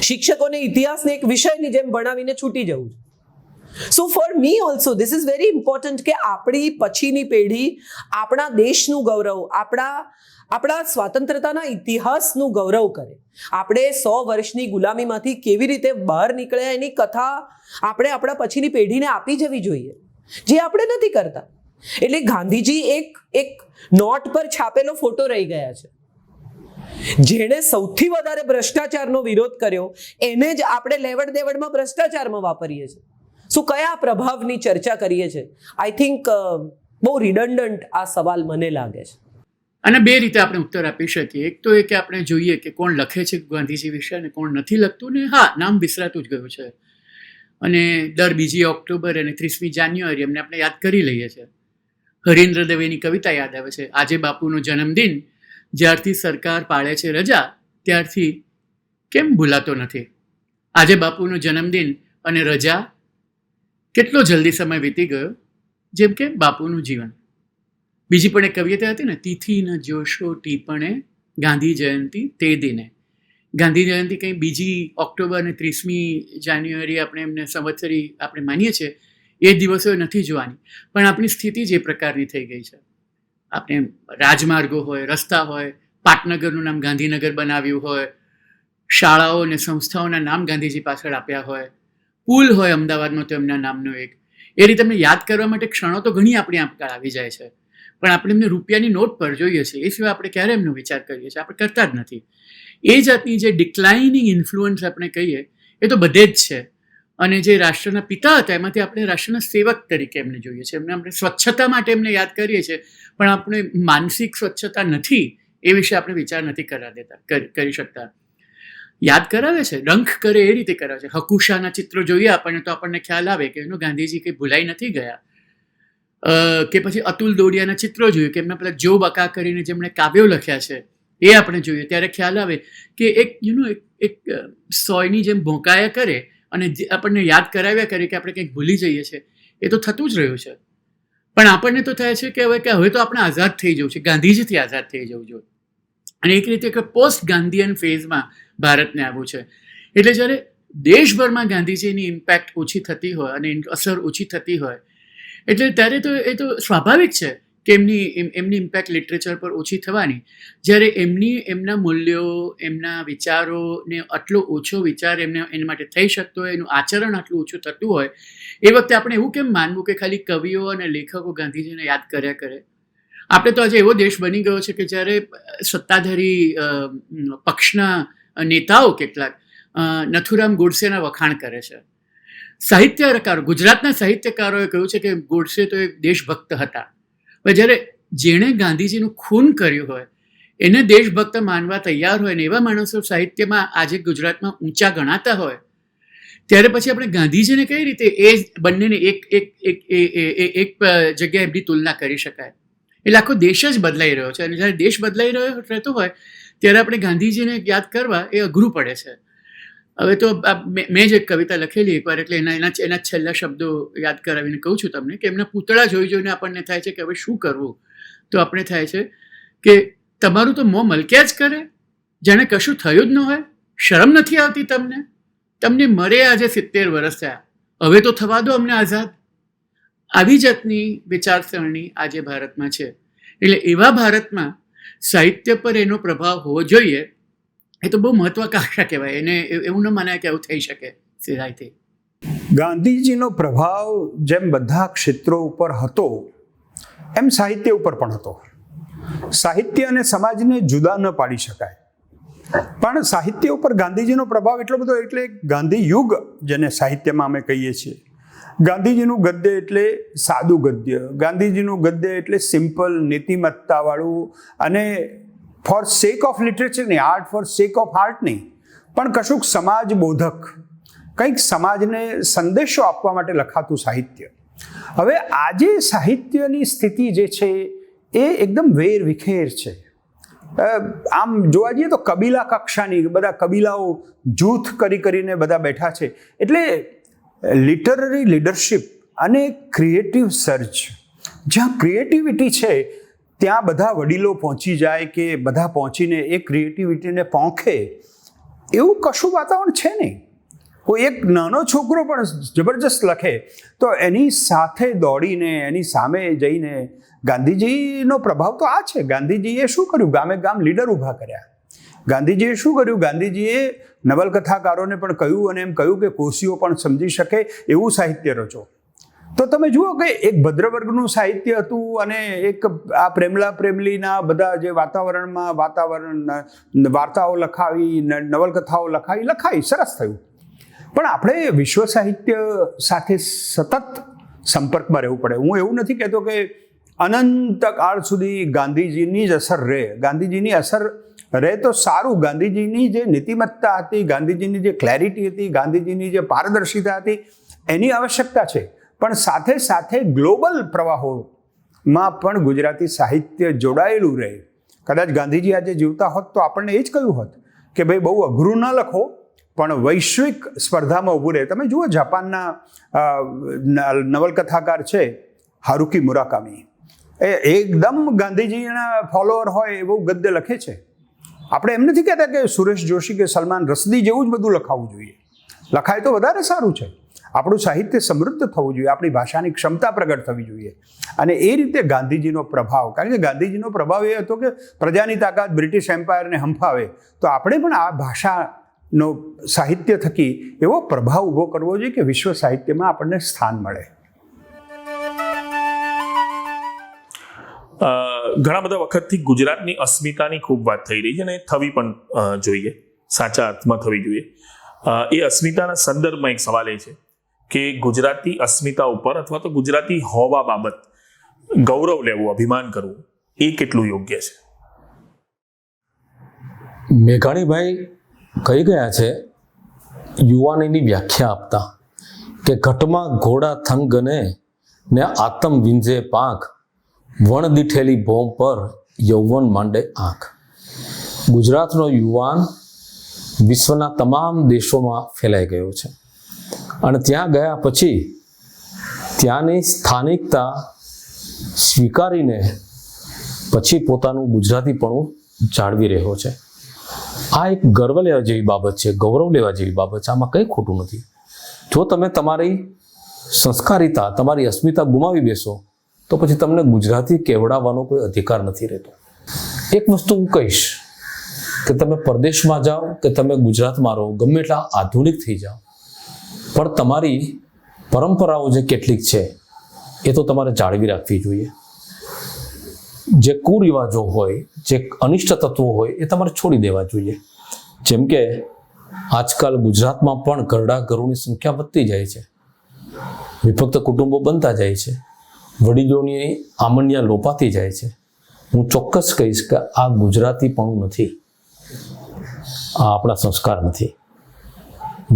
શિક્ષકોને ઇતિહાસને એક વિષયની જેમ ભણાવીને છૂટી જવું છે. So for me also this is very important કે આપણી પછીની પેઢી આપણા દેશનું ગૌરવ, આપણા સ્વતંત્રતાના ઇતિહાસનું ગૌરવ કરે. આપણે 100 વર્ષની ગુલામીમાંથી કેવી રીતે બહાર નીકળ્યા એની કથા આપણે આપણા પછીની પેઢીને આપી જવી જોઈએ, જે આપણે નથી કરતા. એટલે ગાંધીજી એક નોટ પર છાપેલો ફોટો રહી ગયા છે. જેણે સૌથી વધારે ભ્રષ્ટાચારનો વિરોધ કર્યો એને જ આપણે લેવડ દેવડમાં ભ્રષ્ટાચારમાં વાપરીએ છીએ. શું કયા પ્રભાવની ચર્ચા કરીએ છીએ? આઈ થિંક બહુ રિડન્ડન્ટ આ સવાલ મને લાગે છે. અને બે રીતે આપણે ઉત્તર આપી શકીએ. એક તો એ કે આપણે જોઈએ કે કોણ લખે છે ગાંધીજી વિશે અને કોણ નથી લખતું. ને હા, નામ વિસરાતું જ ગયું છે. અને દર 2 ઓક્ટોબર અને 30મી જાન્યુઆરી એમને આપણે યાદ કરી લઈએ છીએ. હરીન્દ્ર દવેની કવિતા યાદ આવે છે. આજે બાપુનો જન્મદિન જ્યારથી સરકાર પાળે છે રજા ત્યારથી કેમ ભૂલાતો નથી. આજે બાપુનો જન્મદિન અને રજા કેટલો જલ્દી સમય વીતી ગયો, જેમ કે બાપુનું જીવન. બીજી પણ એક કવિતા હતી ને, તિથિ ન જોશો ટીપણે ગાંધી જયંતિ તે દિને. ગાંધી જયંતિ કંઈ 2 ઓક્ટોબર અને 30મી જાન્યુઆરી આપણે એમને સંવત્સરી આપણે માનીએ છીએ એ દિવસો નથી જોવાની. પણ આપણી સ્થિતિ જે પ્રકારની થઈ ગઈ છે, આપણે રાજમાર્ગો હોય, રસ્તા હોય, પાટનગરનું નામ ગાંધીનગર બનાવ્યું હોય, શાળાઓ અને સંસ્થાઓના નામ ગાંધીજી પાછળ આપ્યા હોય, પુલ હોય અમદાવાદમાં તો એમના નામનો એક. એ રીતે અમને યાદ કરવા માટે ક્ષણો તો ઘણી આપણી આંખકાળ આવી જાય છે. પણ આપણે એમને રૂપિયાની નોટ પર જોઈએ છીએ, એ સિવાય આપણે ક્યારે એમનો વિચાર કરીએ છીએ? આપણે કરતા જ નથી. એ જાતની જે ડિક્લાઇનિંગ ઇન્ફ્લુઅન્સ આપણે કહીએ એ તો બધે જ છે. અને જે રાષ્ટ્રના પિતા હતા એમાંથી આપણે રાષ્ટ્રના સેવક તરીકે એમને જોઈએ છે. એમને આપણે સ્વચ્છતા માટે એમને યાદ કરીએ છીએ, પણ આપણે માનસિક સ્વચ્છતા નથી એ વિશે આપણે વિચાર નથી કરી શકતા. યાદ કરાવે છે, ડંખ કરે એ રીતે કરાવે છે. હકુશાના ચિત્રો જોઈએ આપણને તો આપણને ખ્યાલ આવે કે એનો ગાંધીજી કંઈ ભૂલાઈ નથી ગયા. કે પછી અતુલ દોડિયાના ચિત્રો જોઈએ કે એમના પેલા જો બકા કરીને જેમણે કાવ્યો લખ્યા છે એ આપણે જોઈએ ત્યારે ખ્યાલ આવે કે એક સોયની જેમ ભોંકાયા કરે અને આપણને યાદ કરાવ્યા કરે કે આપણે કંઈક ભૂલી જઈએ છીએ. એ તો થતું જ રહ્યું છે. પણ આપણને તો થાય છે કે હવે તો આપણે આઝાદ થઈ જવું છે, ગાંધીજીથી આઝાદ થઈ જવું જોઈએ. અને એક રીતે કે પોસ્ટ ગાંધીયન ફેઝમાં ભારતને આવવું છે. એટલે જ્યારે દેશભરમાં ગાંધીજીની ઇમ્પેક્ટ ઓછી થતી હોય અને અસર ઓછી થતી હોય એટલે ત્યારે તો એ તો સ્વાભાવિક છે કે એમની ઇમ્પેક્ટ લિટરેચર પર ઓછી થવાની. જ્યારે એમના મૂલ્યો, એમના વિચારોને આટલો ઓછો વિચાર એના માટે થઈ શકતો હોય, એનું આચરણ આટલું ઓછું થતું હોય, એ વખતે આપણે એવું કેમ માનવું કે ખાલી કવિઓ અને લેખકો ગાંધીજીને યાદ કર્યા કરે? આપણે તો આજે એવો દેશ બની ગયો છે કે જ્યારે સત્તાધારી પક્ષના નેતાઓ કેટલાક નથુરામ ગોડસેના વખાણ કરે છે. સાહિત્યકારો, ગુજરાતના સાહિત્યકારોએ કહ્યું છે કે ગોડસે તો એક દેશભક્ત હતા. પણ જ્યારે જેણે ગાંધીજીનું ખૂન કર્યું હોય એને દેશભક્ત માનવા તૈયાર હોય ને એવા માણસો સાહિત્યમાં આજે ગુજરાતમાં ઊંચા ગણાતા હોય ત્યારે પછી આપણે ગાંધીજીને કઈ રીતે એ બંનેને એક જગ્યાએ એમની તુલના કરી શકાય? એટલે આખો દેશ જ બદલાઈ રહ્યો છે અને જ્યારે દેશ બદલાઈ રહેતો હોય ત્યારે આપણે ગાંધીજીને યાદ કરવા એ અઘરું પડે છે. હવે તો મેં જ એક કવિતા લખેલી એકવાર, એટલે એના છેલ્લા શબ્દો યાદ કરાવીને કહું છું તમને કે એમના પૂતળા જોઈને આપણને થાય છે કે હવે શું કરવું? તો આપણે થાય છે કે તમારું તો મોં મલક્યા જ કરે, જાણે કશું થયું જ ન હોય. શરમ નથી આવતી તમને મરે આજે 70 વર્ષ થયા, હવે તો થવા દો અમને આઝાદ. આવી જાતની વિચારસરણી આજે ભારતમાં છે. એટલે એવા ભારતમાં સાહિત્ય પર એનો પ્રભાવ હોવો જોઈએ. એ તો બહુ મહત્વાકાંક્ષા કહેવાય. એને એવું ન માનાય કે એવું થઈ શકે સીધાઈથી. ગાંધીજીનો પ્રભાવ જેમ બધા ક્ષેત્રો ઉપર હતો એમ સાહિત્ય ઉપર પણ હતો. સાહિત્ય અને સમાજને જુદા ન પાડી શકાય. પણ સાહિત્ય ઉપર ગાંધીજીનો પ્રભાવ એટલો બધો, એટલે ગાંધી યુગ જેને સાહિત્યમાં અમે કહીએ છીએ. ગાંધીજીનું ગદ્ય એટલે સાદું ગદ્ય, ગાંધીજીનું ગદ્ય એટલે સિમ્પલ, નીતિમત્તાવાળું અને ફોર સેક ઓફ લિટરેચર નહીં, art for sake of art નહીં, પણ કશુંક સમાજ બોધક, કંઈક સમાજને સંદેશો આપવા માટે લખાતું સાહિત્ય. હવે આજે સાહિત્યની સ્થિતિ જે છે એ એકદમ વેરવિખેર છે. આમ જોવા જઈએ તો કબીલા કક્ષાની, બધા કબીલાઓ જૂથ કરીને બધા બેઠા છે. એટલે લિટરરી લીડરશિપ અને ક્રિએટિવ સર્ચ, જ્યાં ક્રિએટિવિટી છે ત્યાં બધા વડીલો પહોંચી જાય કે બધા પહોંચીને એ ક્રિએટિવિટીને પોંખે એવું કશું વાતાવરણ છે નહીં. કોઈ એક નાનો છોકરો પણ જબરજસ્ત લખે તો એની સાથે દોડીને એની સામે જઈને, ગાંધીજીનો પ્રભાવ તો આ છે. ગાંધીજીએ શું કર્યું? ગામે ગામ લીડર ઊભા કર્યા. ગાંધીજીએ શું કર્યું? ગાંધીજીએ નવલકથાકારોને પણ કહ્યું અને એમ કહ્યું કે કોશીઓ પણ સમજી શકે એવું સાહિત્ય રચો. તો તમે જુઓ કે એક ભદ્રવર્ગનું સાહિત્ય હતું અને એક આ પ્રેમલીના બધા જે વાર્તાઓ લખાવી, નવલકથાઓ લખાઈ, સરસ થયું. પણ આપણે વિશ્વ સાહિત્ય સાથે સતત સંપર્કમાં રહેવું પડે. હું એવું નથી કહેતો કે અનંત કાળ સુધી ગાંધીજીની જ અસર રહે. ગાંધીજીની અસર રહે તો સારું. ગાંધીજીની જે નીતિમત્તા હતી, ગાંધીજીની જે ક્લેરિટી હતી, ગાંધીજીની જે પારદર્શિતા હતી, એની આવશ્યકતા છે. પણ સાથે સાથે ગ્લોબલ પ્રવાહોમાં પણ ગુજરાતી સાહિત્ય જોડાયેલું રહે. કદાચ ગાંધીજી આજે જીવતા હોત તો આપણને એ જ કહ્યું હોત કે ભાઈ બહુ અઘરું ન લખો, પણ વૈશ્વિક સ્પર્ધામાં ઊભું રહે. તમે જુઓ જાપાનના નવલકથાકાર છે હારુકી મુરાકામી, એ એકદમ ગાંધીજીના ફોલોઅર હોય એવું ગદ્ય લખે છે. આપણે એમ નથી કહેતા કે સુરેશ જોશી કે સલમાન રશ્દી જેવું જ બધું લખાવવું જોઈએ. લખાય તો વધારે સારું છે. આપણું સાહિત્ય સમૃદ્ધ થવું જોઈએ, આપણી ભાષાની ક્ષમતા પ્રગટ થવી જોઈએ. અને એ રીતે ગાંધીજીનો પ્રભાવ, કારણ કે ગાંધીજીનો પ્રભાવ એ હતો કે પ્રજાની તાકાત બ્રિટિશ એમ્પાયરને હંફાવે, તો આપણે પણ આ ભાષાનો સાહિત્ય થકી એવો પ્રભાવ ઊભો કરવો જોઈએ કે વિશ્વ સાહિત્યમાં આપણને સ્થાન મળે. ઘણા બધા વખતથી ગુજરાતની અસ્મિતાની ખૂબ વાત થઈ રહી છે અને થવી પણ જોઈએ, સાચા અર્થમાં થવી જોઈએ. એ અસ્મિતાના સંદર્ભમાં એક સવાલ એ છે કે ગુજરાતી અસ્મિતા ઉપર અથવા તો ગુજરાતી હોવા બાબત ગૌરવ લેવું, અભિમાન કરવું, એ કેટલું યોગ્ય છે? મેઘાણીભાઈ કહી ગયા છે યુવાનીની વ્યાખ્યા આપતા કે ઘટમાં ઘોડા થંગ ગને ને આતમ વિંજે પાંખ, વણ દીઠેલી ભોમ પર યૌવન માંડે આંખ. ગુજરાતનો યુવાન વિશ્વના તમામ દેશોમાં ફેલાઈ ગયો છે અને ત્યાં ગયા પછી ત્યાંની સ્થાનિકતા સ્વીકારીને પછી પોતાનું ગુજરાતીપણું જાળવી રહ્યો છે. આ એક ગર્વ લેવા જેવી બાબત છે, ગૌરવ લેવા જેવી બાબત છે. આમાં કંઈ ખોટું નથી. જો તમે તમારી સંસ્કારિતા, તમારી અસ્મિતા ગુમાવી બેસો તો પછી તમને ગુજરાતી કહેવડાવવાનો કોઈ અધિકાર નથી રહેતો. એક વસ્તુ હું કહીશ કે તમે પરદેશમાં જાઓ કે તમે ગુજરાતમાં રહો, ગમે એટલા આધુનિક થઈ જાઓ, પણ તમારી પરંપરાઓ જે કેટલીક છે એ તો તમારે જાળવી રાખવી જોઈએ. જે કુરિવાજો હોય, જે અનિષ્ટ તત્વો હોય એ તમારે છોડી દેવા જોઈએ. જેમ કે આજકાલ ગુજરાતમાં પણ ઘરડા ઘરોની સંખ્યા વધતી જાય છે, વિભક્ત કુટુંબો બનતા જાય છે, વડીલોની આમણ્યા લોપાતી જાય છે. હું ચોક્કસ કહીશ કે આ ગુજરાતીપણું નથી, આ આપણા સંસ્કાર નથી.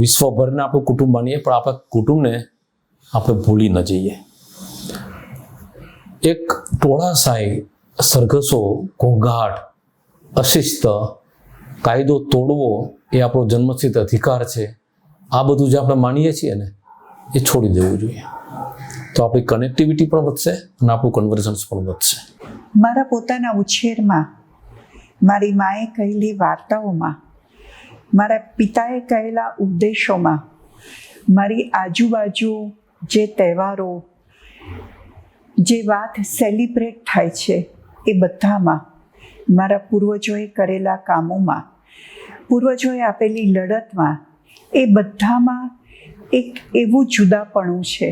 વિશ્વભરને આપણું કુટુંબ માનીએ પણ આપણા કુટુંબને આપણે ભૂલી ન જઈએ. એક ટોળાશાહી, સરઘસો, ઘોંઘાટ, અશિસ્ત, કાયદો તોડવો એ આપણો જન્મસિદ્ધ અધિકાર છે, આ બધું જે આપણે માનીએ છીએ ને એ છોડી દેવું જોઈએ. તો આપણી કનેક્ટિવિટી પણ વધશે અને આપણું કન્વર્ઝન્સ પણ વધશે. મારા પોતાના ઉછેરમાં, મારી માએ કહેલી વાર્તાઓમાં, મારા પિતાએ કહેલા ઉપદેશોમાં, મારી આજુબાજુ જે તહેવારો, જે વાત સેલિબ્રેટ થાય છે એ બધામાં, મારા પૂર્વજોએ કરેલા કામોમાં, પૂર્વજોએ આપેલી લડતમાં, એ બધામાં એક એવું જુદાપણું છે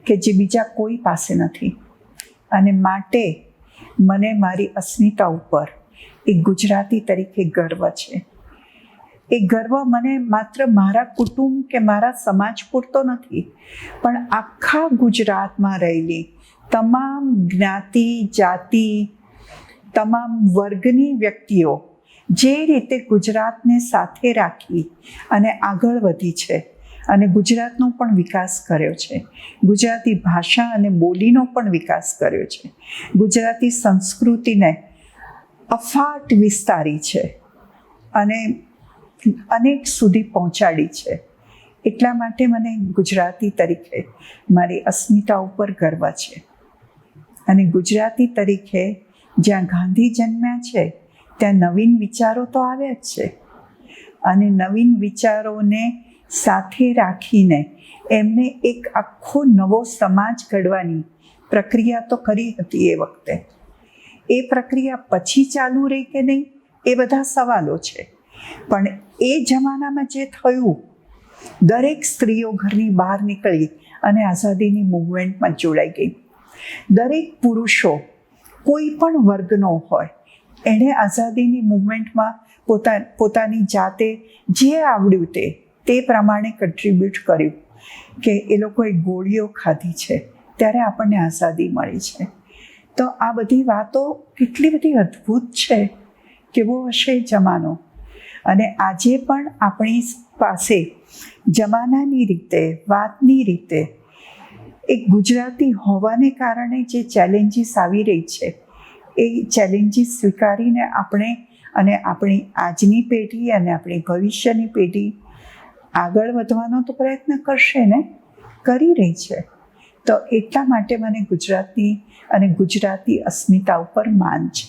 કે જે બીજા કોઈ પાસે નથી. અને માટે મને મારી અસ્મિતા ઉપર એક ગુજરાતી તરીકે ગર્વ છે. એ ગર્વ મને માત્ર મારા કુટુંબ કે મારા સમાજ પૂરતો નથી, પણ આખા ગુજરાતમાં રહેલી તમામ જ્ઞાતિ, જાતિ, તમામ વર્ગની વ્યક્તિઓ જે રીતે ગુજરાતને સાથે રાખી અને આગળ વધી છે અને ગુજરાતનો પણ વિકાસ કર્યો છે, ગુજરાતી ભાષા અને બોલીનો પણ વિકાસ કર્યો છે, ગુજરાતી સંસ્કૃતિને અફાટ વિસ્તારી છે અને અનેક સુધી પહોંચાડી છે. એટલા માટે મને ગુજરાતી તરીકે મારી અસ્મિતા ઉપર ગર્વ છે. અને ગુજરાતી તરીકે જ્યાં ગાંધી જન્મ્યા છે ત્યાં નવીન વિચારો તો આવ્યા જ છે અને નવીન વિચારોને સાથે રાખીને એમને એક આખો નવો સમાજ ઘડવાની પ્રક્રિયા તો કરી હતી એ વખતે. એ પ્રક્રિયા પછી ચાલુ રહી કે નહીં એ બધા સવાલો છે, પણ એ જમાનામાં જે થયું, દરેક સ્ત્રીઓ ઘરની બહાર નીકળી અને આઝાદીની મૂવમેન્ટમાં જોડાઈ ગઈ. દરેક પુરુષો કોઈ પણ વર્ગનો હોય, એણે આઝાદીની મૂવમેન્ટમાં પોતાની જાતે જે આવડ્યું તે પ્રમાણે કન્ટ્રીબ્યુટ કર્યું કે એ લોકોએ ગોળીઓ ખાધી છે ત્યારે આપણને આઝાદી મળી છે. તો આ બધી વાતો કેટલી બધી અદ્ભુત છે. કેવો હશે જમાનો. અને આજે પણ આપણી પાસે જમાનાની રીતે, વાતની રીતે, એક ગુજરાતી હોવાને કારણે જે ચેલેન્જીસ આવી રહી છે એ ચેલેન્જીસ સ્વીકારીને આપણે અને આપણી આજની પેઢી અને આપણી ભવિષ્યની પેઢી આગળ વધવાનો તો પ્રયત્ન કરશે ને, કરી રહી છે. તો એટલા માટે મને ગુજરાતી અને ગુજરાતી અસ્મિતા ઉપર માન છે.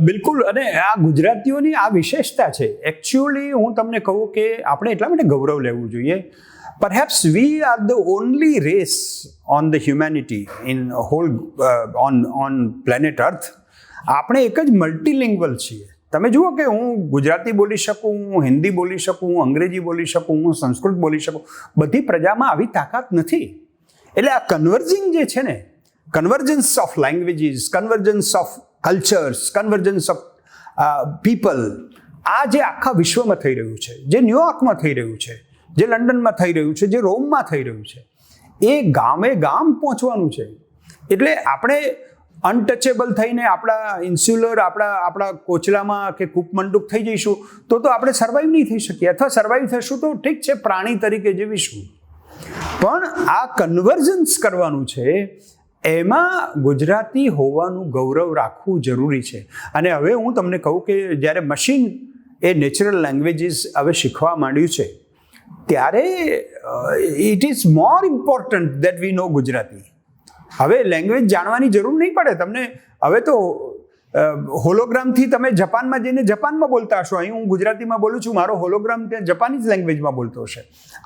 બિલકુલ. અને આ ગુજરાતીઓની આ વિશેષતા છે. એકચ્યુઅલી હું તમને કહું કે આપણે એટલા માટે ગૌરવ લેવું જોઈએ. Perhaps we are the only race on the humanity in whole on planet Earth. આપણે એક જ મલ્ટીલિંગ્વલ છીએ. તમે જુઓ કે હું ગુજરાતી બોલી શકું, હું હિન્દી બોલી શકું, હું અંગ્રેજી બોલી શકું, હું સંસ્કૃત બોલી શકું. બધી પ્રજામાં આવી તાકાત નથી. એટલે આ કન્વર્જિંગ જે છે ને, convergence of languages, convergence of cultures, convergence of people, આ જે આખા વિશ્વમાં થઈ રહ્યું છે, જે ન્યુયોર્કમાં થઈ રહ્યું છે, જે લંડનમાં થઈ રહ્યું છે, જે રોમમાં થઈ રહ્યું છે, એ ગામે ગામ પહોંચવાનું છે. એટલે આપણે અનટચેબલ થઈને આપણા ઇન્સ્યુલર, આપણા કોચલામાં કે કૂપમંડુક થઈ જઈશું તો આપણે સર્વાઈવ નહીં થઈ શકીએ, અથવા સર્વાઈવ થશું તો ઠીક છે, પ્રાણી તરીકે જીવીશું. પણ આ કન્વર્જન્સ કરવાનું છે, એમાં ગુજરાતી હોવાનું ગૌરવ રાખવું જરૂરી છે. અને હવે હું તમને કહું કે જ્યારે મશીન એ નેચરલ લેંગ્વેજીસ હવે શીખવા માંડ્યું છે, ત્યારે it is more important that we know Gujarati. હવે લેંગ્વેજ જાણવાની જરૂર નહીં પડે તમને. હવે તો હોલોગ્રામથી તમે જાપાનમાં જઈને જાપાનમાં બોલતા હશો. અહીં હું ગુજરાતીમાં બોલું છું, મારો હોલોગ્રામ ત્યાં જાપાનીઝ લેંગ્વેજમાં બોલતો હશે.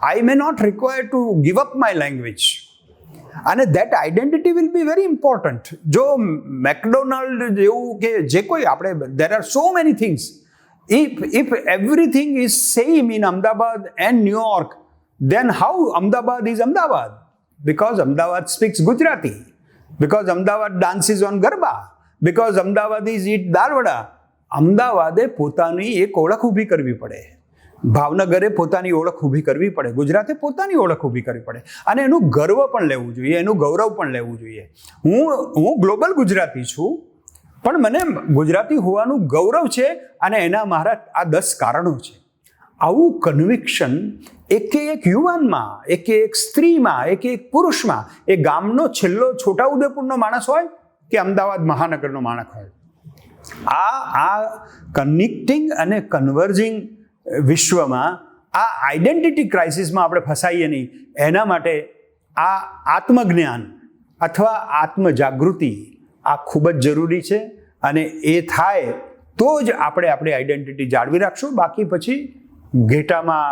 I may not require to give up my language. અને that identity will be very important. જો મેકડોનાલ્ડ જેવું કે જે કોઈ આપણે, there are so many things. If everything is same in Ahmedabad and New York, then how Ahmedabad is Ahmedabad? Because Ahmedabad speaks Gujarati, because Ahmedabad dances on Garba, because Ahmedabadis eat dal vada. અમદાવાદે પોતાની એક ઓળખ ઊભી કરવી પડે, ભાવનગરે પોતાની ઓળખ ઊભી કરવી પડે, ગુજરાતે પોતાની ઓળખ ઊભી કરવી પડે, અને એનું ગર્વ પણ લેવું જોઈએ, એનું ગૌરવ પણ લેવું જોઈએ. હું ગ્લોબલ ગુજરાતી છું, પણ મને ગુજરાતી હોવાનું ગૌરવ છે, અને એના મારા આ 10 કારણો છે. આવું કન્વિક્શન એક યુવાનમાં, એક સ્ત્રીમાં, એક પુરુષમાં, એ ગામનો છેલ્લો છોટાઉદેપુરનો માણસ હોય કે અમદાવાદ મહાનગરનો માણસ હોય, આ કનેક્ટિંગ અને કન્વર્જિંગ વિશ્વમાં આ આઈડેન્ટિટી ક્રાઇસિસમાં આપણે ફસાઈએ નહીં. એના માટે આ આત્મજ્ઞાન અથવા આત્મજાગૃતિ આ ખૂબ જ જરૂરી છે. અને એ થાય તો જ આપણે આપણી આઈડેન્ટિટી જાળવી રાખશું. બાકી પછી ઘેટામાં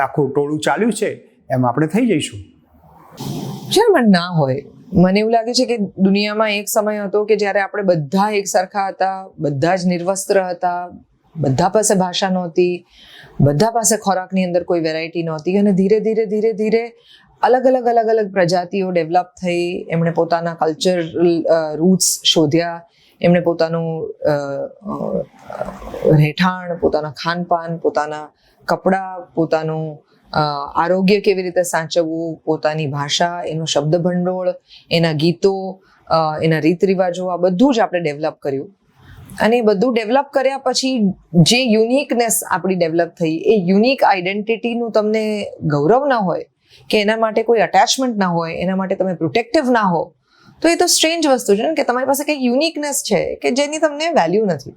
આખું ટોળું ચાલ્યું છે એમ આપણે થઈ જઈશું. પણ ના હોય. મને એવું લાગે છે કે દુનિયામાં એક સમય હતો કે જ્યારે આપણે બધા એક સરખા હતા, બધા જ નિર્વસ્ત્ર હતા, બધા પાસે ભાષા નહોતી, બધા પાસે ખોરાકની અંદર કોઈ વેરાયટી નહોતી, અને ધીરે ધીરે ધીરે ધીરે અલગ અલગ પ્રજાતિઓ ડેવલપ થઈ. એમણે પોતાના કલ્ચરલ રૂટ્સ શોધ્યા, એમણે પોતાનું રહેઠાણ, પોતાના ખાનપાન, પોતાના કપડાં, પોતાનું આરોગ્ય કેવી રીતે સાચવવું, પોતાની ભાષા, એનું શબ્દ ભંડોળ, એના ગીતો, એના રીત રિવાજો, આ બધું જ આપણે ડેવલપ કર્યું. અને એ બધું ડેવલપ કર્યા પછી જે યુનિકનેસ આપણી ડેવલપ થઈ, એ યુનિક આઈડેન્ટિટીનું તમને ગૌરવ ના હોય, કે એના માટે કોઈ અટેચમેન્ટ ના હોય, એના માટે તમે પ્રોટેક્ટિવ ના હો, તો એ તો સ્ટ્રેન્જ વસ્તુ છે ને, કે તમારી પાસે કંઈક યુનિકનેસ છે કે જેની તમને વેલ્યુ નથી.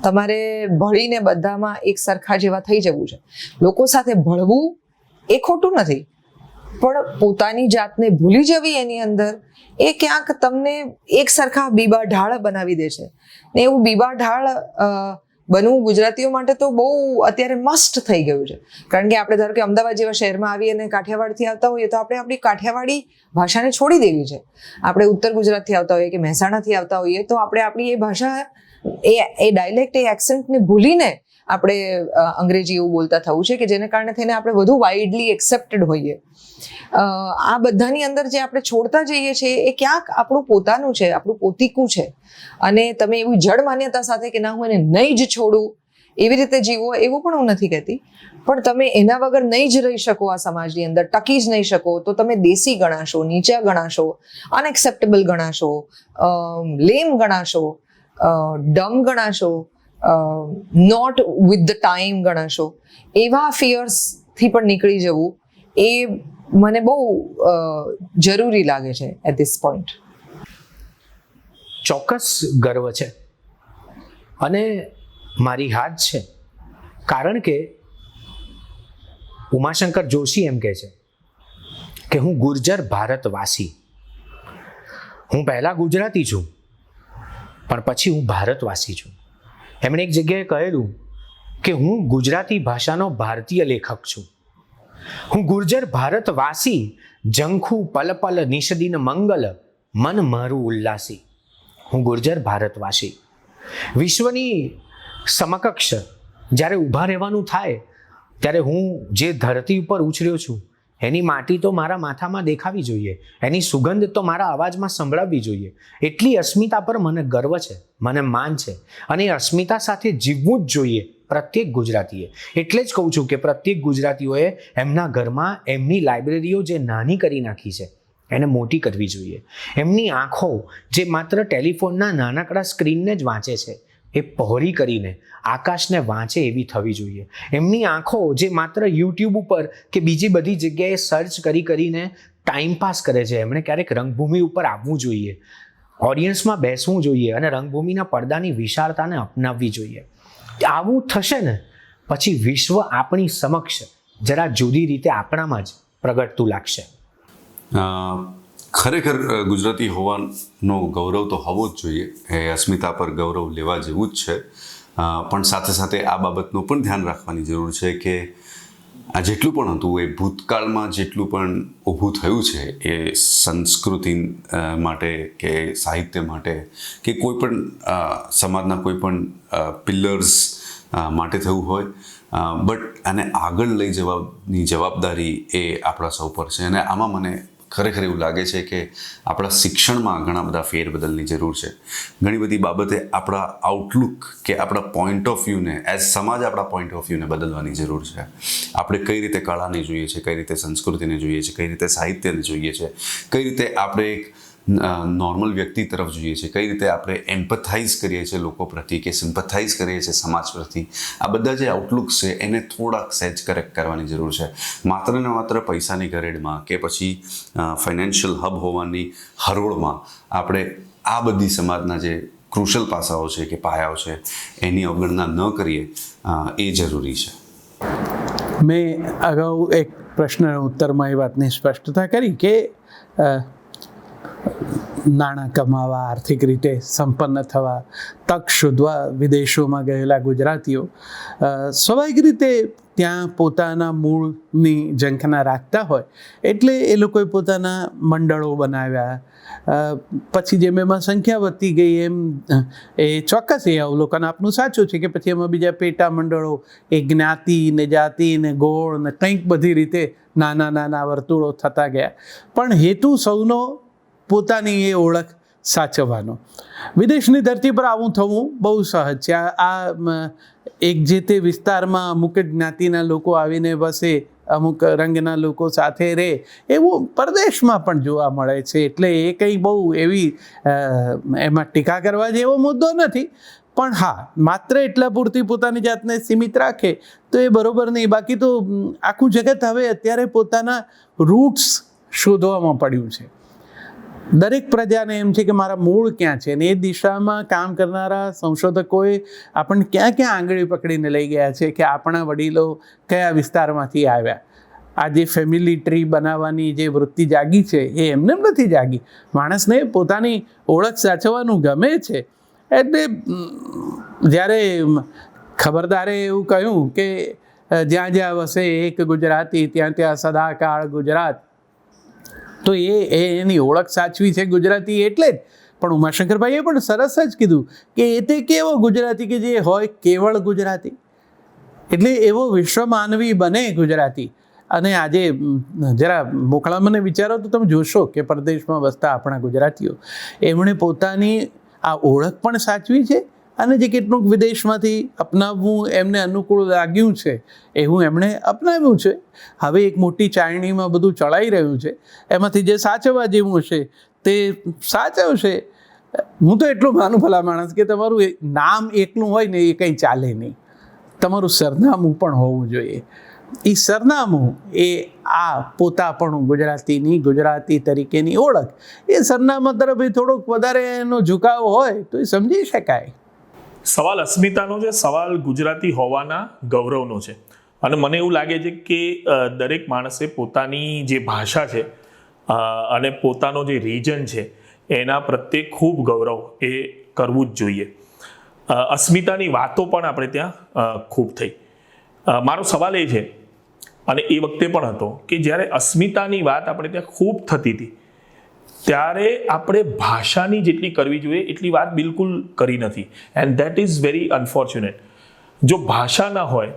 તમારે ભળીને બધામાં એક સરખા જેવા થઈ જવું છે. લોકો સાથે ભળવું એ ખોટું નથી, પણ પોતાની જાતને ભૂલી જવી એની અંદર, એ ક્યાંક તમને એક સરખા બીબા ઢાળ બનાવી દે છે. ને એવું બીબા ઢાળ બનવું ગુજરાતીઓ માટે તો બહુ અત્યારે મસ્ટ થઈ ગયું છે. કારણ કે આપણે ધારો કે અમદાવાદ જેવા શહેરમાં આવીએ અને કાઠિયાવાડથી આવતા હોઈએ તો આપણે આપણી કાઠિયાવાડી ભાષાને છોડી દેવી છે. આપણે ઉત્તર ગુજરાતથી આવતા હોઈએ કે મહેસાણાથી આવતા હોઈએ તો આપણે આપણી એ ભાષા, એ ડાયલેક્ટ, એ એક્સેન્ટને ભૂલીને આપણે અંગ્રેજી એવું બોલતા થવું છે, કે જેને કારણે થઈને આપણે વધુ વાઇડલી એક્સેપ્ટેડ હોઈએ. આ બધાની અંદર જે આપણે છોડતા જઈએ છીએ એ ક્યાંક આપણું પોતાનું છે, આપણું પોતીકું છે. અને તમે એવી જડ માન્યતા સાથે કે ના હું એને નહીં જ છોડું, એવી રીતે જીવો, એવું પણ હું નથી કહેતી, પણ તમે એના વગર નહીં જ રહી શકો, આ સમાજની અંદર ટકી જ નહીં શકો, તો તમે દેશી ગણાશો, નીચા ગણાશો, અનએક્સેપ્ટેબલ ગણાશો, લેમ ગણાશો, ડમ ગણાશો, નોટ વિથ ધ ટાઈમ ગણાશો. એવા ફિયર્સથી પણ નીકળી જવું એ મને બહુ જરૂરી લાગે છે એટ ધીસ પોઈન્ટ. ચોક્કસ ગર્વ છે અને મારી હાથ છે, કારણ કે ઉમાશંકર જોશી એમ કહે છે કે હું ગુર્જર ભારતવાસી. હું પહેલા ગુજરાતી છું પણ પછી હું ભારતવાસી છું. એમણે એક જગ્યાએ કહેલું કે હું ગુજરાતી ભાષાનો ભારતીય લેખક છું. હું ગુર્જર ભારતવાસી, જંખું પલ પલ નિષદિન મંગલ, મન મારું ઉલ્લાસી. હું ગુર્જર ભારતવાસી. વિશ્વની સમકક્ષ જ્યારે ઊભા રહેવાનું થાય ત્યારે હું જે ધરતી ઉપર ઉછર્યો છું એની માટી તો મારા માથામાં દેખાવી જોઈએ, એની સુગંધ તો મારા અવાજમાં સંભળાવવી જોઈએ. એટલી અસ્મિતા પર મને ગર્વ છે, મને માન છે, અને એ અસ્મિતા સાથે જીવવું જ જોઈએ પ્રત્યેક ગુજરાતીએ. એટલે જ કહું છું કે પ્રત્યેક ગુજરાતીઓએ એમના ઘરમાં એમની લાઇબ્રેરીઓ જે નાની કરી નાખી છે એને મોટી કરવી જોઈએ. એમની આંખો જે માત્ર ટેલિફોનના નાનકડા સ્ક્રીનને જ વાંચે છે એ પહોળી કરીને આકાશને વાંચે એવી થવી જોઈએ. એમની આંખો જે માત્ર યુટ્યુબ ઉપર કે બીજી બધી જગ્યાએ સર્ચ કરીને ટાઈમપાસ કરે છે, એમણે ક્યારેક રંગભૂમિ ઉપર આવવું જોઈએ, ઓડિયન્સમાં બેસવું જોઈએ અને રંગભૂમિના પડદાની વિશાળતાને અપનાવવી જોઈએ. આવું થશે ને પછી વિશ્વ આપણી સમક્ષ જરા જુદી રીતે આપણામાં જ પ્રગટતું લાગશે. ખરેખર ગુજરાતી હોવાનો ગૌરવ તો હોવો જ જોઈએ, એ અસ્મિતા પર ગૌરવ લેવા જેવું જ છે. પણ સાથે સાથે આ બાબતનું પણ ધ્યાન રાખવાની જરૂર છે કે આ જેટલું પણ હતું એ ભૂતકાળમાં જેટલું પણ ઊભું થયું છે એ સંસ્કૃતિ માટે કે સાહિત્ય માટે કે કોઈ પણ સમાજના કોઈ પણ પિલર્સ માટે થયું હોય, બટ આને આગળ લઈ જવાની જવાબદારી એ આપણા સૌ પર છે. અને આમાં મને ખરેખર એવું લાગે છે કે આપણા શિક્ષણમાં ઘણા બધા ફેરબદલની જરૂર છે. ઘણી બધી બાબતે આપણા આઉટલુક કે આપણા પોઈન્ટ ઓફ વ્યૂને એઝ સમાજ આપણા પોઈન્ટ ઓફ વ્યૂને બદલવાની જરૂર છે. આપણે કઈ રીતે કળાને જોઈએ છે, કઈ રીતે સંસ્કૃતિને જોઈએ છે, કઈ રીતે સાહિત્યને જોઈએ છે, કઈ રીતે આપણે એક નોર્મલ વ્યક્તિ તરફ જોઈએ છે, કઈ રીતે આપણે એમ્પથાઇઝ કરીએ છીએ લોકો પ્રત્યે કે સિમ્પથાઇઝ કરીએ છીએ સમાજ પ્રત્યે. આ બધા જે આઉટલુક્સ છે એને થોડાક સહેજ કરેક્ટ કરવાની જરૂર છે. માત્ર ને માત્ર પૈસાની ઘરેડમાં કે પછી ફાઇનાન્શિયલ હબ હોવાની હરોળમાં આપણે આ બધી સમાજના જે ક્રુશલ પાસાઓ છે કે પાયાઓ છે એની અવગણના ન કરીએ એ જરૂરી છે. મેં અગાઉ એક પ્રશ્નના ઉત્તરમાં એ વાતની સ્પષ્ટતા કરી કે નાણાં કમાવા, આર્થિક રીતે સંપન્ન થવા, તક શોધવા વિદેશોમાં ગયેલા ગુજરાતીઓ સ્વાભાવિક રીતે ત્યાં પોતાના મૂળની ઝંખના રાખતા હોય એટલે એ લોકોએ પોતાના મંડળો બનાવ્યા. પછી જેમ એમાં સંખ્યા વધતી ગઈ એમ એ ચોક્કસ એ અવલોકન આપનું સાચું છે કે પછી એમાં બીજા પેટા મંડળો, એ જ્ઞાતિ ને જાતિ ને ગોળ ને કંઈક બધી રીતે નાના નાના વર્તુળો થતા ગયા. પણ હેતુ સૌનો પોતાની એ ઓળખ સાચવવાનો. વિદેશની ધરતી પર આવું થવું બહુ સહજ છે. આ એક જે તે વિસ્તારમાં અમુક જ્ઞાતિના લોકો આવીને વસે, અમુક રંગના લોકો સાથે રહે, એવું પરદેશમાં પણ જોવા મળે છે. એટલે એ કંઈ બહુ એવી એમાં ટીકા કરવા જેવો મુદ્દો નથી. પણ હા, માત્ર એટલા પૂરતી પોતાની જાતને સીમિત રાખે તો એ બરોબર નહીં. બાકી તો આખું જગત હવે અત્યારે પોતાના રૂટ્સ શોધવામાં પડ્યું છે. દરેક પ્રજાને એમ છે કે મારા મૂળ ક્યાં છે, અને એ દિશામાં કામ કરનારા સંશોધકોએ આપણને ક્યાં ક્યાં આંગળી પકડીને લઈ ગયા છે કે આપણા વડીલો કયા વિસ્તારમાંથી આવ્યા. આ જે ફેમિલી ટ્રી બનાવવાની જે વૃત્તિ જાગી છે એ એમને નથી જાગી. માણસને પોતાની ઓળખ સાચવવાનું ગમે છે. એટલે જ્યારે ખબરદારે એવું કહ્યું કે જ્યાં જ્યાં વસે એક ગુજરાતી ત્યાં ત્યાં સદાકાળ ગુજરાત, તો એની ઓળખ સાચવી છે ગુજરાતી એટલે જ. પણ ઉમાશંકરભાઈએ પણ સરસ જ કીધું કે એ તે કેવો ગુજરાતી કે જે હોય કેવળ ગુજરાતી, એટલે એવો વિશ્વમાનવી બને ગુજરાતી. અને આજે જરા મોકળા મને વિચારો તો તમે જોશો કે પરદેશમાં વસતા આપણા ગુજરાતીઓ એમણે પોતાની આ ઓળખ પણ સાચવી છે, અને જે કેટલુંક વિદેશમાંથી અપનાવવું એમને અનુકૂળ લાગ્યું છે એવું એમણે અપનાવ્યું છે. હવે એક મોટી ચાળણીમાં બધું ચડાઈ રહ્યું છે, એમાંથી જે સાચવવા જેવું હશે તે સાચવશે. હું તો એટલું માનું ભલા માણસ કે તમારું નામ એકલું હોય ને એ કંઈ ચાલે નહીં, તમારું સરનામું પણ હોવું જોઈએ. એ સરનામું એ આ પોતાપણું ગુજરાતીની, ગુજરાતી તરીકેની ઓળખ, એ સરનામા તરફ થોડોક વધારે એનો ઝુકાવ હોય તો એ સમજી શકાય. સવાલ અસ્મિતાનો છે, સવાલ ગુજરાતી હોવાના ગૌરવનો છે. અને મને એવું લાગે છે કે દરેક માણસે પોતાની જે ભાષા છે અને પોતાનો જે રિજન છે એના પ્રત્યે ખૂબ ગૌરવ એ કરવું જ જોઈએ. અસ્મિતાની વાતો પણ આપણે ત્યાં ખૂબ થઈ. મારો સવાલ એ છે, અને એ વખતે પણ હતો, કે જ્યારે અસ્મિતાની વાત આપણે ત્યાં ખૂબ થતી હતી ત્યારે આપણે ભાષાની જેટલી કરવી જોઈએ એટલી વાત બિલકુલ કરી નથી. And that is very unfortunate. જો ભાષા ના હોય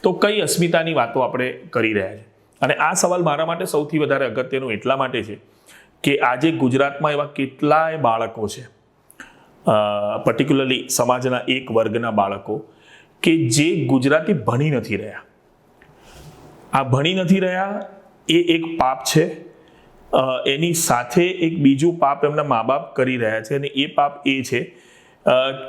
તો કઈ અસ્મિતાની વાતો આપણે કરી રહ્યા છે. અને આ સવાલ મારા માટે સૌથી વધારે અગત્યનો એટલા માટે છે કે આજે ગુજરાતમાં એવા કેટલાય બાળકો છે, પર્ટિક્યુલરલી સમાજના એક વર્ગના બાળકો કે જે ગુજરાતી ભણી નથી રહ્યા. આ ભણી નથી રહ્યા એ એક પાપ છે. એની સાથે એક બીજું પાપ એમના મા બાપ કરી રહ્યા છે, અને એ પાપ એ છે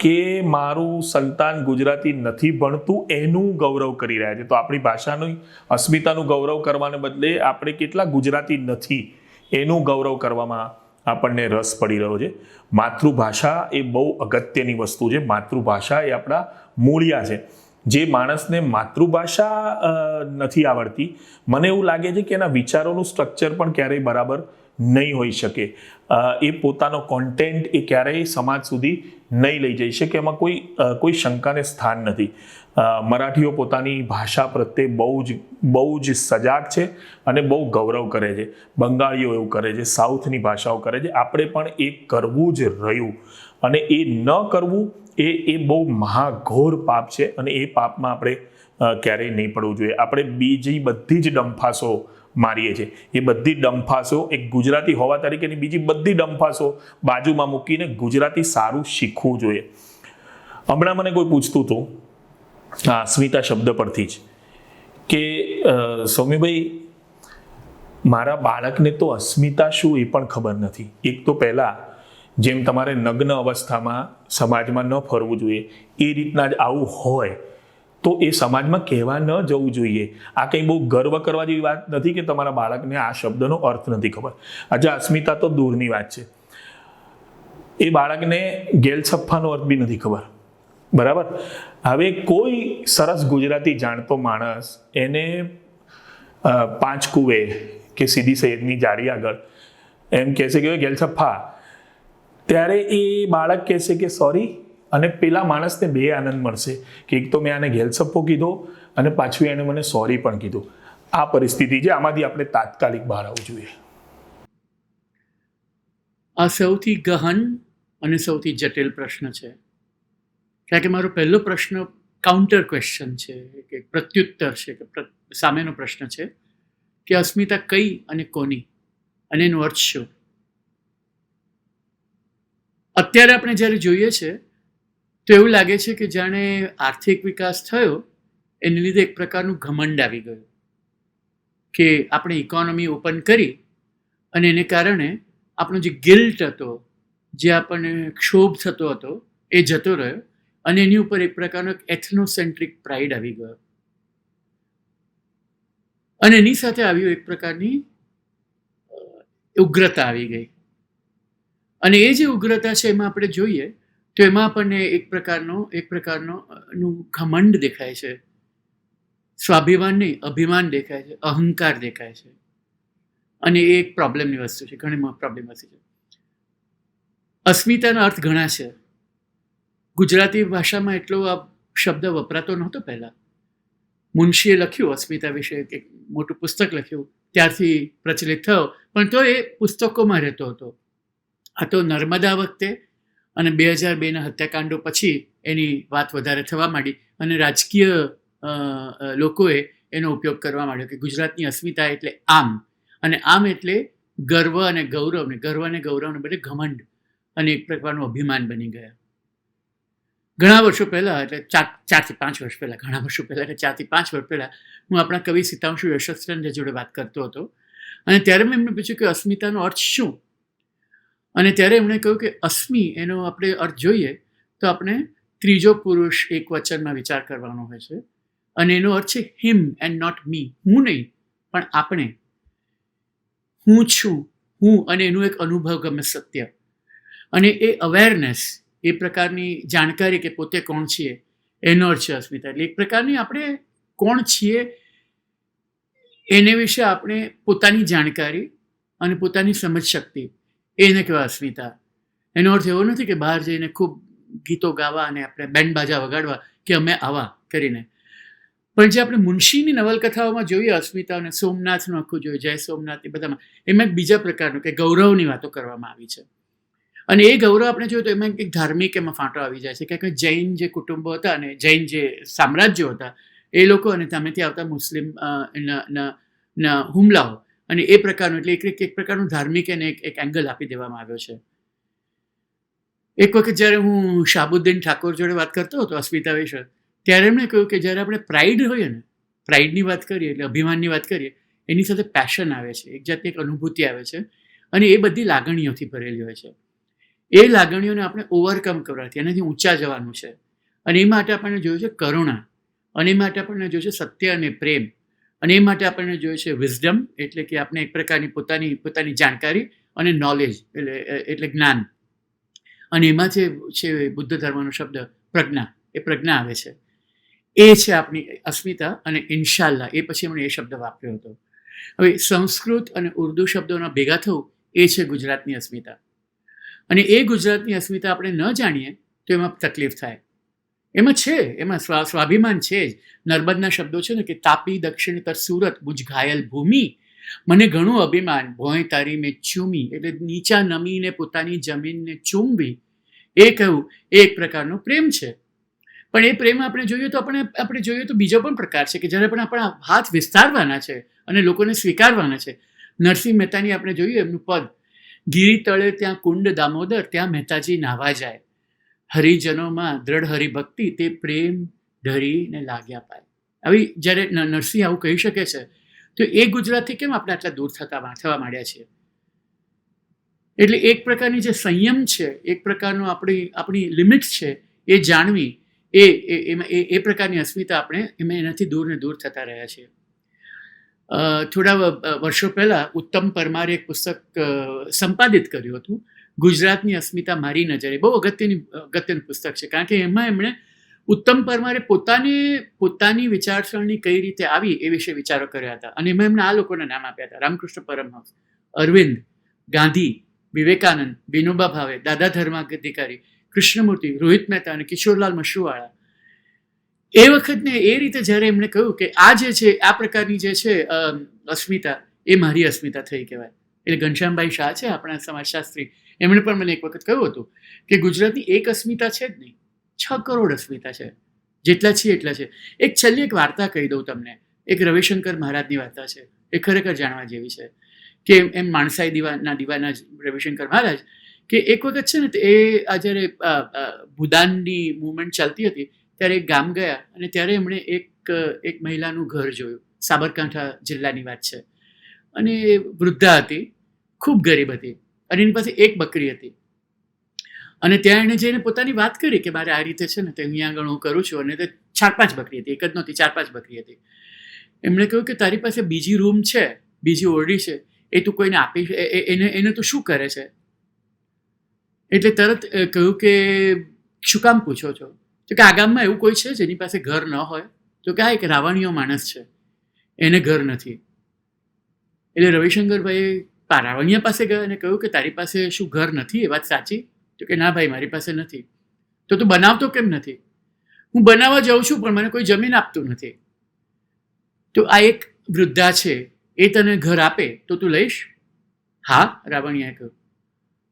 કે મારું સંતાન ગુજરાતી નથી ભણતું એનું ગૌરવ કરી રહ્યા છે. તો આપણી ભાષાની અસ્મિતાનું ગૌરવ કરવાને બદલે આપણે કેટલા ગુજરાતી નથી એનું ગૌરવ કરવામાં આપણને રસ પડી રહ્યો છે. માતૃભાષા એ બહુ અગત્યની વસ્તુ છે. માતૃભાષા એ આપણા મૂળિયા છે. જે માણસને માતૃભાષા નથી આવડતી, મને એવું લાગે છે કે એના વિચારોનું સ્ટ્રક્ચર પણ ક્યારેય બરાબર નહીં હોઈ શકે. એ પોતાનો કોન્ટેન્ટ એ ક્યારેય સમાજ સુધી નહીં લઈ જઈ શકે, એમાં કોઈ શંકાને સ્થાન નથી. મરાઠીઓ પોતાની ભાષા પ્રત્યે બહુ જ સજાગ છે અને બહુ ગૌરવ કરે છે. બંગાળીઓ એવું કરે છે, સાઉથની ભાષાઓ કરે છે. આપણે પણ એ કરવું જ રહ્યું, અને એ ન કરવું એ બહુ મહાઘોર પાપ છે, અને એ પાપમાં આપણે ક્યારેય નહીં પડવું જોઈએ. આપણે બીજી બધી જ ડંફાસો મારીએ છીએ, એ બધી ડંફાસો એક ગુજરાતી હોવા તરીકેની બીજી બધી ડંફાસો બાજુમાં મૂકીને ગુજરાતી સારું શીખવું જોઈએ. હમણાં મને કોઈ પૂછતું હતું અસ્મિતા શબ્દ પરથી જ કે સૌમ્યભાઈ, મારા બાળકને તો અસ્મિતા શું એ પણ ખબર નથી. એક તો પહેલાં જેમ તમારે નગ્ન અવસ્થામાં સમાજમાં ન ફરવું જોઈએ એ રીતના જ આવું હોય તો એ સમાજમાં કહેવા ન જવું જોઈએ. આ કંઈ બહુ ગર્વ કરવા જેવી વાત નથી કે તમારા બાળકને આ શબ્દનો અર્થ નથી ખબર. આજે અસ્મિતા તો દૂરની વાત છે, એ બાળકને ગેલછપ્પાનો અર્થ બી નથી ખબર. બરાબર. હવે કોઈ સરસ ગુજરાતી જાણતો માણસ એને 5 કુવે કે સીધી સૈયદની જાળી આગળ એમ કહેશે કે ગેલછપ્પા, ત્યારે એ બાળક કહેશે કે સોરી, અને પેલા માણસને બે આનંદ મળશે કે એક તો મેં આને ગેલછપ્પો કીધો અને પાછું એને મને સોરી પણ કીધું. આ પરિસ્થિતિ છે, આમાંથી આપણે તાત્કાલિક બહાર આવવું જોઈએ. આ સૌથી ગહન અને સૌથી જટિલ પ્રશ્ન છે, કારણ કે મારો પહેલો પ્રશ્ન કાઉન્ટર ક્વેશ્ચન છે, કે પ્રત્યુત્તર છે, કે સામેનો પ્રશ્ન છે કે અસ્મિતા કઈ અને કોની, અને એનો અર્થ શું. અત્યારે આપણે જ્યારે જોઈએ છે તો એવું લાગે છે કે જાણે આર્થિક વિકાસ થયો એને લીધે એક પ્રકારનું ઘમંડ આવી ગયું, કે આપણે ઇકોનોમી ઓપન કરી અને એને કારણે આપણો જે ગિલ્ટ હતો, જે આપણને ક્ષોભ થતો હતો, એ જતો રહ્યો, અને એની ઉપર એક પ્રકારનો એથનોસેન્ટ્રિક પ્રાઇડ આવી ગયો, અને એની સાથે આવ્યું એક પ્રકારની ઉગ્રતા આવી ગઈ. અને એ જે ઉગ્રતા છે એમાં આપણે જોઈએ તો એમાં આપણને એક પ્રકારનો ઘમંડ દેખાય છે, સ્વાભિમાન નહીં અભિમાન દેખાય છે, અહંકાર દેખાય છે, અને એ એક પ્રોબ્લેમની વસ્તુ છે, ઘણી પ્રોબ્લેમ વસ્તુ છે. અસ્મિતાનો અર્થ ઘણા છે. ગુજરાતી ભાષામાં એટલો આ શબ્દ વપરાતો નહોતો પહેલાં. મુનશીએ લખ્યું અસ્મિતા વિશે, એક મોટું પુસ્તક લખ્યું, ત્યારથી પ્રચલિત થયો, પણ તો એ પુસ્તકોમાં રહેતો હતો. આ તો નર્મદા વખતે અને 2002ના હત્યાકાંડો પછી એની વાત વધારે થવા માંડી, અને રાજકીય લોકોએ એનો ઉપયોગ કરવા માંડ્યો કે ગુજરાતની અસ્મિતા એટલે આમ, અને આમ એટલે ગર્વ અને ગૌરવને બદલે ઘમંડ અને એક પ્રકારનું અભિમાન બની ગયા. ઘણા વર્ષો પહેલાં, એટલે 4 થી 5 વર્ષ પહેલાં, ઘણા વર્ષો પહેલાં એટલે 4 થી 5 વર્ષ પહેલાં હું આપણા કવિ સીતાંશુ યશસ્ચંદ્ર જોડે વાત કરતો હતો, અને ત્યારે મેં એમને પૂછ્યું કે અસ્મિતાનો અર્થ શું. અને ત્યારે એમણે કહ્યું કે અસ્મિ એનો આપણે અર્થ જોઈએ તો આપણે ત્રીજો પુરુષ એક વચનમાં વિચાર કરવાનો હોય છે, અને એનો અર્થ છે હિમ એન્ડ નોટ મી. હું નહીં પણ આપણે, હું છું, હું, અને એનું એક અનુભવગમ્ય સત્ય, અને એ અવેરનેસ, એ પ્રકારની જાણકારી કે પોતે કોણ છીએ એનો અર્થ છે અસ્મિતા. એટલે એક પ્રકારની આપણે કોણ છીએ એને વિશે આપણે પોતાની જાણકારી અને પોતાની સમજ શક્તિ, એને કહેવાય અસ્મિતા. એનો અર્થ એવો નથી કે બહાર જઈને ખૂબ ગીતો ગાવા અને આપણે બેન્ડ બાજા વગાડવા કે અમે આવા કરીને, પણ જે આપણે મુનશીની નવલકથાઓમાં જોઈએ અસ્મિતા, અને સોમનાથનું આખું જોઈએ, જય સોમનાથ, એ બધામાં એમાં એક બીજા પ્રકારનું કે ગૌરવની વાતો કરવામાં આવી છે. અને એ ગૌરવ આપણે જોઈએ તો એમાં એક ધાર્મિક એમાં ફાંટો આવી જાય છે, કે જૈન જે કુટુંબો હતા અને જૈન જે સામ્રાજ્યો હતા એ લોકો, અને સામેથી આવતા મુસ્લિમ હુમલાઓ અને એ પ્રકારનું એટલે એક પ્રકારનું ધાર્મિક અને એક એંગલ આપી દેવામાં આવ્યો છે. એક વખત જ્યારે હું શાહબુદ્દીન ઠાકોર જોડે વાત કરતો હતો અસ્મિતા વિશે, ત્યારે એમણે કહ્યું કે જ્યારે આપણે પ્રાઇડ હોઈએ ને, પ્રાઇડની વાત કરીએ એટલે અભિમાનની વાત કરીએ, એની સાથે પેશન આવે છે, એક જાતની એક અનુભૂતિ આવે છે અને એ બધી લાગણીઓથી ભરેલી હોય છે. એ લાગણીઓને આપણે ઓવરકમ કરવાથી એનાથી ઊંચા જવાનું છે અને એ માટે આપણને જોયું છે કરુણા, અને એ માટે આપણને જોયું છે સત્ય અને પ્રેમ, અને એ માટે આપણને જોયું છે વિઝડમ, એટલે કે આપણે એક પ્રકારની પોતાની જાણકારી અને નોલેજ એટલે જ્ઞાન, અને એમાં છે બુદ્ધ ધર્મનો શબ્દ પ્રજ્ઞા, એ પ્રજ્ઞા આવે છે. એ છે આપણી અસ્મિતા, અને ઇન્શાલ્લાહ એ પછી એમણે એ શબ્દ વાપર્યો હતો. હવે સંસ્કૃત અને ઉર્દુ શબ્દોના ભેગા થવું એ છે ગુજરાતની અસ્મિતા, અને એ ગુજરાતની અસ્મિતા આપણે ન જાણીએ તો એમાં તકલીફ થાય. એમાં સ્વાભિમાન છે જ. નર્મદના શબ્દો છે ને કે તાપી દક્ષિણતર સુરત બુજ ઘાયલ ભૂમિ, મને ઘણું અભિમાન ભોંય તારી મેં ચૂમી, એટલે નીચા નમીને પોતાની જમીનને ચૂમવી, એ કહ્યું એ એક પ્રકારનો પ્રેમ છે. પણ એ પ્રેમ આપણે જોઈએ તો બીજો પણ પ્રકાર છે કે જ્યારે પણ આપણા હાથ વિસ્તારવાના છે અને લોકોને સ્વીકારવાના છે. નરસિંહ મહેતાની આપણે જોઈએ એમનું પદ, ગીરી તળે ત્યાં કુંડ દામોદર, ત્યાં મહેતાજી નાવા જાય, હરિજનોમાં દ્રઢ હરિભક્તિ, તે પ્રેમ ઢરીને લાગ્યા પાય. આવી જ્યારે નરસિંહ આવું કહી શકે છે તો એ ગુજરાતથી કેમ આપણે આટલા દૂર થવા માંડ્યા છીએ? એટલે એક પ્રકારની જે સંયમ છે, એક પ્રકારનું આપણી લિમિટ છે, એ જાણવી, એ પ્રકારની અસ્મિતા આપણે એનાથી દૂર ને દૂર થતા રહ્યા છીએ. થોડા વર્ષો પહેલા ઉત્તમ પરમારે એક પુસ્તક સંપાદિત કર્યું હતું, ગુજરાતની અસ્મિતા મારી નજરે. બહુ અગત્યનું પુસ્તક છે, કારણ કે એમાં એમણે ઉત્તમ પરમારે પોતાની વિચારસરણી કઈ રીતે આવી એ વિશે વિચારો કર્યા હતા, અને એમાં એમણે આ લોકોના નામ આપ્યા હતા: રામકૃષ્ણ પરમહંસ, અરવિંદ, ગાંધી, વિવેકાનંદ, વિનોબા ભાવે, દાદા ધર્માધિકારી, કૃષ્ણમૂર્તિ, રોહિત મહેતા અને કિશોરલાલ મશરૂવાળા. એ વખતને એ રીતે જ્યારે એમણે કહ્યું કે આ જે છે, આ પ્રકારની જે છે અસ્મિતા, એ મારી અસ્મિતા થઈ કહેવાય. એટલે ઘનશ્યામભાઈ શાહ છે આપણા સમાજશાસ્ત્રી, એમણે પણ મને એક વખત કહ્યું હતું કે ગુજરાતની એક અસ્મિતા છે જ નહીં, 6 કરોડ અસ્મિતા છે, જેટલા છીએ એટલા છે. એક છેલ્લી એક વાર્તા કહી દઉં તમને, એક રવિશંકર મહારાજની વાર્તા છે, એ ખરેખર જાણવા જેવી છે. કે એમ માણસાઈ દીવાના રવિશંકર મહારાજ, કે એક વખત છે ને એ જ્યારે ભૂદાનની મુવમેન્ટ ચાલતી હતી ત્યારે એક ગામ ગયા, અને ત્યારે એમણે એક મહિલાનું ઘર જોયું. સાબરકાંઠા જિલ્લાની વાત છે, અને વૃદ્ધા હતી, ખૂબ ગરીબ હતી, અને એની પાસે એક બકરી હતી. અને ત્યાં એણે જઈને પોતાની વાત કરી કે મારે આ રીતે છે ને તે અહીંયા આગળ હું કરું છું, અને તે 4-5 બકરી હતી, એક જ નહોતી, 4-5 બકરી હતી. એમણે કહ્યું કે તારી પાસે બીજી રૂમ છે, બીજી ઓરડી છે, એ તું કોઈને આપી, એને તું શું કરે છે? એટલે તરત કહ્યું કે શું કામ પૂછો છો? તો કે આ ગામમાં એવું કોઈ છે જેની પાસે ઘર ન હોય? તો કે આ એક રાવણીયો માણસ છે, એને ઘર નથી. એટલે રવિશંકરભાઈ રાવણીયા પાસે ગયા અને કહ્યું કે તારી પાસે શું ઘર નથી, એ વાત સાચી? તો કે ના ભાઈ, મારી પાસે નથી. તો તું બનાવતો કેમ નથી? હું બનાવવા જાઉં છું પણ મને કોઈ જમીન આપતું નથી. તો આ એક વૃદ્ધા છે, એ તને ઘર આપે તો તું લઈશ? હા, રાવણીયાએ કહ્યું,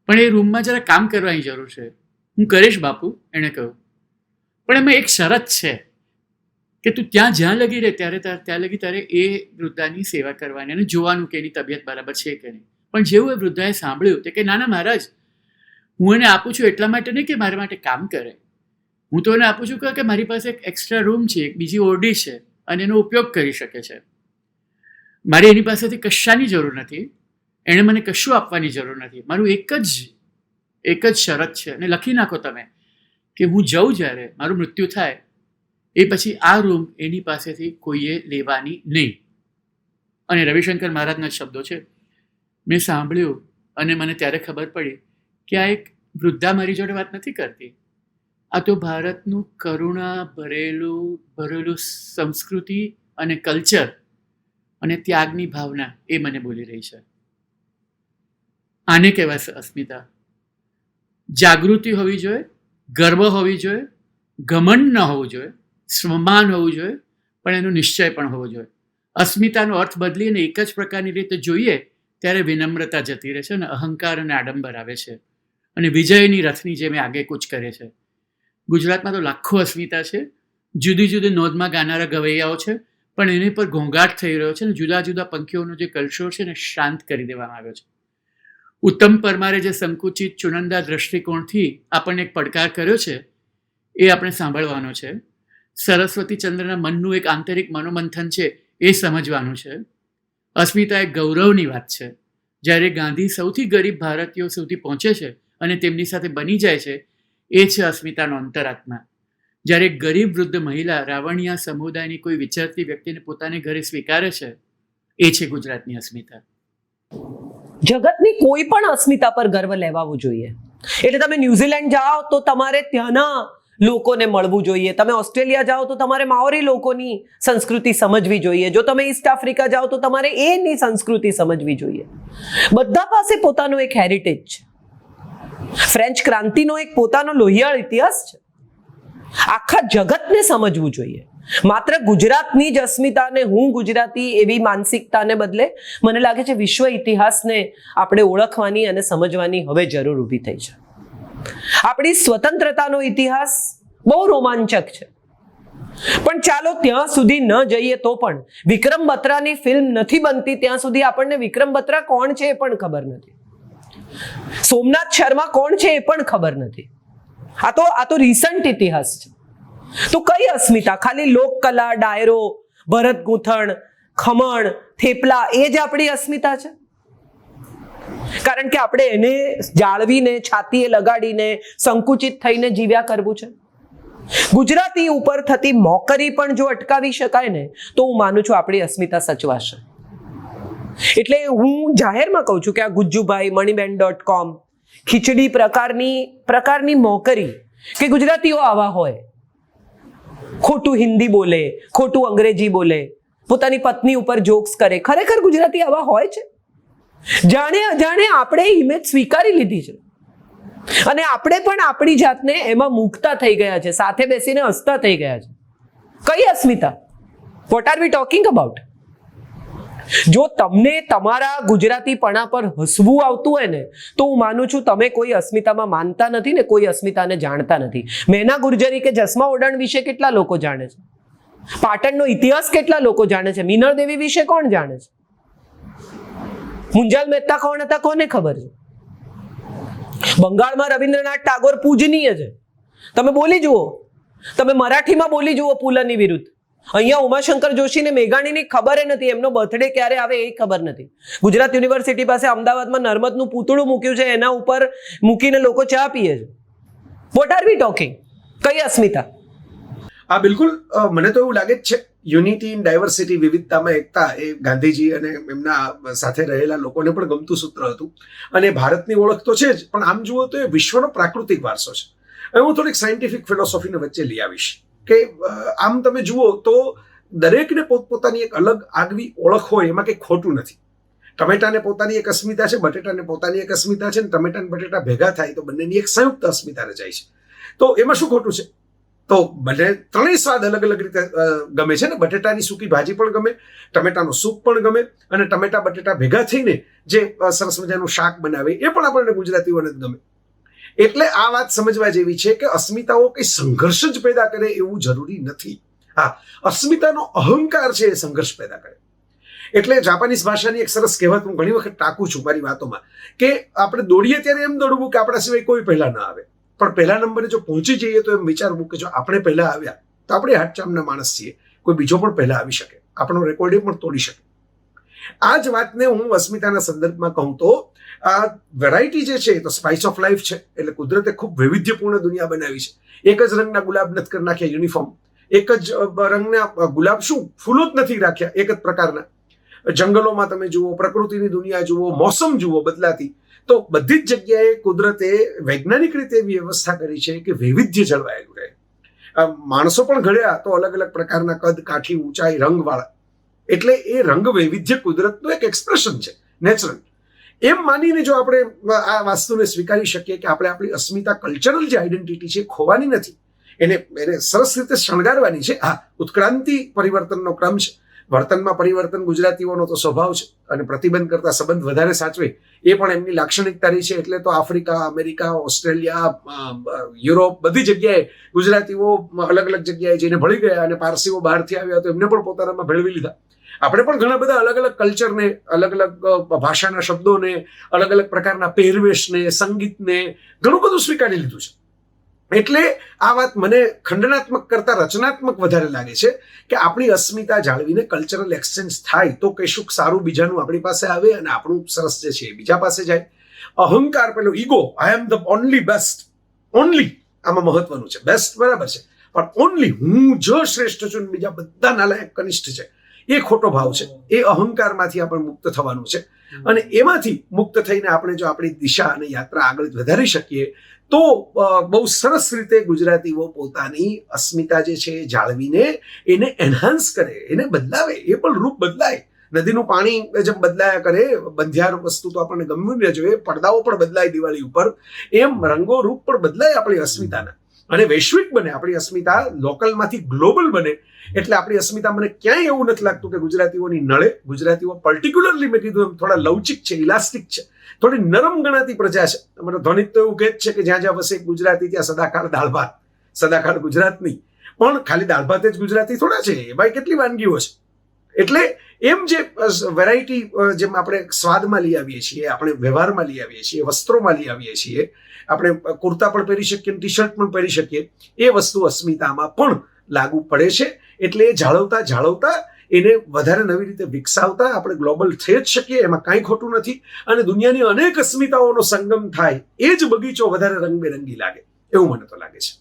પણ એ રૂમમાં જરા કામ કરવાની જરૂર છે. હું કરીશ બાપુ, એણે કહ્યું, પણ એમાં એક શરત છે કે તું જ્યાં લગી રહે ત્યાં લગી તારે એ વૃદ્ધાની સેવા કરવાની અને જોવાનું કે એની તબિયત બરાબર છે કે નહીં. પણ જેવું એ વૃદ્ધાએ સાંભળ્યું તે કે ના ના મહારાજ, હું એને આપું છું એટલા માટે નહીં કે મારા માટે કામ કરે, હું તો એને આપું છું કે મારી પાસે એક એક્સ્ટ્રા રૂમ છે, એક બીજી ઓરડી છે, અને એનો ઉપયોગ કરી શકે છે. મારે એની પાસેથી કશાની જરૂર નથી, એણે મને કશું આપવાની જરૂર નથી. મારું એક જ શરત છે, અને લખી નાખો તમે, કે હું જઉં જ્યારે મારું મૃત્યુ થાય એ પછી આ રૂમ એની પાસેથી કોઈએ લેવાની નહીં. અને રવિશંકર મહારાજના શબ્દો છે. મેં સાંભળ્યું અને મને ત્યારે ખબર પડી કે આ એક વૃદ્ધા મારી જોડે વાત નથી કરતી, આ તો ભારતનું કરુણા ભરેલું સંસ્કૃતિ અને કલ્ચર અને ત્યાગની ભાવના એ મને બોલી રહી છે. આને કહેવાય અસ્મિતા. જાગૃતિ હોવી જોઈએ, ગર્વ હોવી જોઈએ, ઘમંડ ન હોવું જોઈએ, સ્વમાન હોવું જોઈએ, પણ એનો નિશ્ચય પણ હોવો જોઈએ. અસ્મિતાનો અર્થ બદલીને એક જ પ્રકારની રીતે જોઈએ ત્યારે વિનમ્રતા જતી રહે છે, અને અહંકાર અને આડંબર આવે છે, અને વિજયની રથની જેમ આગે કૂચ કરે છે. ગુજરાતમાં તો લાખો અસ્મિતા છે, જુદી જુદી નોંધમાં ગાનારા ગવૈયાઓ છે, પણ એની પર ઘોંઘાટ થઈ રહ્યો છે અને જુદા જુદા પંખીઓનો જે કલશોર છે ને શાંત કરી દેવામાં આવ્યો છે. ઉત્તમ પરમારે જે સંકુચિત ચુનંદા દ્રષ્ટિકોણથી આપણને એક પડકાર કર્યો છે એ આપણે સાંભળવાનો છે. સરસ્વતી ચંદ્રના મનનું એક આંતરિક મનોમંથન છે એ સમજવાનું છે. અસ્મિતા એક ગૌરવની વાત છે. જ્યારે ગાંધી સૌથી ગરીબ ભારતીયો સુધી પહોંચે છે અને તેમની સાથે બની જાય છે, એ છે અસ્મિતાનો અંતરાત્મા. જ્યારે એક ગરીબ વૃદ્ધ મહિલા રાવણિયા સમુદાયની કોઈ વિચરતી વ્યક્તિને પોતાને ઘરે સ્વીકારે છે, એ છે ગુજરાતની અસ્મિતા. જગતની કોઈ પણ અસ્મિતા પર ગર્વ લેવાવું જોઈએ. એટલે તમે ન્યુઝીલેન્ડ જાઓ તો તમારે ત્યાંના લોકોને મળવું જોઈએ, તમે ઓસ્ટ્રેલિયા જાઓ તો તમારે માઓરી લોકોની સંસ્કૃતિ સમજવી જોઈએ, જો તમે ઈસ્ટ આફ્રિકા જાઓ તો તમારે એની સંસ્કૃતિ સમજવી જોઈએ. બધા પાસે પોતાનો એક હેરિટેજ છે. ફ્રેન્ચ ક્રાંતિનો એક પોતાનો લોહિયાળ ઇતિહાસ છે. આખા જગતને સમજવું જોઈએ. માત્ર ગુજરાતની જ અસ્મિતાને હું ગુજરાતી એવી માનસિકતાને બદલે મને લાગે છે વિશ્વ ઇતિહાસને આપણે ઓળખવાની અને સમજવાની હવે જરૂર ઊભી થઈ છે. આપણી સ્વતંત્રતાનો ઇતિહાસ બહુ રોમાંચક છે, પણ ચાલો ત્યાં સુધી ન જઈએ તો પણ વિક્રમ બત્રાની ફિલ્મ નથી બનતી ત્યાં સુધી આપણને વિક્રમ બત્રા કોણ છે એ પણ ખબર નથી. સોમનાથ શર્મા કોણ છે એ પણ ખબર નથી. આ તો રિસન્ટ ઇતિહાસ છે. તો કઈ અસ્મિતા? ખાલી લોકકલા, ડાયરો, ભરત ગૂંથણ, ખમણ, થેપલા એ જ આપણી અસ્મિતા છે? કારણ કે આપણે એને જાળવીને છાતીએ લગાડીને સંકુચિત થઈને જીવ્યા કરવું છે. ગુજરાતી ઉપર થતી મોકરી પણ જો અટકાવી શકાય ને તો હું માનું છું આપણી અસ્મિતા સચવાશે. એટલે હું જાહેરમાં કહું છું કે આ ગુજ્જુભાઈ, મણીબેન.com, ખીચડી પ્રકારની મોકરી કે ગુજરાતીઓ આવા હોય, ખોટું હિન્દી બોલે, ખોટું અંગ્રેજી બોલે, પોતાની પત્ની ઉપર જોક્સ કરે, ખરેખર ગુજરાતી આવા હોય છે? જાણે અજાણે આપણે ઇમેજ સ્વીકારી લીધી છે અને આપણે પણ આપણી જાતને એમાં મૂકતા થઈ ગયા છે, સાથે બેસીને હસતા થઈ ગયા છે. કઈ અસ્મિતા? What are we talking about? જો તમને તમારા ગુજરાતીપણા પર હસવું આવતું હોય ને તો હું માનું છું તમે કોઈ અસ્મિતામાં માનતા નથી ને કોઈ અસ્મિતાને જાણતા નથી. મેના ગુર્જરી કે જસમા ઓડણ વિશે કેટલા લોકો જાણે છે? પાટણનો ઇતિહાસ કેટલા લોકો જાણે છે? મીનળ દેવી વિશે કોણ જાણે છે? મુંજાલ મહેતા કોણ હતા કોને ખબર છે? બંગાળમાં રવિન્દ્રનાથ ટાગોર પૂજનીય છે, તમે બોલી જુઓ, તમે મરાઠીમાં બોલી જુઓ પુલની વિરુદ્ધ. અહીંયા ઉમાશંકર જોશીને મેઘાણીની ખબર નથી, એમનો બર્થડે ક્યારે આવે એ ખબર નથી. ગુજરાત યુનિવર્સિટી પાસે અમદાવાદમાં નર્મદનું પૂતળું મૂક્યું છે, એના ઉપર મૂકીને લોકો ચા પીએ છે. What are we talking? કઈ અસ્મિતા? આ બિલકુલ મને તો એવું લાગે જ છે યુનિટી ઇન ડાયવર્સિટી, વિવિધતામાં એકતા, એ ગાંધીજી અને એમના સાથે રહેલા લોકોને પણ ગમતું સૂત્ર હતું અને ભારતની ઓળખ તો છે જ, પણ આમ જુઓ તો એ વિશ્વનો પ્રાકૃતિક વારસો છે. હવે હું થોડીક સાયન્ટિફિક ફિલોસોફીને વચ્ચે લઈ આવીશ કે આમ તમે જુઓ તો દરેકને પોતપોતાની એક અલગ આગવી ઓળખ હોય, એમાં કંઈ ખોટું નથી. ટમેટાને પોતાની એક અસ્મિતા છે, બટેટાને પોતાની એક અસ્મિતા છે, અને ટમેટા અને બટેટા ભેગા થાય તો બંનેની એક સંયુક્ત અસ્મિતા રચાય છે. તો એમાં શું ખોટું છે? તો બંને ત્રણેય સ્વાદ અલગ અલગ રીતે ગમે છે ને. બટેટાની સૂકી ભાજી પણ ગમે, ટમેટાનો સૂપ પણ ગમે, અને ટમેટા બટેટા ભેગા થઈને જે સરસ મજાનું શાક બનાવે એ પણ આપણને ગુજરાતીઓને જ ગમે. એટલે આ વાત સમજવા જેવી છે કે અસ્મિતાઓ કંઈ સંઘર્ષ જ પેદા કરે એવું જરૂરી નથી. હા, અસ્મિતાનો અહંકાર છે એ સંઘર્ષ પેદા કરે. એટલે જાપાનીઝ ભાષાની એક સરસ કહેવત હું ઘણી વખત ટાંકું છું મારી વાતોમાં કે આપણે દોડીએ ત્યારે એમ દોડવું કે આપણા સિવાય કોઈ પહેલા ના આવે, પણ પહેલા નંબરે જો પહોંચી જઈએ તો એમ વિચારવું કે જો આપણે પહેલા આવ્યા તો આપણે હાથચામના માણસ છીએ, કોઈ બીજો પણ પહેલા આવી શકે, આપણો રેકોર્ડ પણ તોડી શકે. આ જ વાતને હું અસ્મિતાના સંદર્ભમાં કહું તો આ વેરાયટી જે છે તો સ્પાઇસ ઓફ લાઈફ છે. એટલે કુદરતે ખૂબ વૈવિધ્યપૂર્ણ દુનિયા બનાવી છે. એક જ રંગના ગુલાબ નથી કરી નાખ્યા યુનિફોર્મ, એક જ રંગના ગુલાબ શું ફૂલો જ નથી રાખ્યા એક જ પ્રકારના. જંગલોમાં તમે જુઓ, પ્રકૃતિની દુનિયા જુઓ, મોસમ જુઓ બદલાતી, તો બધી જ જગ્યાએ કુદરતે વૈજ્ઞાનિક રીતે એવી વ્યવસ્થા કરી છે કે વૈવિધ્ય જળવાયેલું રહે. માણસો પણ ઘડ્યા તો અલગ અલગ પ્રકારના કદ, કાઠી, ઊંચાઈ, રંગવાળા. એટલે એ રંગ વૈવિધ્ય કુદરતનું એક એક્સપ્રેશન છે, નેચરલ. એમ માનીને જો આપણે આ વાસ્તુને સ્વીકારી શકીએ કે આપણે આપણી અસ્મિતા, કલ્ચરલ જે આઈડેન્ટિટી છે ખોવાની નથી, એને સરસ રીતે શણગારવાની છે. હા, ઉત્ક્રાંતિ પરિવર્તનનો ક્રમ છે, વર્તનમાં પરિવર્તન ગુજરાતીઓનો તો સ્વભાવ છે અને પ્રતિબંધ કરતા સંબંધ વધારે સાચવે એ પણ એમની લાક્ષણિકતા રહી છે. એટલે તો આફ્રિકા, અમેરિકા, ઓસ્ટ્રેલિયા, યુરોપ બધી જગ્યાએ ગુજરાતીઓ અલગ અલગ જગ્યાએ જઈને ભળી ગયા અને પારસીઓ બહારથી આવ્યા તો એમને પણ પોતાનામાં ભેળવી લીધા. આપણે પણ ઘણા બધા અલગ અલગ કલ્ચરને, અલગ અલગ ભાષાના શબ્દોને, અલગ અલગ પ્રકારના પહેરવેશને, સંગીતને ઘણું બધું સ્વીકારી લીધું છે. એટલે આ વાત મને ખંડનાત્મક કરતા રચનાત્મક વધારે લાગે છે કે આપણી અસ્મિતા જાળવીને કલ્ચરલ એક્સચેન્જ થાય તો કશુંક સારું બીજાનું આપણી પાસે આવે અને આપણું સરસ જે છે એ બીજા પાસે જાય. અહંકાર, પેલો ego, I am the only best, only આમાં મહત્વનું છે. બેસ્ટ બરાબર છે, પણ ઓનલી હું જ શ્રેષ્ઠ છું, બીજા બધા નાલાયક કનિષ્ઠ છે, એ ખોટો ભાવ છે. એ અહંકારમાંથી આપણે મુક્ત થવાનું છે અને એમાંથી મુક્ત થઈને આપણે જો આપણી દિશા અને યાત્રા આગળ વધારી શકીએ તો બહુ સરસ રીતે ગુજરાતીઓ પોતાની અસ્મિતા જે છે એ જાળવીને એને એન્હાન્સ કરે, એને બદલાવે. એ પણ રૂપ બદલાય. નદીનું પાણી જેમ બદલાયા કરે, બંધિયાર વસ્તુ તો આપણને ગમવું ન જોઈએ, પડદાઓ પણ બદલાય દિવાળી ઉપર, એમ રંગો રૂપ પણ બદલાય આપણી અસ્મિતાના અને વૈશ્વિક બને. આપણી અસ્મિતા લોકલમાંથી ગ્લોબલ બને. એટલે આપણી અસ્મિતા, મને ક્યાંય એવું નથી લાગતું કે ગુજરાતીઓની નળે. ગુજરાતીઓ પર્ટિક્યુલરલી મેં કીધું એમ થોડા લવચિક છે, ઇલાસ્ટિક છે, થોડી નરમ ગણાતી પ્રજા છે. અમારો ધ્વનિત તો એવું કહે જ છે કે જ્યાં જ્યાં વસે ગુજરાતી ત્યાં સદાકાળ દાળ ભાત. સદાકાળ ગુજરાત નહીં, પણ ખાલી દાળ ભાત જ ગુજરાતી થોડા છે, એમાં કેટલી વાનગીઓ છે. એટલે એમ જે વેરાયટી જેમ આપણે સ્વાદમાં લઈ આવીએ છીએ, આપણે વ્યવહારમાં લઈ આવીએ છીએ, વસ્ત્રોમાં લઈ આવીએ છીએ, આપણે કુર્તા પણ પહેરી શકીએ, ટી શર્ટ પણ પહેરી શકીએ, એ વસ્તુ અસ્મિતામાં પણ લાગુ પડે છે. એટલે એ જાળવતા જાળવતા એને વધારે નવી રીતે વિકસાવતા આપણે ગ્લોબલ થઈ જ શકીએ, એમાં કાંઈ ખોટું નથી. અને દુનિયાની અનેક અસ્મિતાઓનો સંગમ થાય, એ જ બગીચો વધારે રંગબેરંગી લાગે, એવું મને તો લાગે છે.